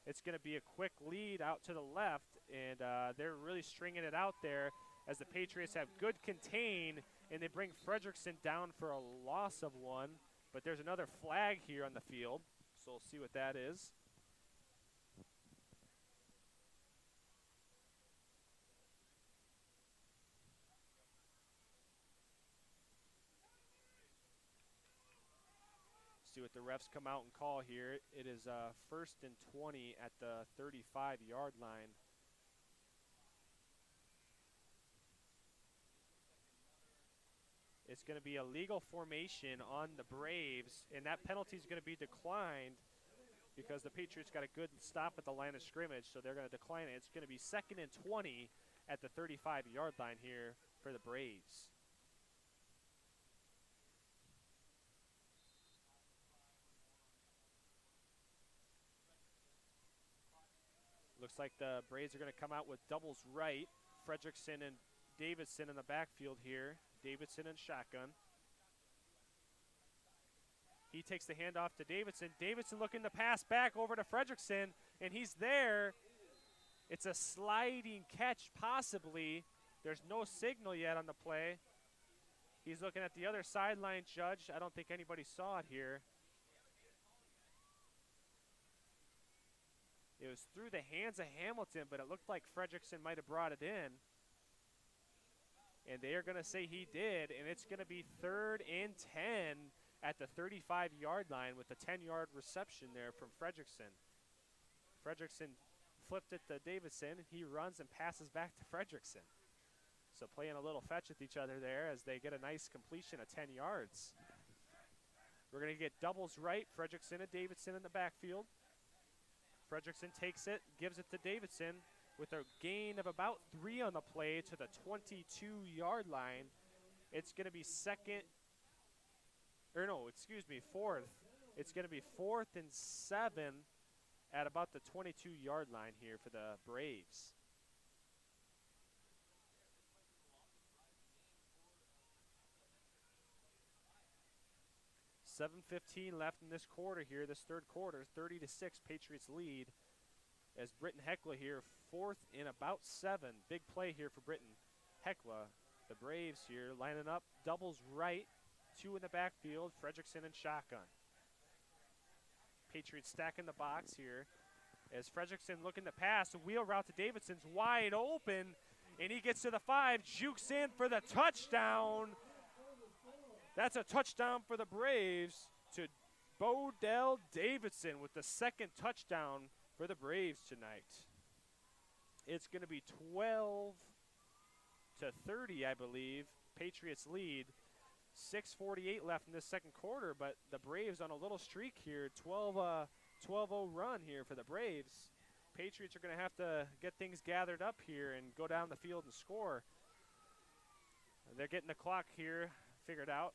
It's going to be a quick lead out to the left, and they're really stringing it out there as the Patriots have good contain, and they bring Fredrickson down for a loss of 1. But there's another flag here on the field, so we'll see what that is. See what the refs come out and call here. It is first and 20 at the 35-yard line. It's going to be a legal formation on the Braves, and that penalty is going to be declined. because the Patriots got a good stop at the line of scrimmage, so they're going to decline it. It's going to be 2nd and 20 at the 35-yard line here for the Braves. Looks like the Braves are going to come out with doubles right. Fredrickson and Davidson in the backfield here. Davidson in shotgun. He takes the handoff to Davidson. Davidson looking to pass back over to Fredrickson, and he's there. It's a sliding catch, possibly. There's no signal yet on the play. He's looking at the other sideline judge. I don't think anybody saw it here. It was through the hands of Hamilton, but it looked like Fredrickson might have brought it in. And they are going to say he did, and it's going to be 3rd and 10 at the 35-yard line with a 10-yard reception there from Fredrickson. Fredrickson flipped it to Davidson. He runs and passes back to Fredrickson. So playing a little fetch with each other there as they get a nice completion of 10 yards. We're going to get doubles right. Fredrickson and Davidson in the backfield. Fredrickson takes it, gives it to Davidson with a gain of about 3 on the play to the 22-yard line. It's going to be fourth. It's going to be 4th and 7 at about the 22-yard line here for the Braves. $7:15 left in this quarter here, this third quarter. 30-6 Patriots lead as Britton-Hecla here, 4th and about 7. Big play here for Britton-Hecla. The Braves here lining up doubles right, 2 in the backfield, Fredrickson and shotgun. Patriots stacking the box here as Fredrickson looking to pass. A wheel route to Davidson's wide open, and he gets to the 5, jukes in for the touchdown. That's a touchdown for the Braves to Bodell Davidson with the 2nd touchdown for the Braves tonight. It's going to be 12-30, I believe. Patriots lead. 6:48 left in this second quarter, but the Braves on a little streak here. 12-0 run here for the Braves. Patriots are going to have to get things gathered up here and go down the field and score. They're getting the clock here figured out.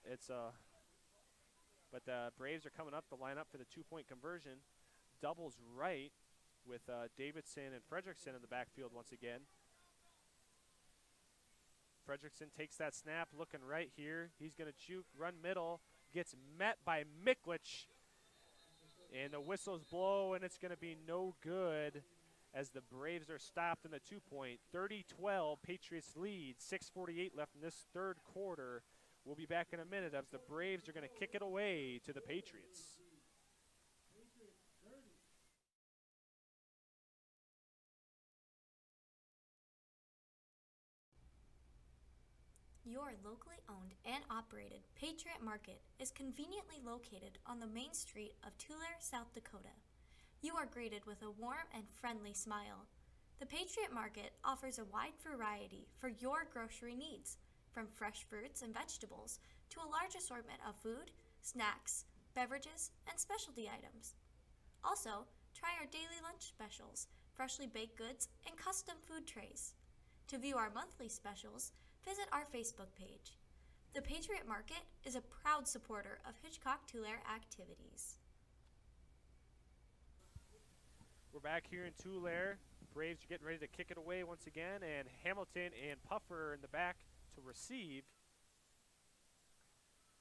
But the Braves are coming up to line up for the 2-point conversion. Doubles right with Davidson and Fredrickson in the backfield once again. Fredrickson takes that snap, looking right here. He's going to juke, run middle, gets met by Miklich. And the whistles blow, and it's going to be no good as the Braves are stopped in the 2-point. 30-12, Patriots lead. 6:48 left in this third quarter. We'll be back in a minute as the Braves are going to kick it away to the Patriots. Your locally owned and operated Patriot Market is conveniently located on the main street of Tulare, South Dakota. You are greeted with a warm and friendly smile. The Patriot Market offers a wide variety for your grocery needs, from fresh fruits and vegetables to a large assortment of food, snacks, beverages, and specialty items. Also, try our daily lunch specials, freshly baked goods, and custom food trays. To view our monthly specials, visit our Facebook page. The Patriot Market is a proud supporter of Hitchcock-Tulare activities. We're back here in Tulare. Braves are getting ready to kick it away once again, and Hamilton and Puffer in the back to receive.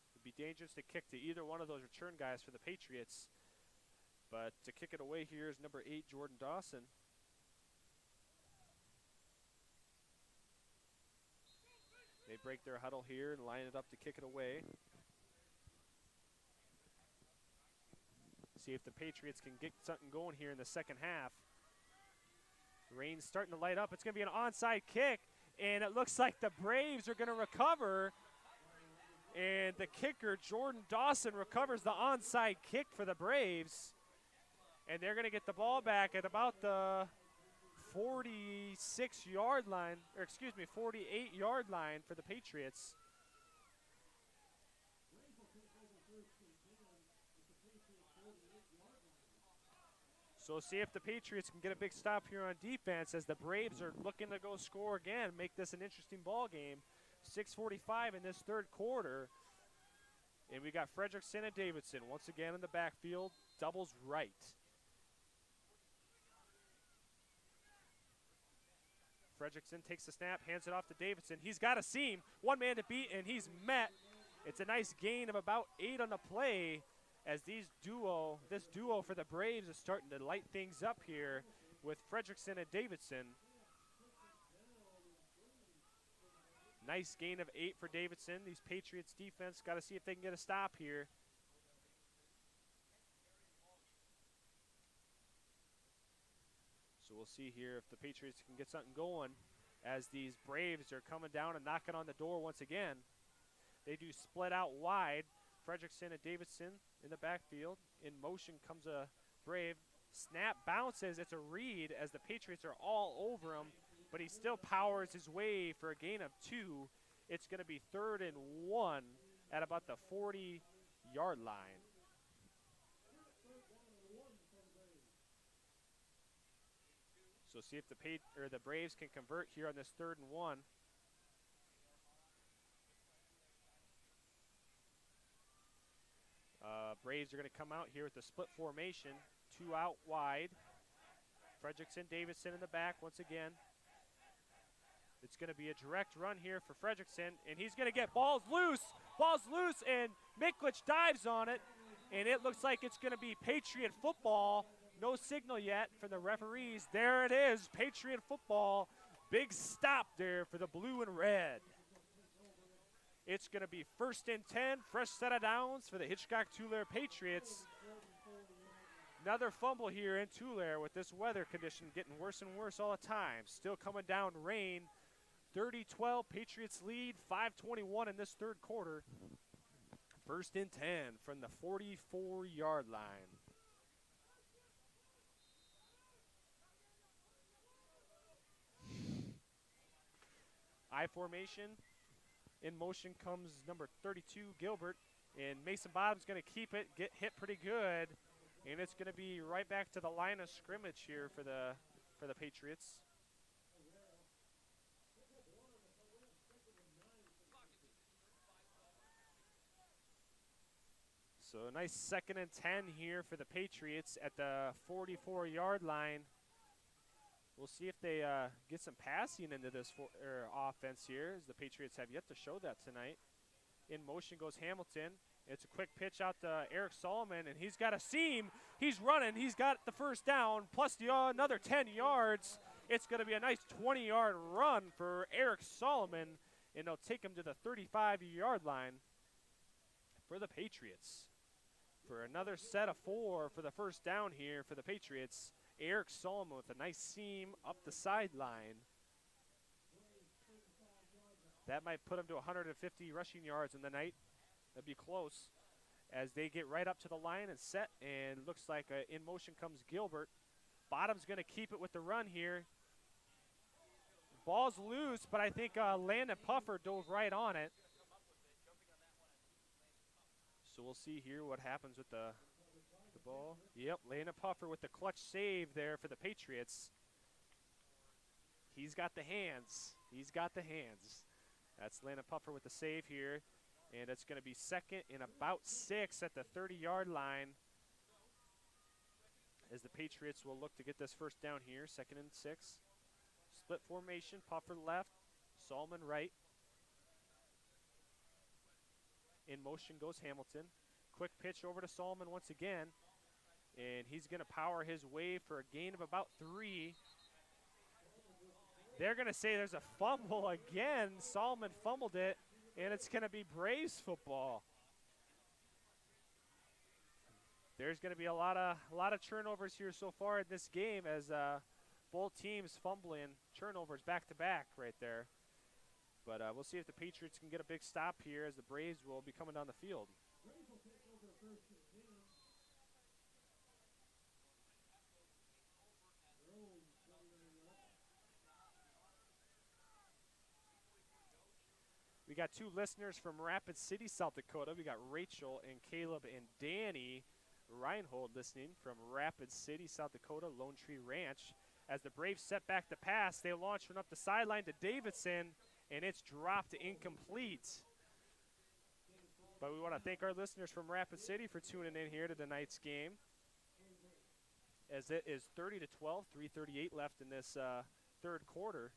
It would be dangerous to kick to either one of those return guys for the Patriots, but to kick it away here is number 8, Jordan Dawson. They break their huddle here and line it up to kick it away. See if the Patriots can get something going here in the second half. Rain's starting to light up. It's going to be an onside kick, and it looks like the Braves are going to recover. And the kicker, Jordan Dawson, recovers the onside kick for the Braves. And they're going to get the ball back at about the 46-yard line, or excuse me, 48-yard line for the Patriots. So we'll see if the Patriots can get a big stop here on defense as the Braves are looking to go score again, make this an interesting ball game. 6:45 in this third quarter. And we got Frederickson and Davidson once again in the backfield, doubles right. Frederickson takes the snap, hands it off to Davidson. He's got a seam, one man to beat, and he's met. It's a nice gain of about 8 on the play as this duo for the Braves is starting to light things up here with Frederickson and Davidson. Nice gain of 8 for Davidson. These Patriots defense got to see if they can get a stop here. So we'll see here if the Patriots can get something going as these Braves are coming down and knocking on the door once again. They do split out wide. Frederickson and Davidson in the backfield. In motion comes a Brave. Snap bounces. It's a read as the Patriots are all over him, but he still powers his way for a gain of 2. It's going to be 3rd and 1 at about the 40-yard line. So see if the Braves can convert here on this 3rd and 1. Braves are going to come out here with the split formation, 2 out wide. Frederickson, Davidson in the back once again. It's going to be a direct run here for Frederickson, and he's going to get balls loose, and Miklich dives on it, and it looks like it's going to be Patriot football. No signal yet from the referees. There it is, Patriot football. Big stop there for the blue and red. It's going to be 1st and 10, fresh set of downs for the Hitchcock-Tulare Patriots. Another fumble here in Tulare with this weather condition getting worse and worse all the time. Still coming down rain. 30-12, Patriots lead, 5:21 in this third quarter. 1st and 10 from the 44-yard line. I formation. In motion comes number 32, Gilbert, and Mason Bottom's going to keep it, get hit pretty good, and it's going to be right back to the line of scrimmage here for the Patriots. So a nice 2nd and 10 here for the Patriots at the 44-yard line. We'll see if they get some passing into this offense here, as the Patriots have yet to show that tonight. In motion goes Hamilton. It's a quick pitch out to Eric Solomon, and he's got a seam. He's running. He's got the first down, plus another 10 yards. It's going to be a nice 20-yard run for Eric Solomon, and they'll take him to the 35-yard line for the Patriots. For another set of 4 for the first down here for the Patriots. Eric Solomon with a nice seam up the sideline. That might put him to 150 rushing yards in the night. That'd be close as they get right up to the line and set, and looks like in motion comes Gilbert. Bottom's going to keep it with the run here. Ball's loose, but I think Landon Puffer dove right on it. So we'll see here what happens with the ball. Yep, Landon Puffer with the clutch save there for the Patriots. He's got the hands. That's Landon Puffer with the save here. And it's going to be 2nd and about 6 at the 30-yard line as the Patriots will look to get this first down here. 2nd and 6. Split formation, Puffer left, Solomon right. In motion goes Hamilton. Quick pitch over to Solomon once again. And he's going to power his way for a gain of about 3. They're going to say there's a fumble again. Solomon fumbled it, and it's going to be Braves football. There's going to be a lot of turnovers here so far in this game as both teams fumbling turnovers back to back right there. But we'll see if the Patriots can get a big stop here as the Braves will be coming down the field. We got 2 listeners from Rapid City, South Dakota. We got Rachel and Caleb and Danny. Reinhold listening from Rapid City, South Dakota, Lone Tree Ranch. As the Braves set back the pass, they launch one up the sideline to Davidson, and it's dropped incomplete. But we want to thank our listeners from Rapid City for tuning in here to tonight's game. As it is 30-12, 3:38 left in this third quarter.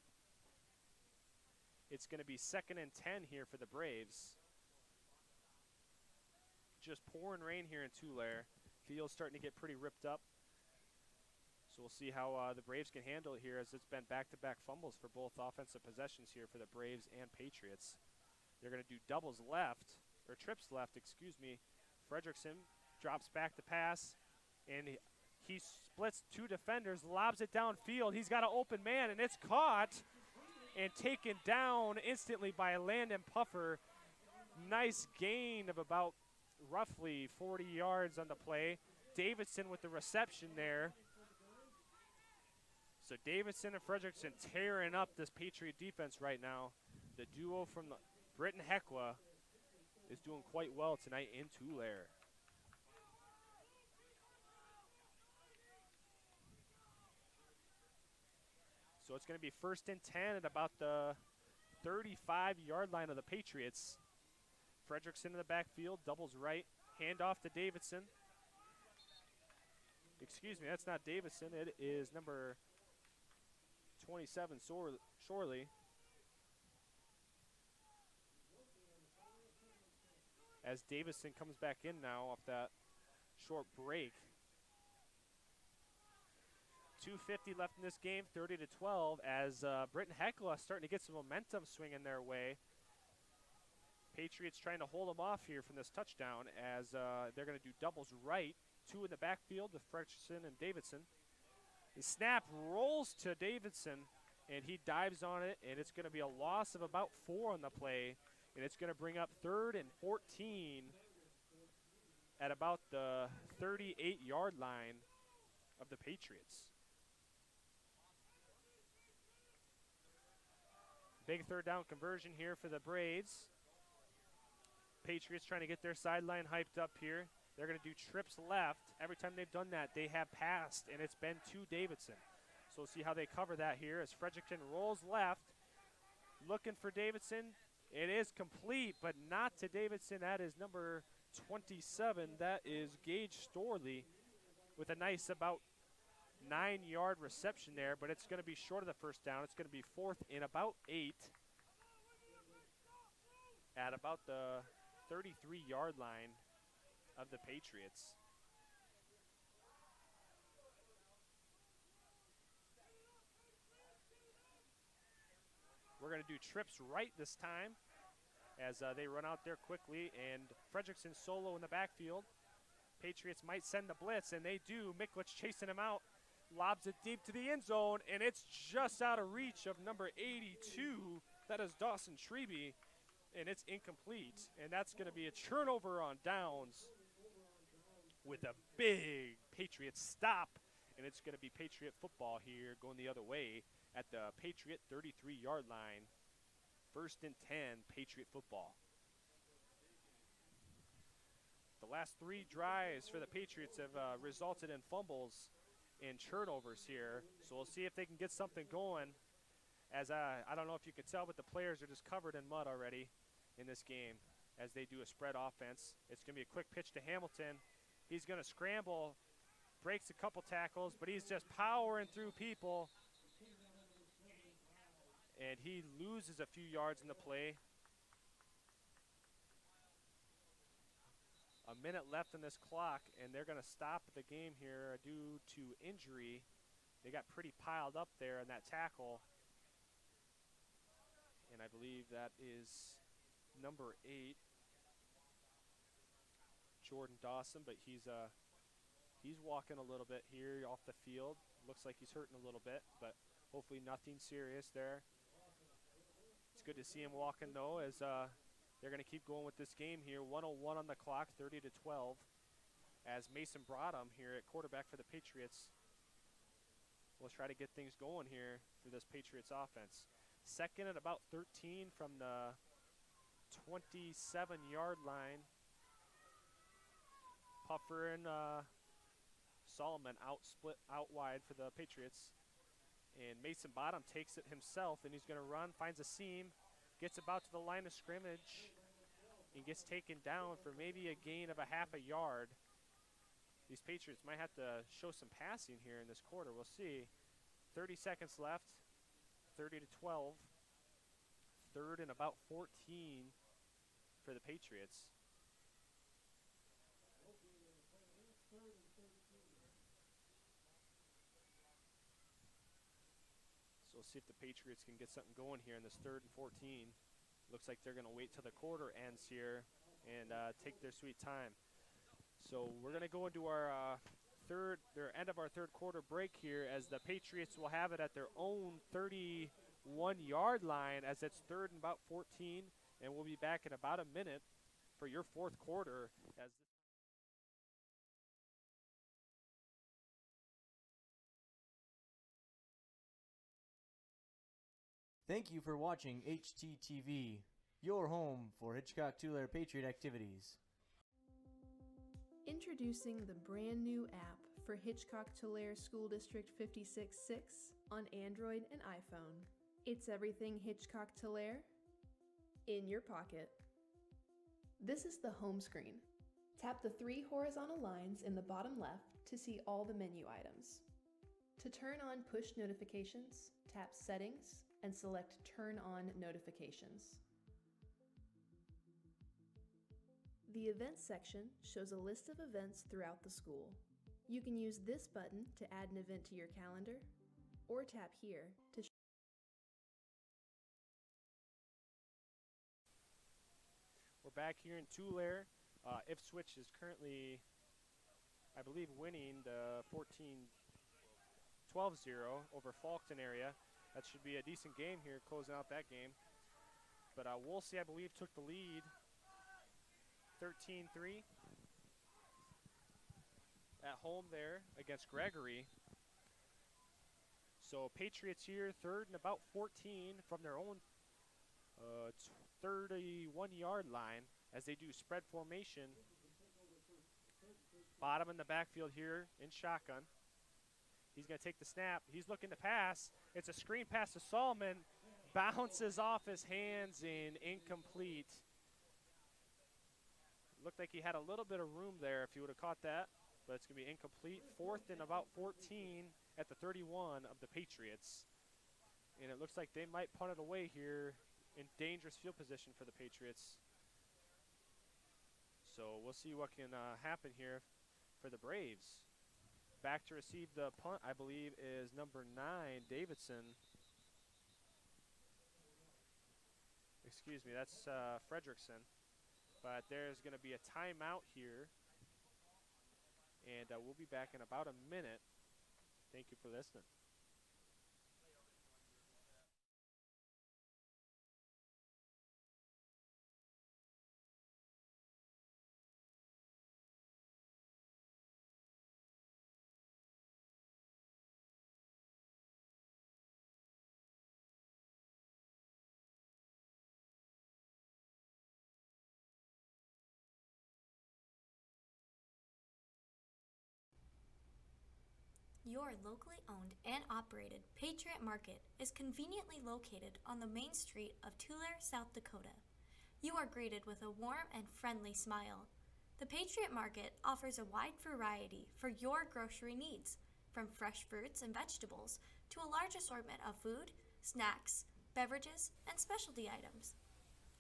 It's going to be 2nd and 10 here for the Braves. Just pouring rain here in Tulare. Field's starting to get pretty ripped up. So we'll see how the Braves can handle it here, as it's been back-to-back fumbles for both offensive possessions here for the Braves and Patriots. They're going to do doubles left, or trips left, excuse me. Fredrickson drops back the pass, and he splits 2 defenders, lobs it downfield. He's got an open man, and it's caught and taken down instantly by Landon Puffer. Nice gain of about roughly 40 yards on the play. Davidson with the reception there. So Davidson and Fredrickson tearing up this Patriot defense right now. The duo from the Britton-Hecla is doing quite well tonight in Tulare. So it's going to be 1st and 10 at about the 35-yard line of the Patriots. Fredrickson in the backfield, doubles right, handoff to Davidson. Excuse me, that's not Davidson. It is number 27, Shorley. As Davidson comes back in now off that short break. 2:50 left in this game, 30-12, as Britton-Hecla starting to get some momentum swinging their way. Patriots trying to hold them off here from this touchdown, as they're going to do doubles right. 2 in the backfield with Fredrickson and Davidson. The snap rolls to Davidson, and he dives on it, and it's going to be a loss of about 4 on the play, and it's going to bring up 3rd and 14 at about the 38-yard line of the Patriots. Big 3rd down conversion here for the Braves. Patriots trying to get their sideline hyped up here. They're going to do trips left. Every time they've done that, they have passed, and it's been to Davidson. So we'll see how they cover that here as Fredrickson rolls left. Looking for Davidson. It is complete, but not to Davidson. That is number 27. That is Gage Storley with a nice about 9-yard reception there, but it's going to be short of the 1st down. It's going to be 4th and about 8 at about the 33-yard line of the Patriots. We're going to do trips right this time as they run out there quickly, and Fredrickson solo in the backfield. Patriots might send the blitz, and they do. Miklich chasing him out, lobs it deep to the end zone, and it's just out of reach of number 82. That is Dawson Treby, and it's incomplete. And that's going to be a turnover on downs with a big Patriot stop, and it's going to be Patriot football here going the other way at the Patriot 33-yard line. 1st and 10, Patriot football. The last 3 drives for the Patriots have resulted in fumbles and turnovers here, so we'll see if they can get something going. As I don't know if you can tell, but the players are just covered in mud already in this game as they do a spread offense. It's going to be a quick pitch to Hamilton. He's going to scramble, breaks a couple tackles, but he's just powering through people. And he loses a few yards in the play. A minute left in this clock, and they're going to stop the game here due to injury. They got pretty piled up there in that tackle. And I believe that is number 8, Jordan Dawson, but he's walking a little bit here off the field. Looks like he's hurting a little bit, but hopefully nothing serious there. It's good to see him walking, though, as they're going to keep going with this game here. 1:01 on the clock, 30-12, as Mason Broadham here at quarterback for the Patriots will try to get things going here for this Patriots offense. 2nd at about 13 from the 27-yard line Puffer and Solomon split out wide for the Patriots. And Mason Bottom takes it himself, and he's going to run, finds a seam, gets about to the line of scrimmage, and gets taken down for maybe a gain of a half a yard. These Patriots might have to show some passing here in this quarter. We'll see. 30 seconds left, 30-12. Third and about 14 for the Patriots. So we'll see if the Patriots can get something going here in this 3rd and 14. Looks like they're going to wait till the quarter ends here and take their sweet time. So we're going to go into our end of our 3rd quarter break here, as the Patriots will have it at their own 31-yard line, as it's 3rd and about 14, and we'll be back in about a minute for your 4th quarter. Thank you for watching HTTV, your home for Hitchcock-Tulare Patriot activities. Introducing the brand new app for Hitchcock-Tulare School District 56-6 on Android and iPhone. It's everything Hitchcock-Tulare in your pocket. This is the home screen. Tap the 3 horizontal lines in the bottom left to see all the menu items. To turn on push notifications, tap Settings and select Turn on Notifications. The Events section shows a list of events throughout the school. You can use this button to add an event to your calendar, or tap here to We're back here in Tulare. Ipswich is currently, I believe, winning the 12-0 over Faulkton area. That should be a decent game here, closing out that game. But Woolsey, I believe, took the lead 13-3 at home there against Gregory. So Patriots here, 3rd and about 14 from their own 31-yard line as they do spread formation. Bottom in the backfield here in shotgun. He's going to take the snap. He's looking to pass. It's a screen pass to Solomon. Bounces off his hands and incomplete. Looked like he had a little bit of room there if he would have caught that, but it's going to be incomplete. 4th and about 14 at the 31 of the Patriots. And it looks like they might punt it away here in dangerous field position for the Patriots. So we'll see what can happen here for the Braves. Back to receive the punt, I believe, is number 9, Davidson. Excuse me, that's Fredrickson. But there's going to be a timeout here. And we'll be back in about a minute. Thank you for listening. Your locally owned and operated Patriot Market is conveniently located on the main street of Tulare, South Dakota. You are greeted with a warm and friendly smile. The Patriot Market offers a wide variety for your grocery needs, from fresh fruits and vegetables to a large assortment of food, snacks, beverages, and specialty items.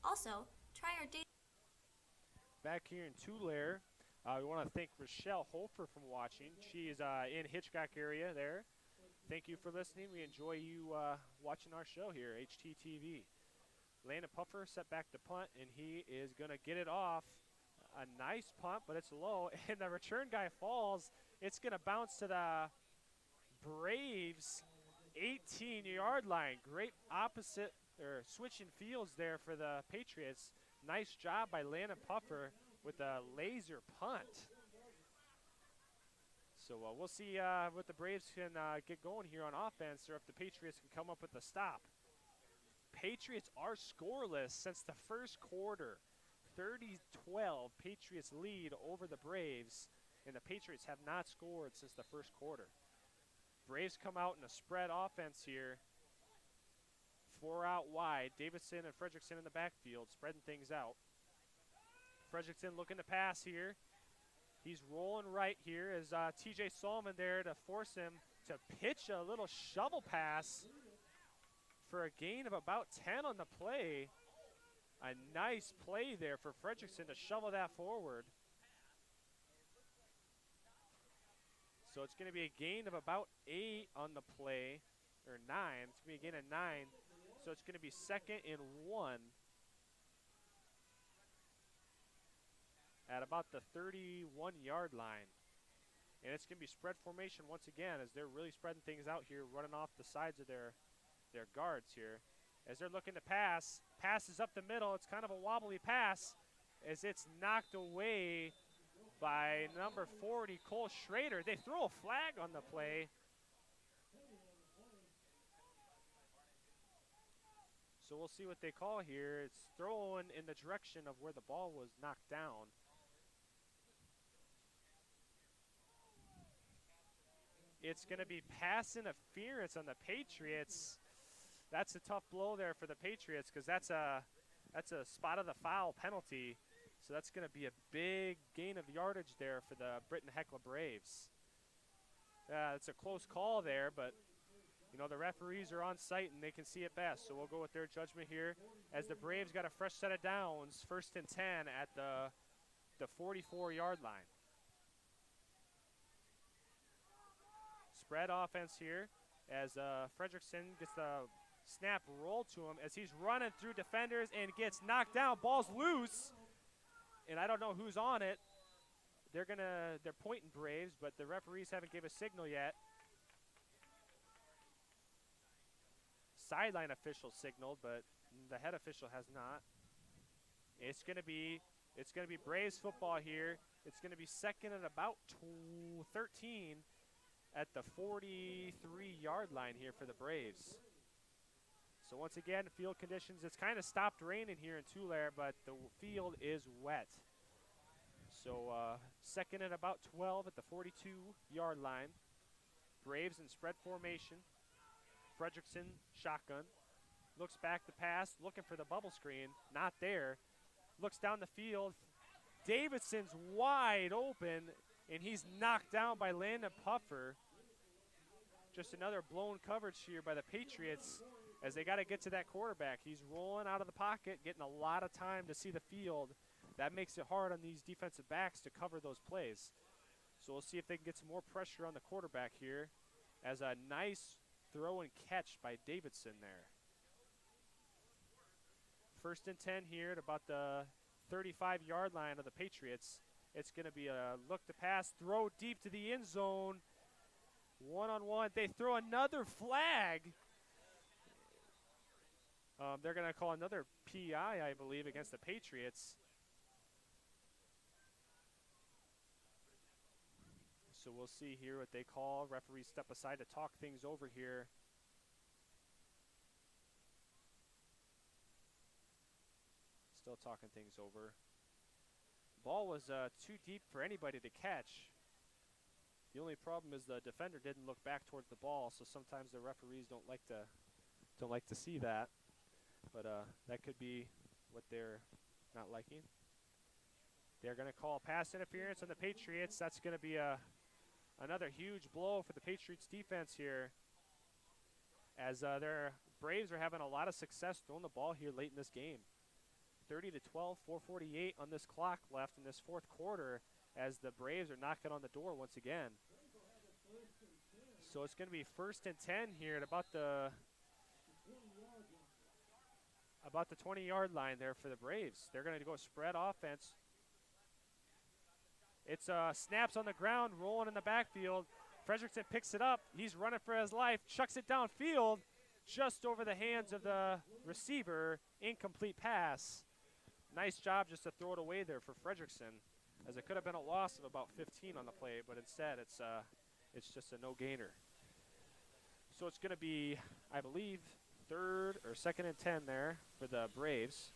Also, try our daily. Back here in Tulare, we want to thank Rochelle Hofer for watching. She is in Hitchcock area there. Thank you for listening. We enjoy you watching our show here, HTTV. Landon Puffer set back to punt, and he is going to get it off. A nice punt, but it's low, and the return guy falls. It's going to bounce to the Braves' 18-yard line. Great opposite or switching fields there for the Patriots. Nice job by Landon Puffer with a laser punt. So we'll see what the Braves can get going here on offense, or if the Patriots can come up with a stop. Patriots are scoreless since the first quarter. 30-12 Patriots lead over the Braves, and the Patriots have not scored since the first quarter. Braves come out in a spread offense here. 4 out wide. Davidson and Fredrickson in the backfield, spreading things out. Fredrickson looking to pass here. He's rolling right here as TJ Solomon there to force him to pitch a little shovel pass for a gain of about 10 on the play. A nice play there for Fredrickson to shovel that forward. So it's going to be a gain of about 8 on the play, or 9. It's going to be a gain of 9. So it's going to be 2nd and 1 at about the 31-yard line. And it's going to be spread formation once again as they're really spreading things out here, running off the sides of their guards here. As they're looking to pass, passes up the middle. It's kind of a wobbly pass as it's knocked away by number 40, Cole Schrader. They throw a flag on the play. So we'll see what they call here. It's thrown in the direction of where the ball was knocked down. It's going to be pass interference on the Patriots. That's a tough blow there for the Patriots because that's a spot of the foul penalty. So that's going to be a big gain of yardage there for the Britton-Hecla Braves. It's a close call there, but you know, the referees are on site and they can see it best. So we'll go with their judgment here as the Braves got a fresh set of downs, 1st and 10 at the 44-yard line. Spread offense here as Fredrickson gets the snap rolled to him as he's running through defenders and gets knocked down. Ball's loose, and I don't know who's on it. They're pointing Braves, but the referees haven't given a signal yet. Sideline official signaled, but the head official has not. It's gonna be Braves football here. It's gonna be 2nd and about 13 at the 43-yard line here for the Braves. So once again, field conditions, it's kind of stopped raining here in Tulare, but the field is wet. So 2nd and about 12 at the 42-yard line. Braves in spread formation. Fredrickson, shotgun. Looks back to pass, looking for the bubble screen. Not there. Looks down the field. Davidson's wide open, and he's knocked down by Landon Puffer. Just another blown coverage here by the Patriots as they got to get to that quarterback. He's rolling out of the pocket, getting a lot of time to see the field. That makes it hard on these defensive backs to cover those plays. So we'll see if they can get some more pressure on the quarterback here as a nice throw and catch by Davidson there. 1st and 10 here at about the 35-yard line of the Patriots. It's going to be a look to pass, throw deep to the end zone. One-on-one. They throw another flag. They're going to call another PI, I believe, against the Patriots. So we'll see here what they call. Referees step aside to talk things over here. Still talking things over. Ball was too deep for anybody to catch. The only problem is the defender didn't look back towards the ball, so sometimes the referees don't like to see that. But that could be what they're not liking. They're going to call pass interference on the Patriots. That's going to be another huge blow for the Patriots defense here, as their Braves are having a lot of success throwing the ball here late in this game. 30-12, 4:48 on this clock left in this 4th quarter as the Braves are knocking on the door once again. So it's going to be 1st and 10 here at about the 20-yard line there for the Braves. They're going to go spread offense. It's snaps on the ground, rolling in the backfield. Fredrickson picks it up. He's running for his life, chucks it downfield, just over the hands of the receiver. Incomplete pass. Nice job just to throw it away there for Fredrickson, as it could have been a loss of about 15 on the play, but instead it's just a no-gainer. So it's going to be, I believe, 3rd or 2nd and 10 there for the Braves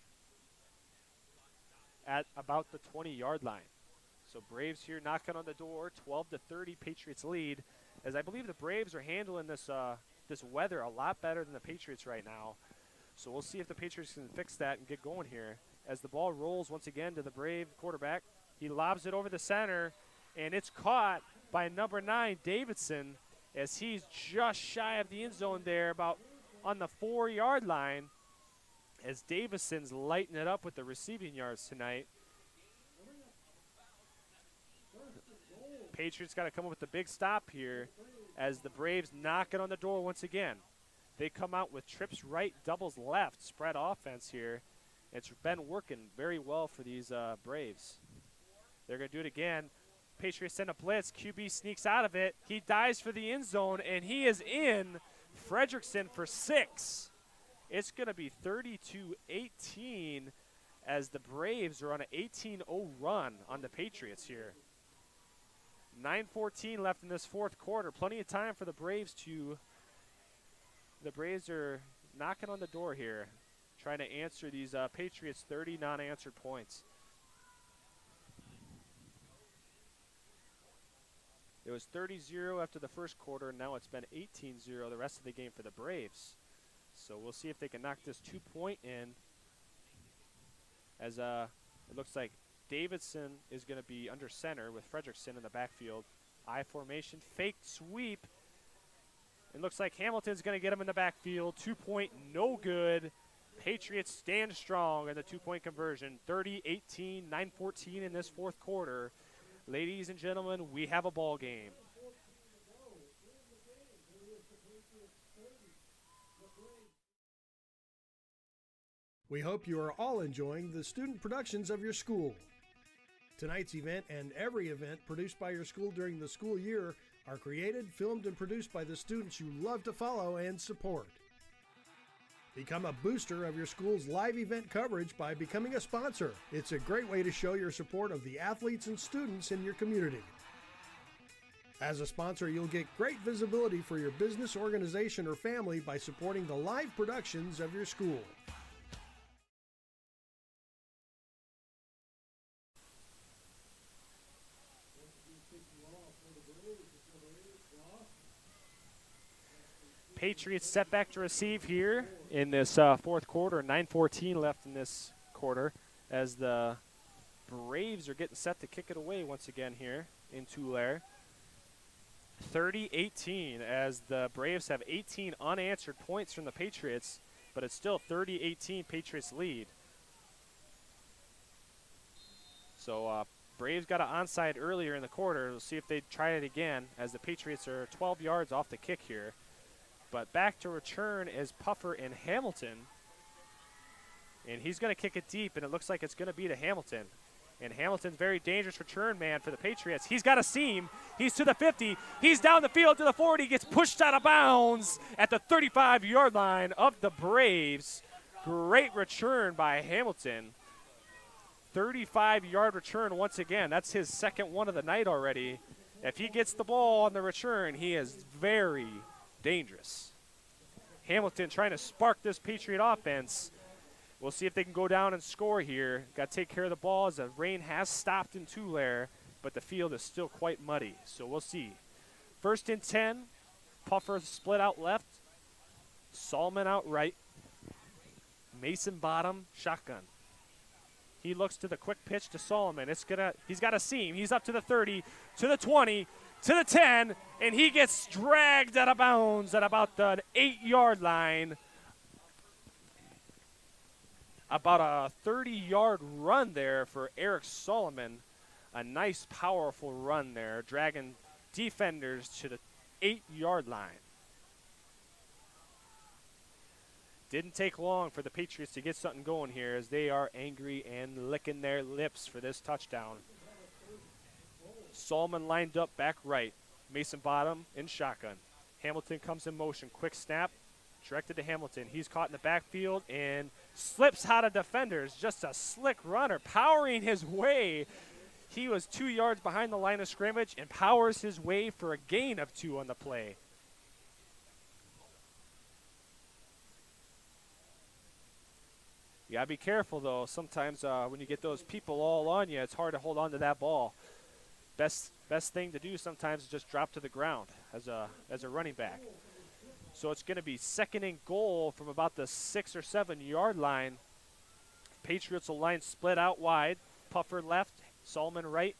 at about the 20-yard line. So Braves here knocking on the door, 12-30 Patriots lead, as I believe the Braves are handling this this weather a lot better than the Patriots right now. So we'll see if the Patriots can fix that and get going here. As the ball rolls once again to the Brave quarterback, he lobs it over the center, and it's caught by number 9, Davidson, as he's just shy of the end zone there, about on the 4-yard line, as Davidson's lighting it up with the receiving yards tonight. Patriots got to come up with the big stop here as the Braves knock it on the door once again. They come out with trips right, doubles left, spread offense here. It's been working very well for these Braves. They're going to do it again. Patriots send a blitz. QB sneaks out of it. He dives for the end zone, and he is in. Fredrickson for 6. It's going to be 32-18 as the Braves are on an 18-0 run on the Patriots here. 9:14 left in this fourth quarter. Plenty of time for the Braves to. The Braves are knocking on the door here, trying to answer these Patriots' 30 non-answered points. It was 30-0 after the first quarter, and now it's been 18-0 the rest of the game for the Braves. So we'll see if they can knock this 2-point in, as it looks like Davidson is going to be under center with Fredrickson in the backfield. I formation, fake sweep. It looks like Hamilton's going to get him in the backfield. 2-point, no good. Patriots stand strong in the 2-point conversion. 30-18, 9:14 in this fourth quarter. Ladies and gentlemen, we have a ball game. We hope you are all enjoying the student productions of your school. Tonight's event and every event produced by your school during the school year are created, filmed, and produced by the students you love to follow and support. Become a booster of your school's live event coverage by becoming a sponsor. It's a great way to show your support of the athletes and students in your community. As a sponsor, you'll get great visibility for your business, organization, or family by supporting the live productions of your school. Patriots set back to receive here in this fourth quarter. 9:14 left in this quarter as the Braves are getting set to kick it away once again here in Tulare. 30-18 as the Braves have 18 unanswered points from the Patriots, but it's still 30-18 Patriots lead. So Braves got an onside earlier in the quarter. We'll see if they try it again as the Patriots are 12 yards off the kick here. But back to return is Puffer and Hamilton. And he's going to kick it deep, and it looks like it's going to be to Hamilton. And Hamilton's very dangerous return man for the Patriots. He's got a seam. He's to the 50. He's down the field to the 40. Gets pushed out of bounds at the 35-yard line of the Braves. Great return by Hamilton. 35-yard return once again. That's his second one of the night already. If he gets the ball on the return, he is very dangerous. Hamilton trying to spark this Patriot offense. We'll see if they can go down and score here. Got to take care of the ball as the rain has stopped in Tulare, but the field is still quite muddy. So we'll see. 1st and 10. Puffer split out left. Solomon out right. Mason bottom, shotgun. He looks to the quick pitch to Solomon. He's got a seam. He's up to the 30, to the 20, to the 10, and he gets dragged out of bounds at about the 8-yard line. About a 30-yard run there for Eric Solomon. A nice, powerful run there, dragging defenders to the 8-yard line. Didn't take long for the Patriots to get something going here as they are angry and licking their lips for this touchdown. Solomon lined up back right. Mason bottom in shotgun. Hamilton comes in motion. Quick snap. Directed to Hamilton. He's caught in the backfield and slips out of defenders. Just a slick runner, powering his way. He was 2 yards behind the line of scrimmage and powers his way for a gain of 2 on the play. You got to be careful, though. Sometimes when you get those people all on you, it's hard to hold on to that ball. Best thing to do sometimes is just drop to the ground as a running back. So it's going to be 2nd and goal from about the 6 or 7 yard line. Patriots will line split out wide. Puffer left, Solomon right,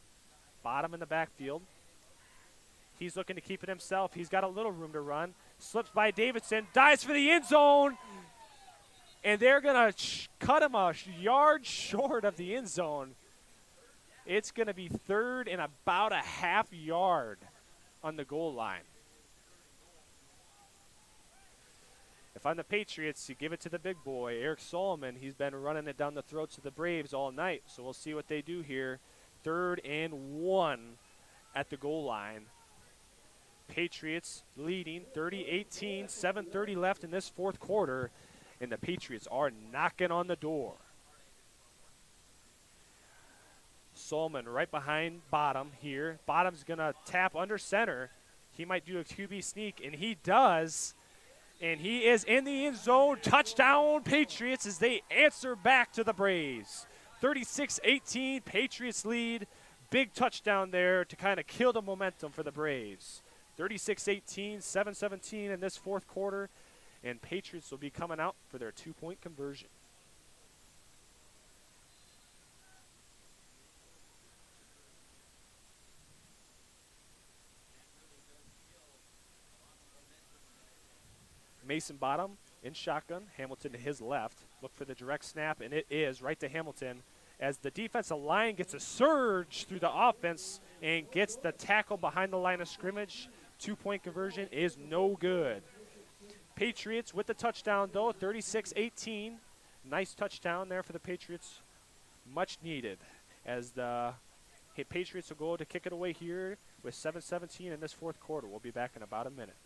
bottom in the backfield. He's looking to keep it himself. He's got a little room to run. Slips by Davidson, dives for the end zone. And they're going to cut him a yard short of the end zone. It's going to be 3rd and about a half yard on the goal line. If I'm the Patriots, you give it to the big boy, Eric Solomon. He's been running it down the throats of the Braves all night. So we'll see what they do here. 3rd and 1 at the goal line. Patriots leading 30-18, 7:30 left in this 4th quarter. And the Patriots are knocking on the door. Solomon right behind Bottom here. Bottom's going to tap under center. He might do a QB sneak, and he does. And he is in the end zone. Touchdown, Patriots, as they answer back to the Braves. 36-18, Patriots lead. Big touchdown there to kind of kill the momentum for the Braves. 36-18, 7:17 in this 4th quarter. And Patriots will be coming out for their 2-point conversion. Mason Bottom in shotgun. Hamilton to his left. Look for the direct snap, and it is right to Hamilton as the defensive line gets a surge through the offense and gets the tackle behind the line of scrimmage. 2-point conversion is no good. Patriots with the touchdown, though, 36-18. Nice touchdown there for the Patriots. Much needed as the Patriots will go to kick it away here with 7:17 in this 4th quarter. We'll be back in about a minute.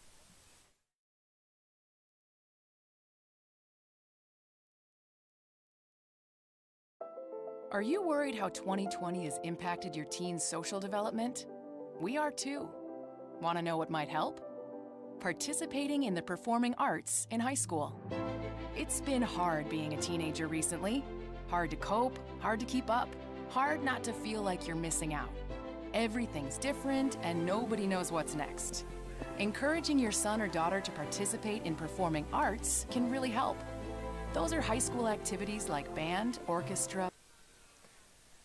Are you worried how 2020 has impacted your teen's social development? We are too. Want to know what might help? Participating in the performing arts in high school. It's been hard being a teenager recently. Hard to cope, hard to keep up, hard not to feel like you're missing out. Everything's different and nobody knows what's next. Encouraging your son or daughter to participate in performing arts can really help. Those are high school activities like band, orchestra.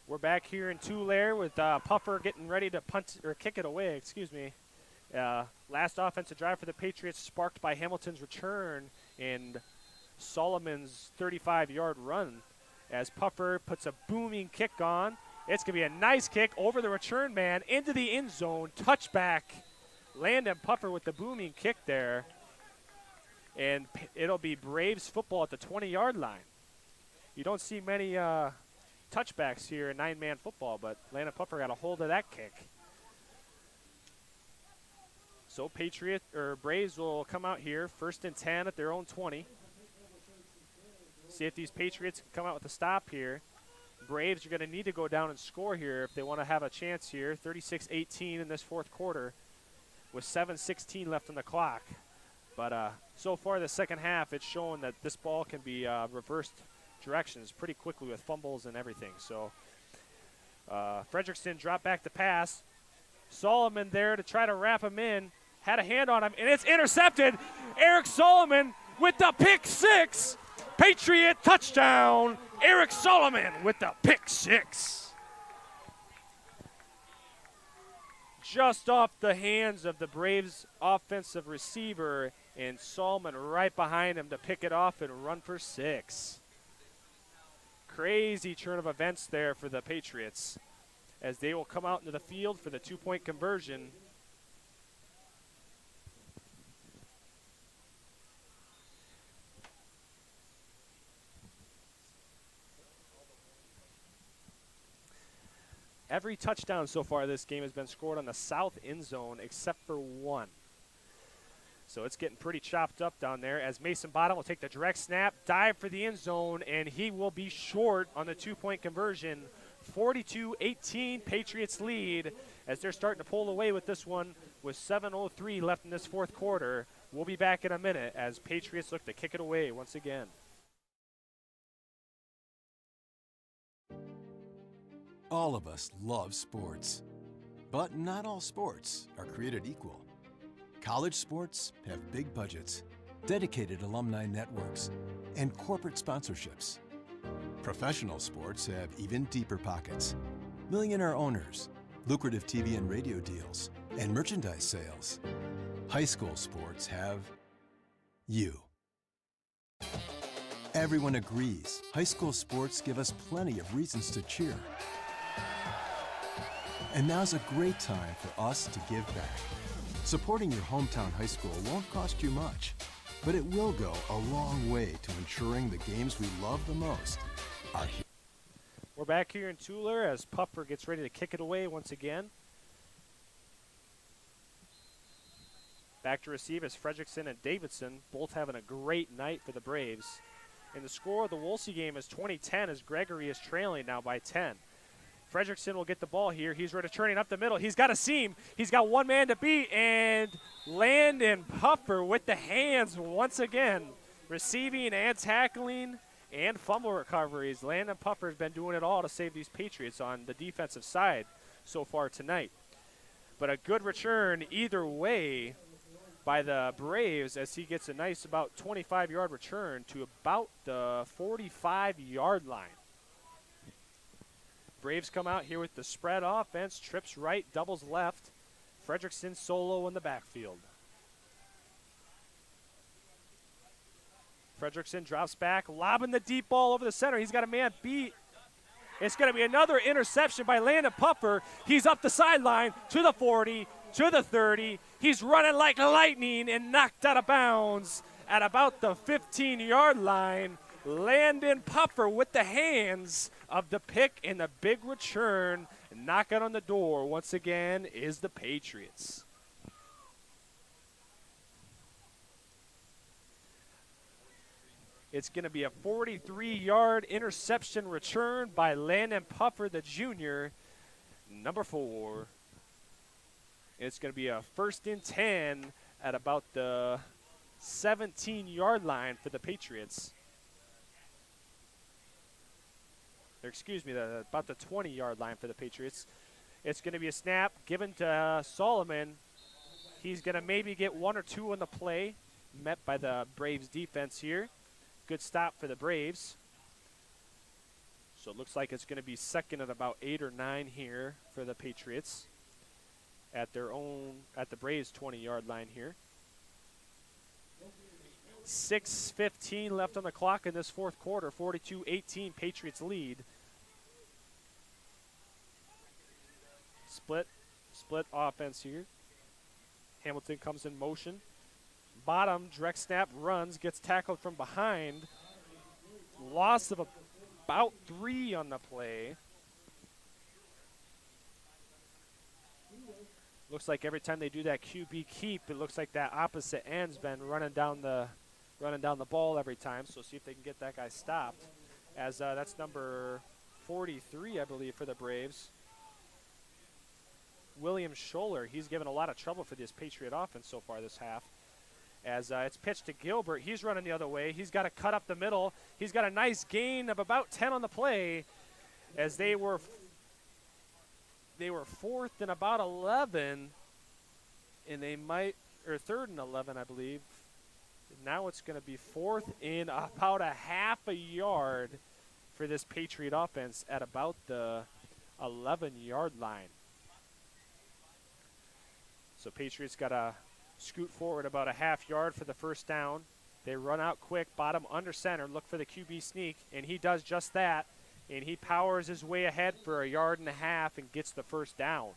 We're back here in Tulare with Puffer getting ready to punt or kick it away, excuse me. Last offensive drive for the Patriots sparked by Hamilton's return and Solomon's 35-yard run as Puffer puts a booming kick on. It's going to be a nice kick over the return man into the end zone. Touchback. Landon Puffer with the booming kick there. And it'll be Braves football at the 20-yard line. You don't see many touchbacks here in 9-man football, but Landon Puffer got a hold of that kick. So Braves will come out here, 1st and 10 at their own 20. See if these Patriots can come out with a stop here. Braves are going to need to go down and score here if they want to have a chance here. 36-18 in this 4th quarter with 7:16 left on the clock. But so far the second half, it's showing that this ball can be reversed directions pretty quickly with fumbles and everything. So Fredrickson dropped back the pass. Solomon there to try to wrap him in. Had a hand on him, and it's intercepted. Eric Solomon with the pick six. Patriot touchdown. Eric Solomon with the pick six. Just off the hands of the Braves offensive receiver, and Solomon right behind him to pick it off and run for 6. Crazy turn of events there for the Patriots as they will come out into the field for the 2-point conversion. Every touchdown so far this game has been scored on the south end zone except for one. So it's getting pretty chopped up down there as Mason Bottom will take the direct snap, dive for the end zone, and he will be short on the 2-point conversion. 42-18 Patriots lead as they're starting to pull away with this one with 7:03 left in this 4th quarter. We'll be back in a minute as Patriots look to kick it away once again. All of us love sports, but not all sports are created equal. College sports have big budgets, dedicated alumni networks, and corporate sponsorships. Professional sports have even deeper pockets, millionaire owners, lucrative TV and radio deals, and merchandise sales. High school sports have you. Everyone agrees high school sports give us plenty of reasons to cheer. And now's a great time for us to give back. Supporting your hometown high school won't cost you much, but it will go a long way to ensuring the games we love the most are here. We're back here in Tulare as Puffer gets ready to kick it away once again. Back to receive is Fredrickson and Davidson, both having a great night for the Braves. And the score of the Wolsey game is 20-10 as Gregory is trailing now by 10. Fredrickson will get the ball here. He's returning up the middle. He's got a seam. He's got one man to beat, and Landon Puffer with the hands once again, receiving and tackling and fumble recoveries. Landon Puffer has been doing it all to save these Patriots on the defensive side so far tonight. But a good return either way by the Braves as he gets a nice about 25-yard return to about the 45-yard line. Braves come out here with the spread offense, trips right, doubles left. Fredrickson solo in the backfield. Fredrickson drops back, lobbing the deep ball over the center. He's got a man beat. It's going to be another interception by Landon Puffer. He's up the sideline to the 40, to the 30. He's running like lightning and knocked out of bounds at about the 15-yard line. Landon Puffer with the hands of the pick and the big return. Knocking on the door once again is the Patriots. It's going to be a 43-yard interception return by Landon Puffer, the junior, number 4. It's going to be a 1st and 10 at about the 17-yard line for the Patriots. Or excuse me, about the 20-yard line for the Patriots. It's going to be a snap given to Solomon. He's going to maybe get 1 or 2 on the play, met by the Braves defense here. Good stop for the Braves. So it looks like it's going to be second at about 8 or 9 here for the Patriots at the Braves 20-yard line here. 6:15 left on the clock in this fourth quarter. 42-18 Patriots lead. Split offense here. Hamilton comes in motion. Bottom, direct snap, runs, gets tackled from behind. Loss of about 3 on the play. Looks like every time they do that QB keep, it looks like that opposite end's been running down the ball every time. So see if they can get that guy stopped. As that's number 43, I believe, for the Braves. William Scholler, he's given a lot of trouble for this Patriot offense so far this half. As it's pitched to Gilbert, he's running the other way. He's got to cut up the middle. He's got a nice gain of about 10 on the play, as they were 4th and about 11, and they might, or 3rd and 11, I believe. Now it's going to be 4th in about a half a yard for this Patriot offense at about the 11-yard line. So Patriots got to scoot forward about a half yard for the first down. They run out quick, bottom under center, look for the QB sneak, and he does just that. And he powers his way ahead for a yard and a half and gets the first down.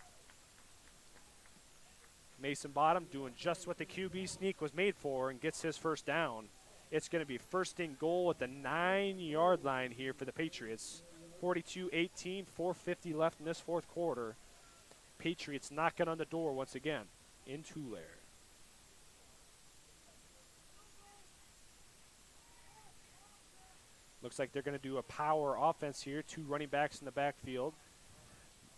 Mason Bottom doing just what the QB sneak was made for and gets his first down. It's going to be 1st and goal at the 9-yard line here for the Patriots. 42-18, 4:50 left in this fourth quarter. Patriots knocking on the door once again in Tulare. Looks like they're going to do a power offense here. 2 running backs in the backfield.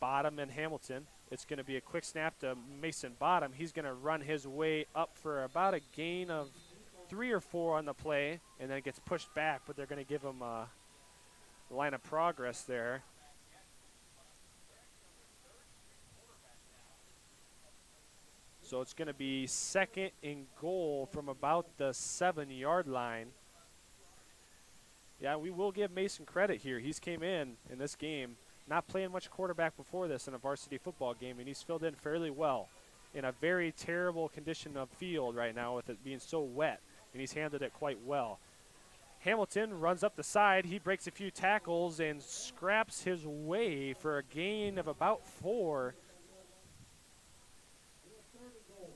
Bottom and Hamilton. It's going to be a quick snap to Mason Bottom. He's going to run his way up for about a gain of 3 or 4 on the play, and then it gets pushed back, but they're going to give him a line of progress there. So it's going to be 2nd and goal from about the 7-yard line. Yeah, we will give Mason credit here. He's came in this game, not playing much quarterback before this in a varsity football game, and he's filled in fairly well in a very terrible condition of field right now with it being so wet, and he's handled it quite well. Hamilton runs up the side. He breaks a few tackles and scraps his way for a gain of about 4.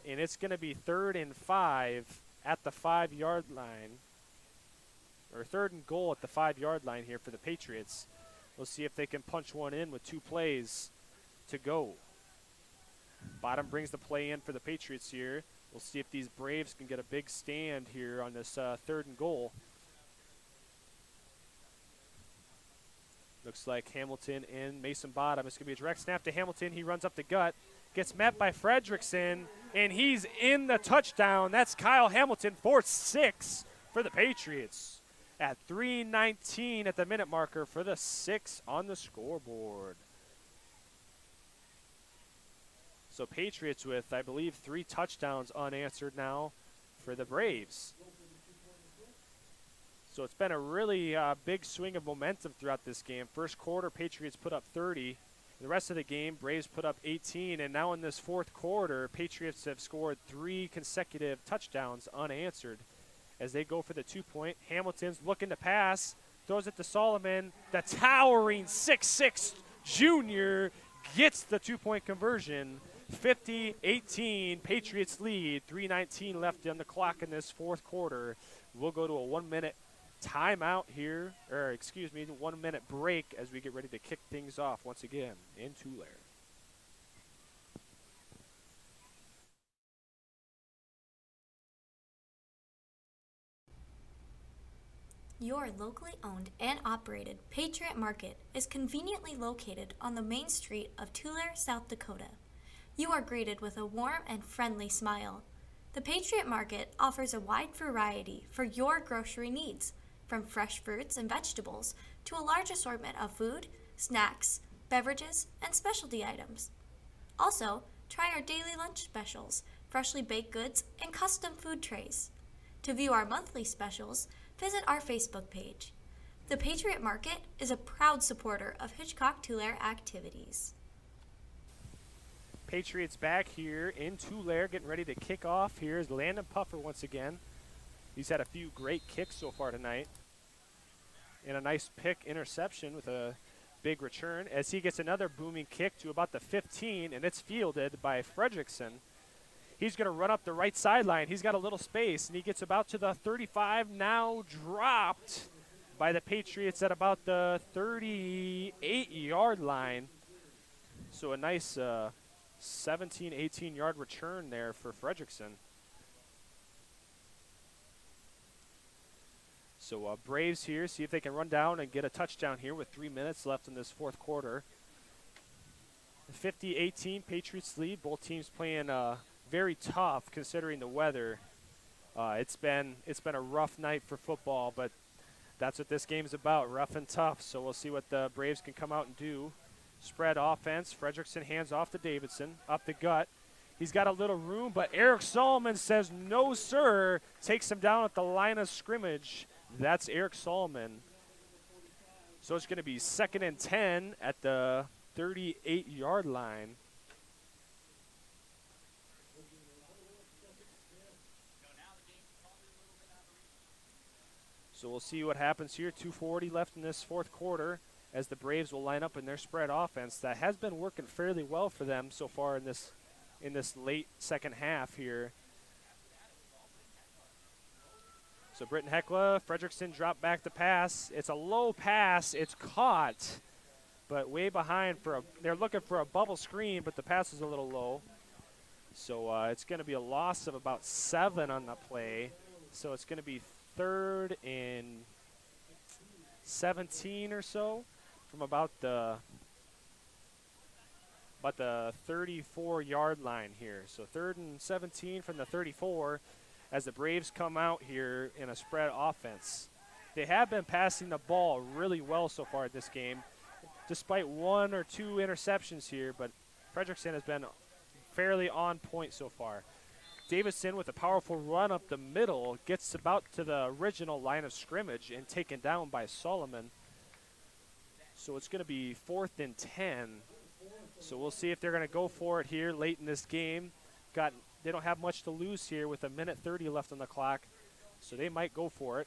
And it's going to be 3rd and 5 at the 5-yard line, or 3rd and goal at the 5-yard line here for the Patriots. We'll see if they can punch one in with 2 plays to go. Bottom brings the play in for the Patriots here. We'll see if these Braves can get a big stand here on this 3rd and goal. Looks like Hamilton and Mason Bottom. It's going to be a direct snap to Hamilton. He runs up the gut, gets met by Fredrickson, and he's in the touchdown. That's Kyle Hamilton, 4-6 for the Patriots at 3:19 at the minute marker for the 6 on the scoreboard. So Patriots with, I believe, 3 touchdowns unanswered now for the Braves. So it's been a really big swing of momentum throughout this game. First quarter, Patriots put up 30. The rest of the game, Braves put up 18. And now in this 4th quarter, Patriots have scored 3 consecutive touchdowns unanswered as they go for the 2-point. Hamilton's looking to pass, throws it to Solomon. The towering 6'6" junior gets the 2-point conversion. 50-18, Patriots lead. 3:19 left on the clock in this 4th quarter. We'll go to a 1-minute timeout here, or excuse me, 1-minute break as we get ready to kick things off once again in Tulare. Your locally owned and operated Patriot Market is conveniently located on the main street of Tulare, South Dakota. You are greeted with a warm and friendly smile. The Patriot Market offers a wide variety for your grocery needs, from fresh fruits and vegetables to a large assortment of food, snacks, beverages, and specialty items. Also, try our daily lunch specials, freshly baked goods, and custom food trays. To view our monthly specials, visit our Facebook page. The Patriot Market is a proud supporter of Hitchcock-Tulare activities. Patriots back here in Tulare, getting ready to kick off. Here's Landon Puffer once again. He's had a few great kicks so far tonight. And a nice pick interception with a big return as he gets another booming kick to about the 15, and it's fielded by Fredrickson. He's going to run up the right sideline. He's got a little space, and he gets about to the 35, now dropped by the Patriots at about the 38-yard line. So a nice 17, 18-yard return there for Fredrickson. So Braves here, see if they can run down and get a touchdown here with 3 minutes left in this 4th quarter. 50-18, Patriots lead. Both teams playing very tough considering the weather. It's been a rough night for football, but that's what this game's about, rough and tough. So we'll see what the Braves can come out and do. Spread offense. Fredrickson hands off to Davidson, up the gut. He's got a little room, but Eric Solomon says no, sir. Takes him down at the line of scrimmage. That's Eric Solomon. So it's going to be 2nd and 10 at the 38-yard line. So we'll see what happens here. 2:40 left in this 4th quarter as the Braves will line up in their spread offense that has been working fairly well for them so far in this late 2nd half here. So Britton-Hecla, Fredrickson dropped back the pass. It's a low pass. It's caught, but way behind they're looking for a bubble screen, but the pass is a little low. So it's going to be a loss of about 7 on the play. So it's going to be 3rd and 17 or so from about the 34-yard line here. So 3rd and 17 from the 34 as the Braves come out here in a spread offense. They have been passing the ball really well so far in this game, despite 1 or 2 interceptions here, but Fredrickson has been fairly on point so far. Davidson with a powerful run up the middle gets about to the original line of scrimmage and taken down by Solomon. So it's going to be 4th and 10. So we'll see if they're going to go for it here late in this game. They don't have much to lose here with 1:30 left on the clock, so they might go for it.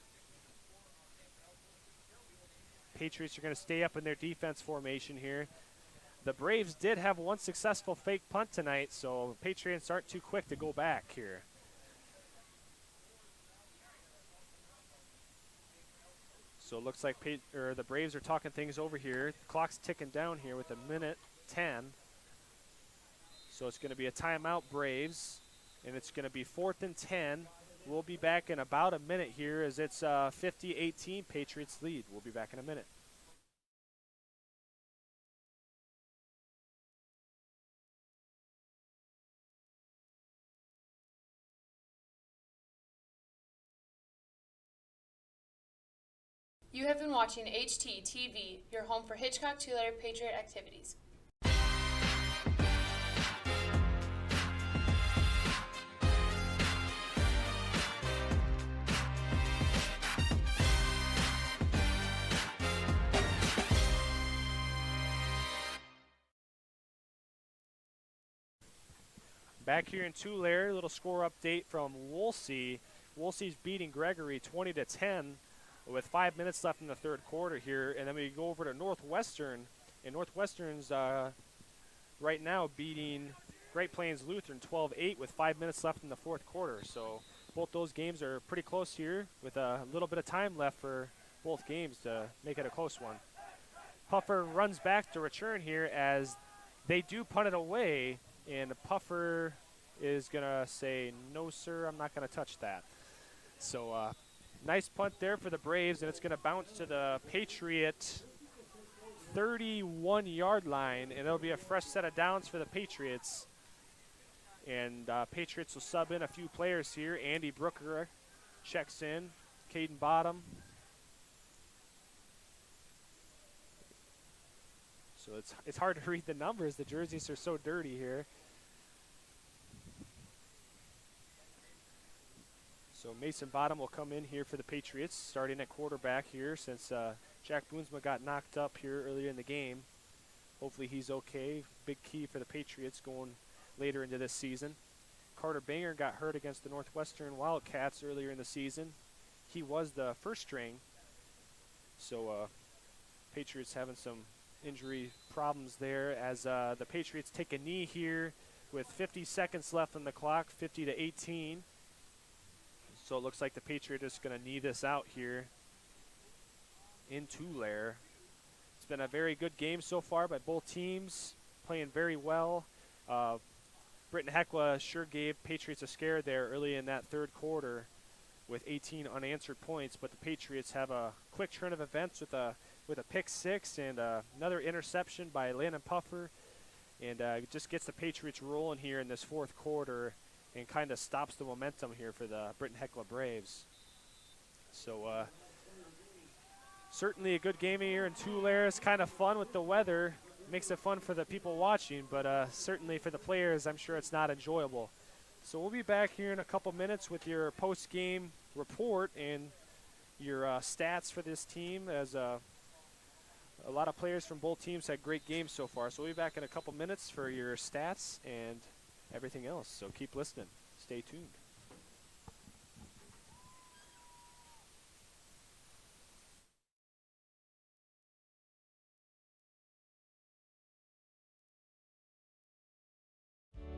Patriots are going to stay up in their defense formation here. The Braves did have one successful fake punt tonight, so Patriots aren't too quick to go back here. So it looks like the Braves are talking things over here. The clock's ticking down here with 1:10. So it's going to be a timeout, Braves, and it's going to be 4th and 10. We'll be back in about a minute here as it's 50-18 Patriots lead. We'll be back in a minute. You have been watching HTTV, your home for Hitchcock-Tulare Patriot activities. Back here in Tulare, a little score update from Woolsey. Woolsey's beating Gregory 20-10 with 5 minutes left in the third quarter here. And then we go over to Northwestern. And Northwestern's right now beating Great Plains Lutheran 12-8 with 5 minutes left in the fourth quarter. So both those games are pretty close here with a little bit of time left for both games to make it a close one. Puffer runs back to return here as they do punt it away. And Puffer is going to say, no, sir, I'm not going to touch that. So nice punt there for the Braves, and it's going to bounce to the Patriot 31-yard line, and it'll be a fresh set of downs for the Patriots. And Patriots will sub in a few players here. Andy Brooker checks in, Caden Bottom. So it's hard to read the numbers. The jerseys are so dirty here. So Mason Bottom will come in here for the Patriots, starting at quarterback here since Jack Boonsma got knocked up here earlier in the game. Hopefully he's okay. Big key for the Patriots going later into this season. Carter Banger got hurt against the Northwestern Wildcats earlier in the season. He was the first string. So Patriots having some injury problems there as the Patriots take a knee here with 50 seconds left on the clock, 50-18. So it looks like the Patriot is going to knee this out here in Tulare. It's been a very good game so far by both teams, playing very well. Britton-Hecla sure gave Patriots a scare there early in that third quarter with 18 unanswered points, but the Patriots have a quick turn of events with a pick six and another interception by Landon Puffer, and it just gets the Patriots rolling here in this fourth quarter and kind of stops the momentum here for the Britton-Hecla Braves. So certainly a good game here in Tulare. It's kind of fun with the weather. Makes it fun for the people watching, but certainly for the players, I'm sure it's not enjoyable. So we'll be back here in a couple minutes with your post-game report and your stats for this team, as a lot of players from both teams had great games so far. So we'll be back in a couple minutes for your stats and everything else. So keep listening. Stay tuned.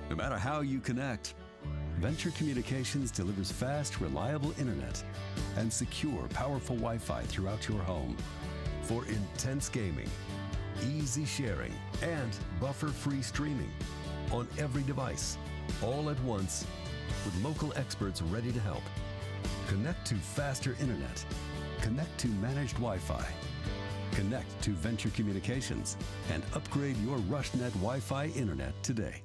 No matter how you connect, Venture Communications delivers fast, reliable internet and secure, powerful Wi-Fi throughout your home for intense gaming, easy sharing, and buffer-free streaming on every device, all at once, with local experts ready to help. Connect to faster internet. Connect to managed Wi-Fi. Connect to Venture Communications and upgrade your RushNet Wi-Fi internet today.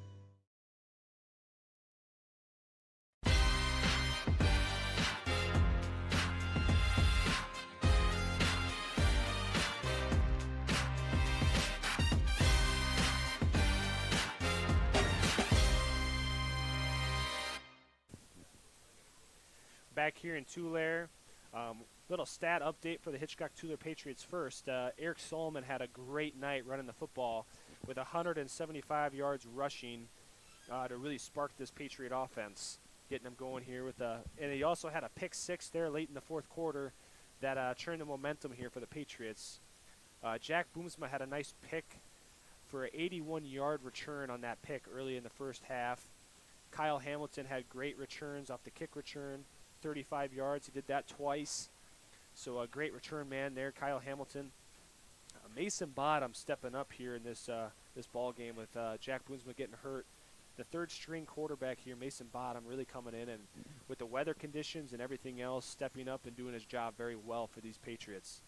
back here in Tulare. Little stat update for the Hitchcock-Tulare Patriots first. Eric Solomon had a great night running the football with 175 yards rushing to really spark this Patriot offense, getting them going here with and he also had a pick six there late in the fourth quarter that turned the momentum here for the Patriots. Jack Boomsma had a nice pick for an 81-yard return on that pick early in the first half. Kyle Hamilton had great returns off the kick return, 35 yards. He did that twice. So a great return man there, Kyle Hamilton. Mason Bottom stepping up here in this ball game with Jack Boomsma getting hurt. The third string quarterback here, Mason Bottom, really coming in and with the weather conditions and everything else, stepping up and doing his job very well for these Patriots.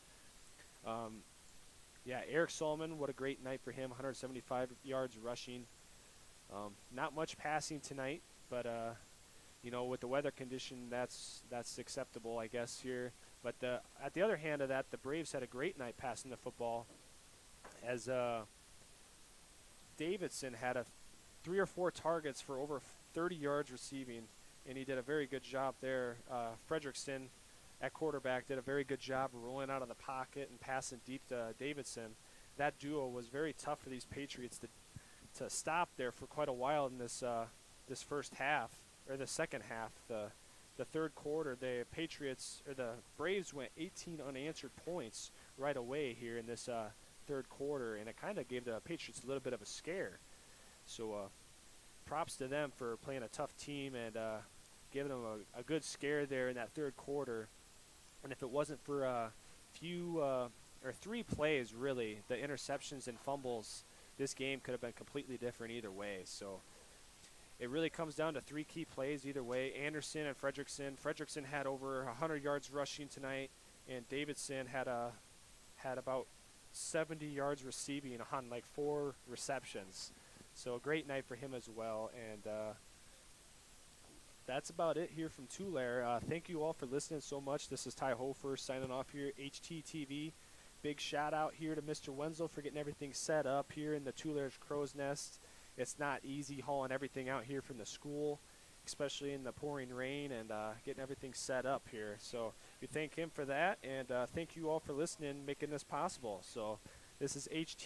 Yeah, Eric Solomon, what a great night for him, 175 yards rushing. Not much passing tonight, but you know, with the weather condition, that's acceptable, I guess, here. But at the other hand of that, the Braves had a great night passing the football, as Davidson had 3 or 4 targets for over 30 yards receiving, and he did a very good job there. Fredrickson at quarterback did a very good job rolling out of the pocket and passing deep to Davidson. That duo was very tough for these Patriots to stop there for quite a while in this first half, or the second half. The third quarter, the Braves went 18 unanswered points right away here in this third quarter, and it kind of gave the Patriots a little bit of a scare. So props to them for playing a tough team and giving them a good scare there in that third quarter. And if it wasn't for or 3 plays, really, the interceptions and fumbles, this game could have been completely different either way. So it really comes down to 3 key plays either way. Anderson and Fredrickson. Fredrickson had over 100 yards rushing tonight, and Davidson had about 70 yards receiving on like 4 receptions. So a great night for him as well. And that's about it here from Tulare. Thank you all for listening so much. This is Ty Hofer signing off here at HTTV. Big shout out here to Mr. Wenzel for getting everything set up here in the Tulare's Crow's Nest. It's not easy hauling everything out here from the school, especially in the pouring rain, and getting everything set up here. So we thank him for that, and thank you all for listening, making this possible. So this is HT.